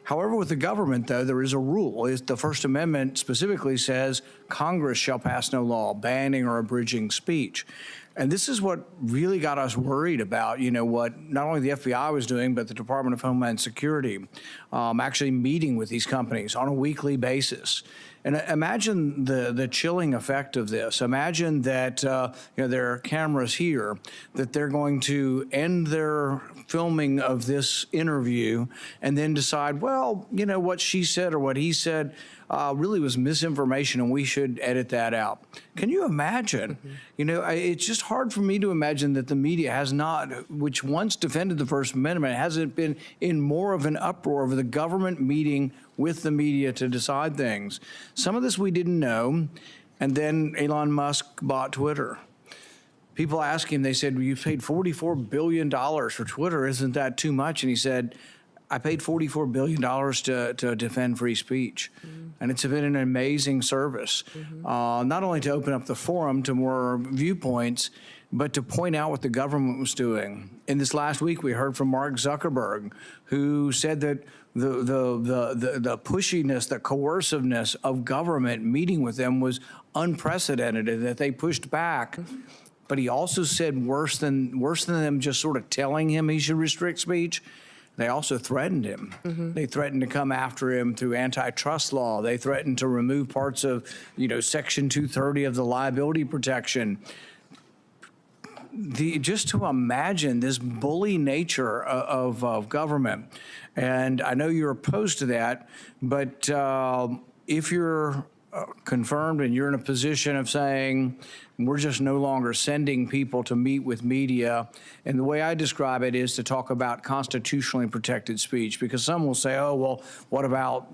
However, with the government, though, there is a rule. The First Amendment specifically says Congress shall pass no law banning or abridging speech. And this is what really got us worried about, what not only the FBI was doing, but the Department of Homeland Security, actually meeting with these companies on a weekly basis. And imagine the chilling effect of this. Imagine that there are cameras here, that they're going to end their filming of this interview and then decide, well, what she said or what he said really was misinformation and we should edit that out. Can you imagine? It's just hard for me to imagine that the media has not, which once defended the First Amendment, hasn't been in more of an uproar over the government meeting with the media to decide things. Some of this we didn't know, and then Elon Musk bought Twitter. People asked him, they said, well, you paid $44 billion for Twitter, isn't that too much? And he said, I paid $44 billion to defend free speech. And it's been an amazing service, not only to open up the forum to more viewpoints, but to point out what the government was doing. In this last week, we heard from Mark Zuckerberg, who said that the pushiness, the coerciveness of government meeting with them was unprecedented, and that they pushed back. But he also said worse than them just sort of telling him he should restrict speech, they also threatened him. They threatened to come after him through antitrust law. They threatened to remove parts of, Section 230 of the liability protection. Just to imagine this bully nature of government. And I know you're opposed to that, but if you're confirmed and you're in a position of saying, we're just no longer sending people to meet with media. And the way I describe it is to talk about constitutionally protected speech, because some will say, oh, well, what about,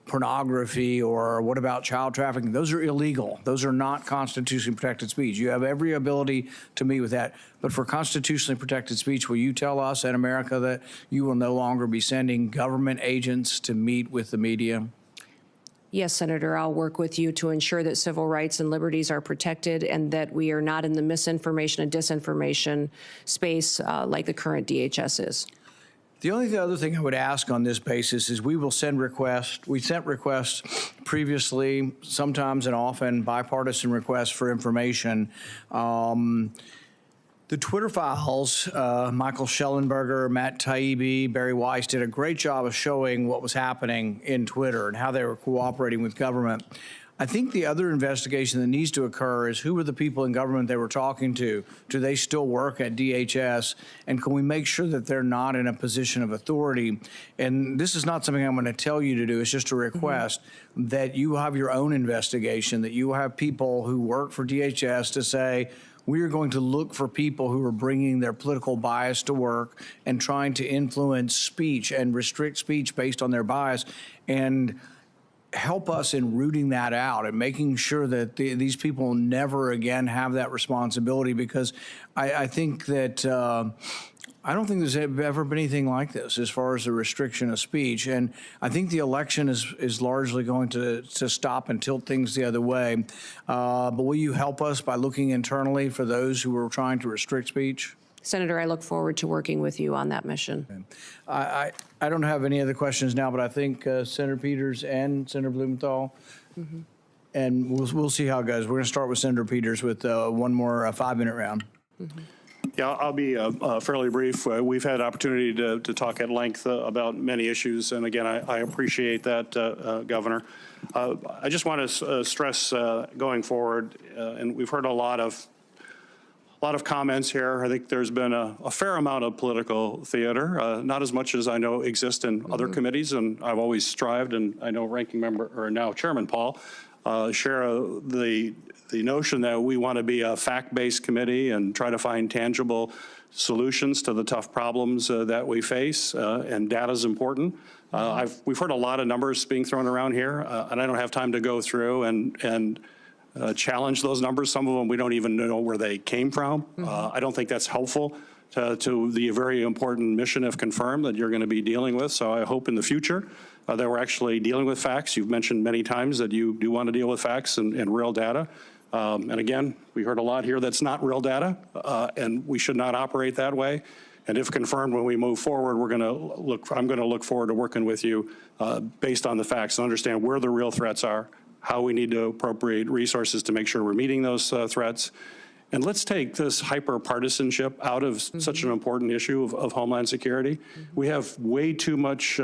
pornography, or what about child trafficking? Those are illegal. Those are not constitutionally protected speech. You have every ability to meet with that. But for constitutionally protected speech, will you tell us in America that you will no longer be sending government agents to meet with the media? Yes, Senator, I'll work with you to ensure that civil rights and liberties are protected and that we are not in the misinformation and disinformation space like the current DHS is. The only other thing I would ask on this basis is we will send requests. We sent requests previously, sometimes and often bipartisan requests for information. The Twitter files, Michael Schellenberger, Matt Taibbi, Barry Weiss did a great job of showing what was happening in Twitter and how they were cooperating with government. I think the other investigation that needs to occur is who were the people in government they were talking to? Do they still work at DHS? And can we make sure that they're not in a position of authority? And this is not something I'm going to tell you to do. It's just a request that you have your own investigation, that you have people who work for DHS to say, we are going to look for people who are bringing their political bias to work and trying to influence speech and restrict speech based on their bias. And help us in rooting that out and making sure that these people never again have that responsibility, because I think that I don't think there's ever been anything like this as far as the restriction of speech. And I think the election is largely going to stop and tilt things the other way. But will you help us by looking internally for those who are trying to restrict speech? Senator, I look forward to working with you on that mission. I don't have any other questions now, but I think Senator Peters and Senator Blumenthal, and we'll see how it goes. We're going to start with Senator Peters with one more 5-minute round. Yeah, I'll be fairly brief. We've had opportunity to talk at length about many issues, and again, I appreciate that, Governor. I just want to stress going forward, and we've heard a lot of comments here. I think there's been a fair amount of political theater, not as much as I know exists in other committees, and I've always strived, and I know Ranking Member, or now Chairman Paul, share the notion that we want to be a fact-based committee and try to find tangible solutions to the tough problems that we face, and data is important. We've heard a lot of numbers being thrown around here, and I don't have time to go through and challenge those numbers. Some of them we don't even know where they came from. I don't think that's helpful to the very important mission, if confirmed, that you're going to be dealing with. So I hope in the future that we're actually dealing with facts. You've mentioned many times that you do want to deal with facts and real data. And again, we heard a lot here that's not real data, and we should not operate that way. And if confirmed, when we move forward, I'm going to look forward to working with you based on the facts and understand where the real threats are, how we need to appropriate resources to make sure we're meeting those threats. And let's take this hyper-partisanship out of such an important issue of Homeland Security. We have way too much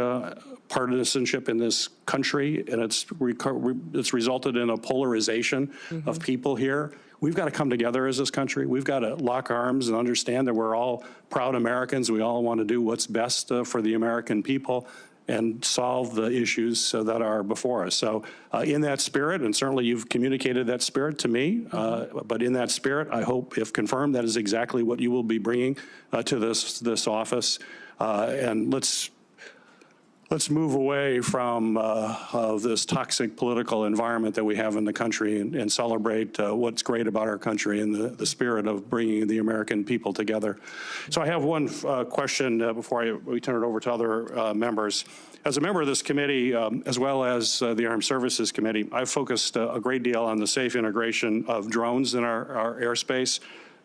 partisanship in this country, and it's resulted in a polarization of people here. We've got to come together as this country. We've got to lock arms and understand that we're all proud Americans. We all want to do what's best for the American people and solve the issues that are before us. So in that spirit, and certainly you've communicated that spirit to me, but in that spirit, I hope, if confirmed, that is exactly what you will be bringing to this office. And let's move away from this toxic political environment that we have in the country and celebrate what's great about our country and the spirit of bringing the American people together. So I have one question before we turn it over to other members. As a member of this committee, as well as the Armed Services Committee, I've focused a great deal on the safe integration of drones in our airspace.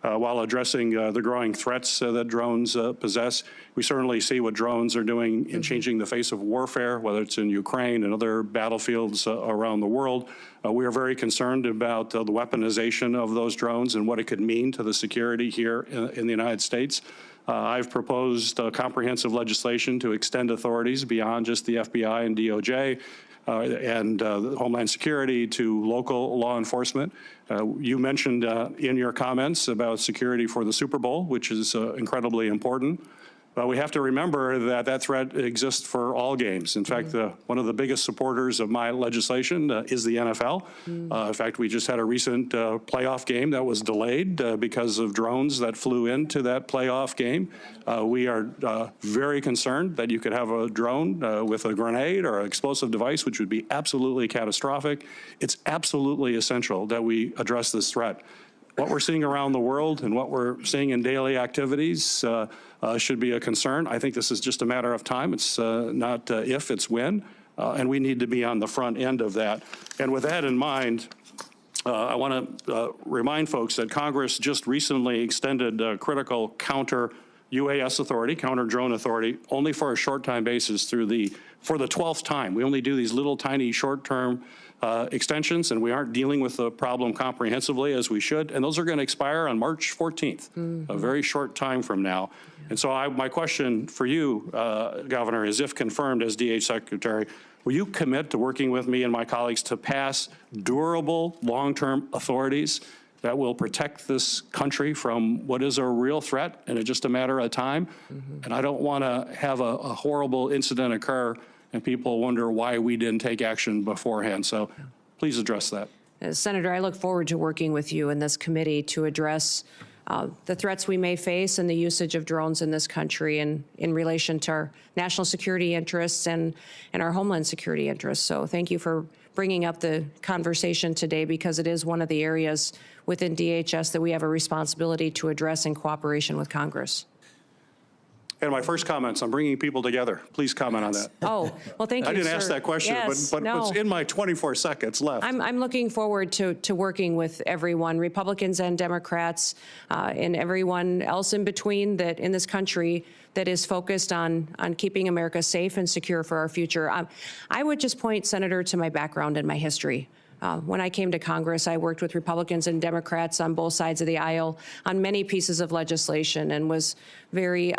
While addressing the growing threats that drones possess. We certainly see what drones are doing in changing the face of warfare, whether it's in Ukraine and other battlefields around the world. We are very concerned about the weaponization of those drones and what it could mean to the security here in the United States. I've proposed comprehensive legislation to extend authorities beyond just the FBI and DOJ and Homeland Security to local law enforcement. You mentioned in your comments about security for the Super Bowl, which is incredibly important. But we have to remember that that threat exists for all games. In fact, one of the biggest supporters of my legislation is the NFL. In fact, we just had a recent playoff game that was delayed because of drones that flew into that playoff game. We are very concerned that you could have a drone with a grenade or an explosive device, which would be absolutely catastrophic. It's absolutely essential that we address this threat. What we're seeing around the world and what we're seeing in daily activities should be a concern. I think this is just a matter of time. It's not if, it's when, and we need to be on the front end of that. And with that in mind, I want to remind folks that Congress just recently extended critical counter-UAS authority, counter-drone authority, only for a short-time basis for the 12th time. We only do these little tiny short-term extensions, and we aren't dealing with the problem comprehensively as we should. And those are going to expire on March 14th, a very short time from now. And so my question for you, Governor, is if confirmed as DH Secretary, will you commit to working with me and my colleagues to pass durable, long-term authorities that will protect this country from what is a real threat and it's just a matter of time? And I don't want to have a horrible incident occur and people wonder why we didn't take action beforehand. So please address that. Senator, I look forward to working with you in this committee to address the threats we may face and the usage of drones in this country and in relation to our national security interests and our Homeland Security interests. So thank you for bringing up the conversation today, because it is one of the areas within DHS that we have a responsibility to address in cooperation with Congress. And my first comments, I'm bringing people together. Please comment on that. Oh, well, thank you, I didn't sir. ask that question, Yes, but no. it's in my 24 seconds left. I'm looking forward to working with everyone, Republicans and Democrats, and everyone else in between that in this country that is focused on keeping America safe and secure for our future. I would just point, Senator, to my background and my history. When I came to Congress, I worked with Republicans and Democrats on both sides of the aisle on many pieces of legislation and was very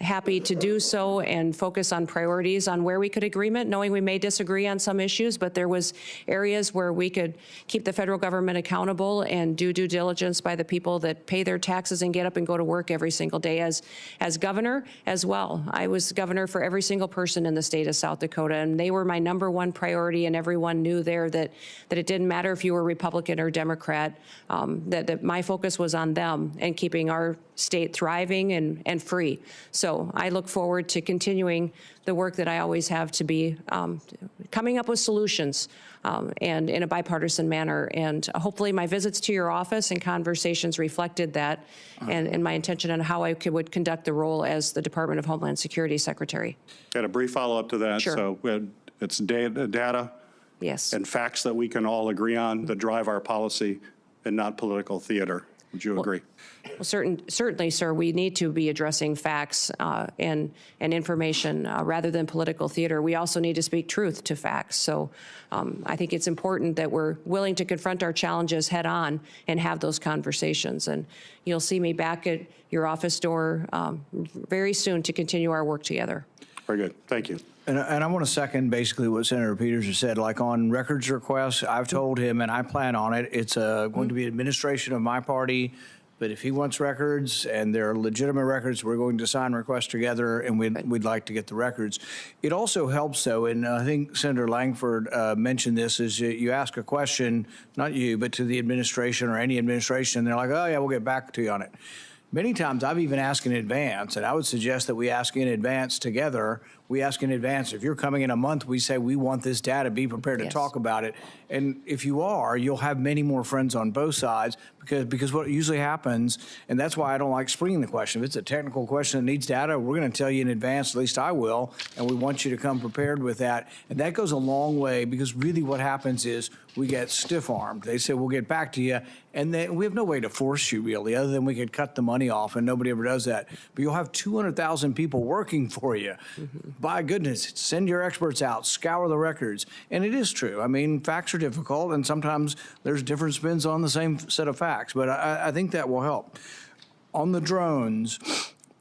happy to do so and focus on priorities on where we could agreement, knowing we may disagree on some issues, but there was areas where we could keep the federal government accountable and do due diligence by the people that pay their taxes and get up and go to work every single day. As governor as well, I was governor for every single person in the state of South Dakota, and they were my #1 priority, and everyone knew there that it didn't matter if you were Republican or Democrat, that my focus was on them and keeping our state thriving and free. So I look forward to continuing the work that I always have to be coming up with solutions and in a bipartisan manner. And hopefully my visits to your office and conversations reflected that and my intention on how I would conduct the role as the Department of Homeland Security Secretary. Got a brief follow-up to that. Sure. So it's data Yes. and facts that we can all agree on that drive our policy and not political theater. Would you agree? Well, certainly, sir, we need to be addressing facts and information rather than political theater. We also need to speak truth to facts. So I think it's important that we're willing to confront our challenges head on and have those conversations. And you'll see me back at your office door very soon to continue our work together. Very good. Thank you. And I want to second basically what Senator Peters has said. Like on records requests, I've told him, and I plan on it, it's going to be administration of my party. But if he wants records and they're legitimate records, we're going to sign requests together, and we'd like to get the records. It also helps, though, and I think Senator Langford mentioned this, is you ask a question, not you, but to the administration or any administration, and they're like, oh, yeah, we'll get back to you on it. Many times I've even asked in advance, and I would suggest that we ask in advance together. We ask in advance. If you're coming in a month, we say we want this data, be prepared to talk about it. And if you are, you'll have many more friends on both sides because what usually happens, and that's why I don't like springing the question. If it's a technical question that needs data, we're going to tell you in advance, at least I will, and we want you to come prepared with that. And that goes a long way because really what happens is we get stiff-armed. They say, we'll get back to you, and then we have no way to force you really, other than we could cut the money off, and nobody ever does that. But you'll have 200,000 people working for you. By goodness, send your experts out, scour the records. And it is true. I mean, facts are difficult, and sometimes there's different spins on the same set of facts, but I think that will help. On the drones,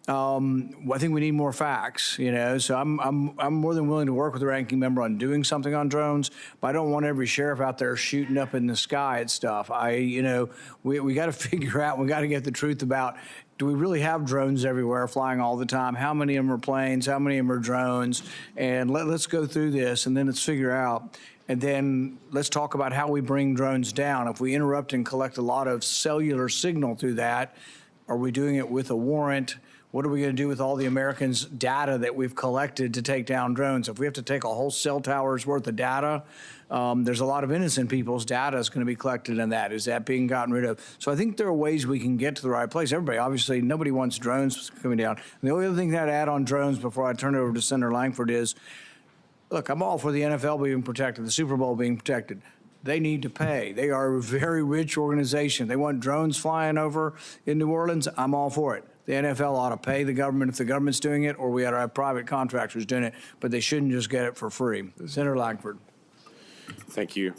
I think we need more facts, you know, so I'm more than willing to work with the ranking member on doing something on drones, but I don't want every sheriff out there shooting up in the sky at stuff. We got to figure out, we got to get the truth about, do we really have drones everywhere flying all the time? How many of them are planes? How many of them are drones? And let's go through this, and then let's figure out. And then let's talk about how we bring drones down. If we interrupt and collect a lot of cellular signal through that, are we doing it with a warrant? What are we going to do with all the Americans' data that we've collected to take down drones? If we have to take a whole cell tower's worth of data, there's a lot of innocent people's data is going to be collected in that. Is that being gotten rid of? So I think there are ways we can get to the right place. Everybody, obviously, nobody wants drones coming down. And the only other thing that I'd add on drones before I turn it over to Senator Langford is, look, I'm all for the NFL being protected, the Super Bowl being protected. They need to pay. They are a very rich organization. They want drones flying over in New Orleans. I'm all for it. The NFL ought to pay the government if the government's doing it, or we ought to have private contractors doing it, but they shouldn't just get it for free. Senator Langford. Thank you.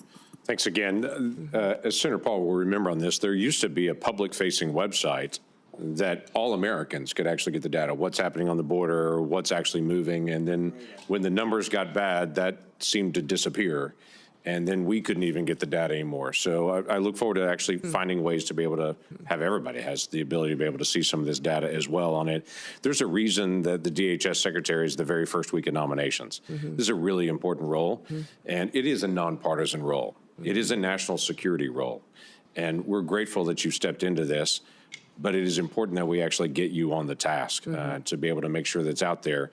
Thanks again. As Senator Paul will remember on this, there used to be a public-facing website that all Americans could actually get the data, what's happening on the border, what's actually moving, and then when the numbers got bad, that seemed to disappear. And then we couldn't even get the data anymore. So I look forward to actually finding ways to be able to have everybody has the ability to be able to see some of this data as well on it. There's a reason that the DHS secretary is the very first week of nominations. This is a really important role, and it is a nonpartisan role. It is a national security role. And we're grateful that you stepped into this, but it is important that we actually get you on the task to be able to make sure that's out there.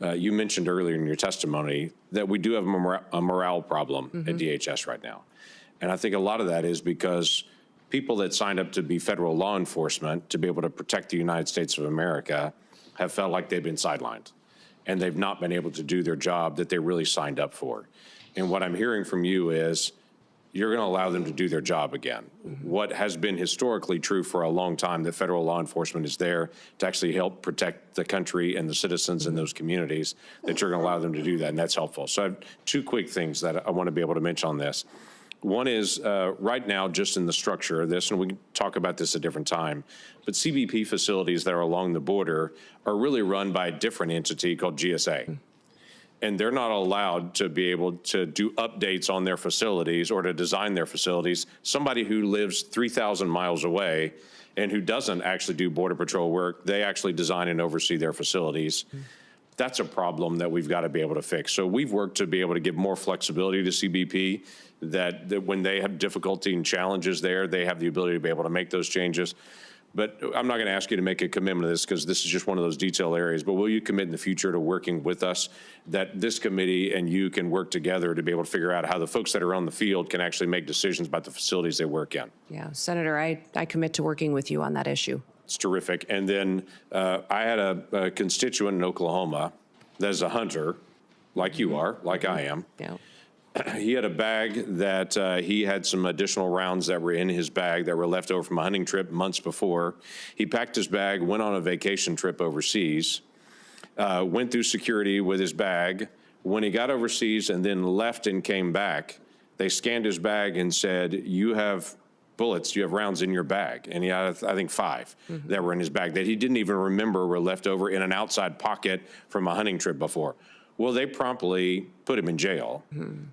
You mentioned earlier in your testimony that we do have a morale problem at DHS right now. And I think a lot of that is because people that signed up to be federal law enforcement to be able to protect the United States of America have felt like they've been sidelined and they've not been able to do their job that they really signed up for. And what I'm hearing from you is you're going to allow them to do their job again. What has been historically true for a long time, that federal law enforcement is there to actually help protect the country and the citizens in those communities, that you're going to allow them to do that, and that's helpful. So I have two quick things that I want to be able to mention on this. One is right now, just in the structure of this, and we can talk about this at a different time, but CBP facilities that are along the border are really run by a different entity called GSA. And they're not allowed to be able to do updates on their facilities or to design their facilities. Somebody who lives 3,000 miles away and who doesn't actually do Border Patrol work, they actually design and oversee their facilities. That's a problem that we've got to be able to fix. So we've worked to be able to give more flexibility to CBP, that when they have difficulty and challenges there, they have the ability to be able to make those changes. But I'm not going to ask you to make a commitment to this because this is just one of those detail areas. But will you commit in the future to working with us, that this committee and you can work together to be able to figure out how the folks that are on the field can actually make decisions about the facilities they work in? Yeah, Senator, I commit to working with you on that issue. It's terrific. And then I had a constituent in Oklahoma that is a hunter, like you are, like I am. Yeah. He had a bag that he had some additional rounds that were in his bag that were left over from a hunting trip months before. He packed his bag, went on a vacation trip overseas, went through security with his bag. When he got overseas and then left and came back, they scanned his bag and said, "You have bullets, you have rounds in your bag." And he had, I think, 5 that were in his bag that he didn't even remember were left over in an outside pocket from a hunting trip before. Well, they promptly put him in jail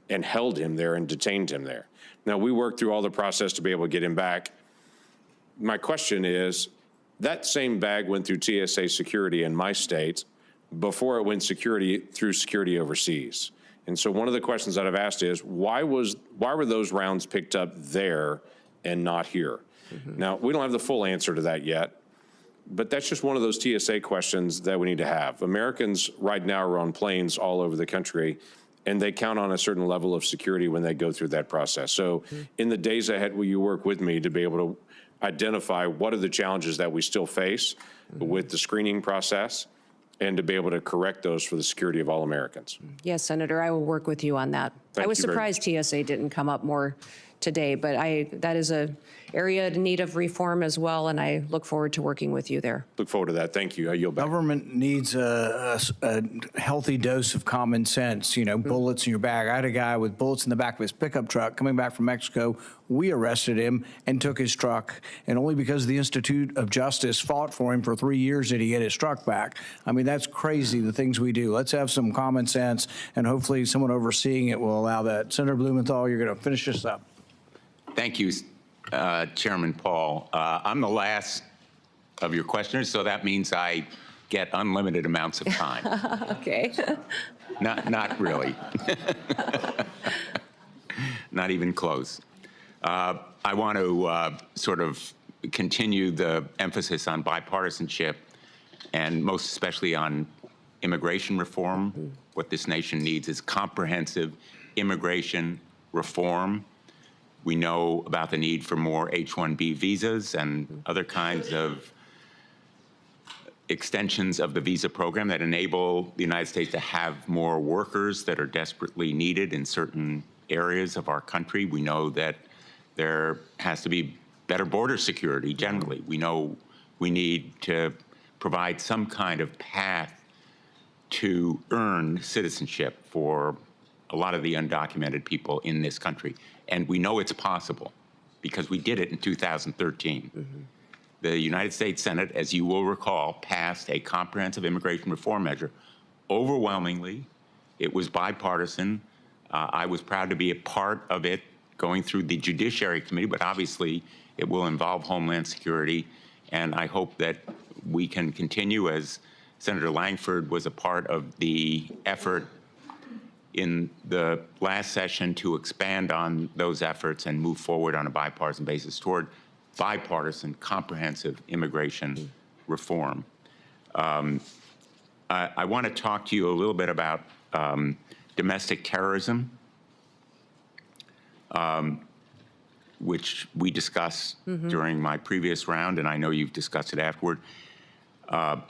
and held him there and detained him there. Now, we worked through all the process to be able to get him back. My question is, that same bag went through TSA security in my state before it went through security overseas. And so one of the questions that I've asked is, why were those rounds picked up there and not here? Now, we don't have the full answer to that yet. But that's just one of those TSA questions that we need to have. Americans right now are on planes all over the country, and they count on a certain level of security when they go through that process. So in the days ahead, will you work with me to be able to identify what are the challenges that we still face with the screening process and to be able to correct those for the security of all Americans? Yes, Senator, I will work with you on that. I was surprised TSA didn't come up more today, but that is an area in need of reform as well, and I look forward to working with you there. Look forward to that. Thank you. I yield back. Government needs a healthy dose of common sense, you know, bullets in your bag. I had a guy with bullets in the back of his pickup truck coming back from Mexico. We arrested him and took his truck, and only because the Institute of Justice fought for him for 3 years did he get his truck back. I mean, that's crazy, the things we do. Let's have some common sense, and hopefully someone overseeing it will allow that. Senator Blumenthal, you're going to finish this up. Thank you, Chairman Paul. I'm the last of your questioners, so that means I get unlimited amounts of time. Okay. Not really. Not even close. I want to sort of continue the emphasis on bipartisanship and most especially on immigration reform. What this nation needs is comprehensive immigration reform. We know about the need for more H-1B visas and other kinds of extensions of the visa program that enable the United States to have more workers that are desperately needed in certain areas of our country. We know that there has to be better border security generally. We know we need to provide some kind of path to earn citizenship for a lot of the undocumented people in this country. And we know it's possible because we did it in 2013. The United States Senate, as you will recall, passed a comprehensive immigration reform measure. Overwhelmingly, it was bipartisan. I was proud to be a part of it going through the Judiciary Committee, but obviously it will involve Homeland Security. And I hope that we can continue, as Senator Langford was a part of the effort in the last session to expand on those efforts and move forward on a bipartisan basis toward bipartisan, comprehensive immigration reform. I want to talk to you a little bit about domestic terrorism, which we discussed during my previous round, and I know you've discussed it afterward,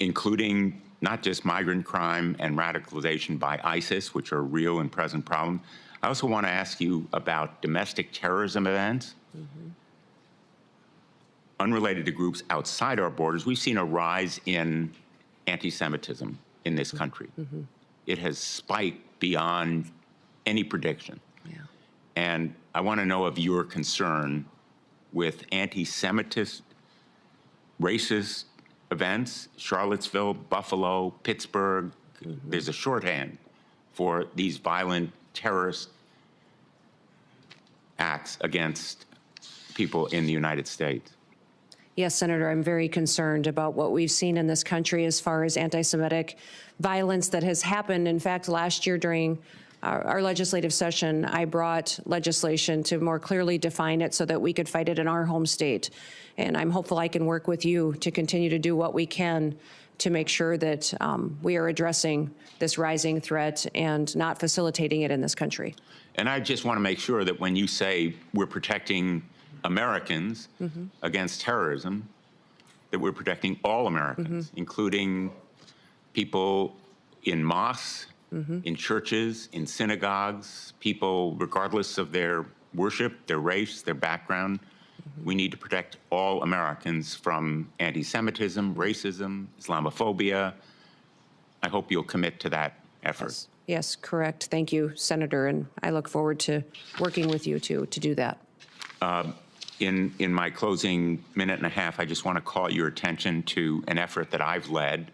including not just migrant crime and radicalization by ISIS, which are real and present problems. I also want to ask you about domestic terrorism events unrelated to groups outside our borders. We've seen a rise in anti-Semitism in this country. It has spiked beyond any prediction. And I want to know of your concern with anti-Semitist, racist events, Charlottesville, Buffalo, Pittsburgh. There's a shorthand for these violent terrorist acts against people in the United States. Yes, Senator, I'm very concerned about what we've seen in this country as far as anti-Semitic violence that has happened. In fact, last year during our legislative session, I brought legislation to more clearly define it so that we could fight it in our home state. And I'm hopeful I can work with you to continue to do what we can to make sure that we are addressing this rising threat and not facilitating it in this country. And I just want to make sure that when you say we're protecting Americans against terrorism, that we're protecting all Americans, including people in mosques, in churches, in synagogues, people regardless of their worship, their race, their background. We need to protect all Americans from anti-Semitism, racism, Islamophobia. I hope you'll commit to that effort. Yes, correct. Thank you, Senator, and I look forward to working with you to do that. In my closing minute and a half, I just want to call your attention to an effort that I've led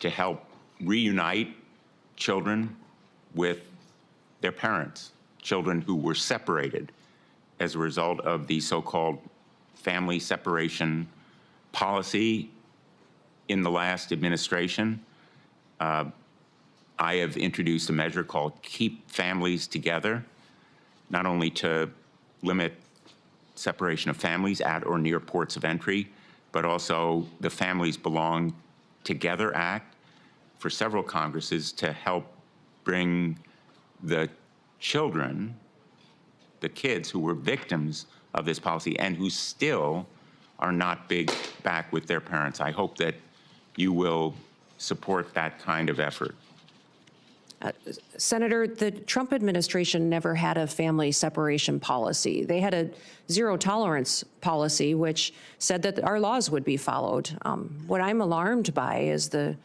to help reunite children with their parents, children who were separated as a result of the so-called family separation policy in the last administration. I have introduced a measure called Keep Families Together, not only to limit separation of families at or near ports of entry, but also the Families Belong Together Act for several Congresses to help bring the children, the kids who were victims of this policy and who still are not back with their parents. I hope that you will support that kind of effort. Senator, the Trump administration never had a family separation policy. They had a zero tolerance policy, which said that our laws would be followed. What I'm alarmed by is the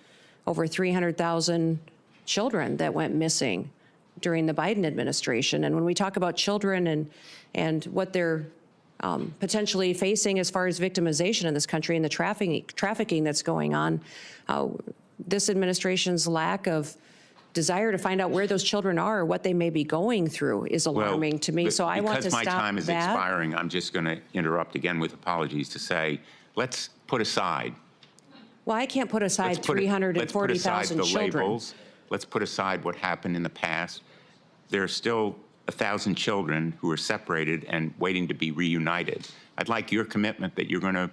over 300,000 children that went missing during the Biden administration. And when we talk about children and what they're potentially facing as far as victimization in this country and the trafficking that's going on, this administration's lack of desire to find out where those children are or what they may be going through is alarming to me. So I want to stop that. Because my time is expiring, I'm just going to interrupt again with apologies to say, let's put aside. Well, I can't put aside 340,000 children. Labels. Let's put aside what happened in the past. There are still 1,000 children who are separated and waiting to be reunited. I'd like your commitment that you're going to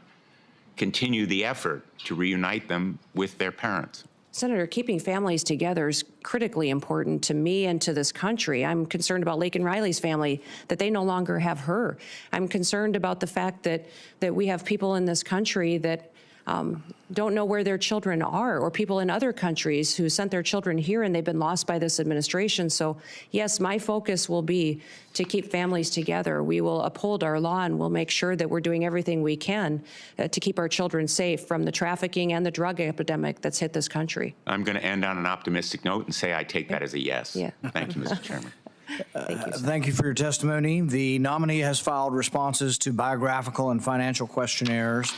continue the effort to reunite them with their parents. Senator, keeping families together is critically important to me and to this country. I'm concerned about Laken Riley's family, that they no longer have her. I'm concerned about the fact that we have people in this country that don't know where their children are, or people in other countries who sent their children here and they've been lost by this administration. So yes, my focus will be to keep families together. We will uphold our law and we'll make sure that we're doing everything we can to keep our children safe from the trafficking and the drug epidemic that's hit this country. I'm going to end on an optimistic note and say I take that as a yes. Yeah. Thank you, Mr. Chairman. Thank you for your testimony. The nominee has filed responses to biographical and financial questionnaires,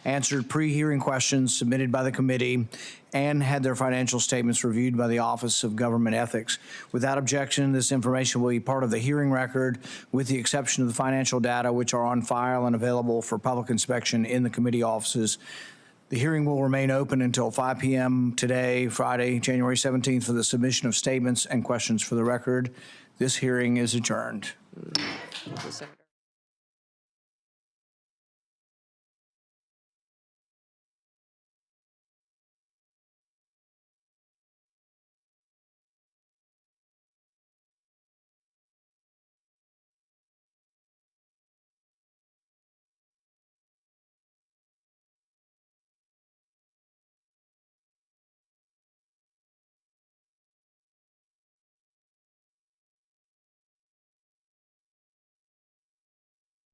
answered pre-hearing questions submitted by the committee, and had their financial statements reviewed by the Office of Government Ethics. Without objection, this information will be part of the hearing record, with the exception of the financial data, which are on file and available for public inspection in the committee offices. The hearing will remain open until 5 p.m. today, Friday, January 17th, for the submission of statements and questions for the record. This hearing is adjourned. Senator.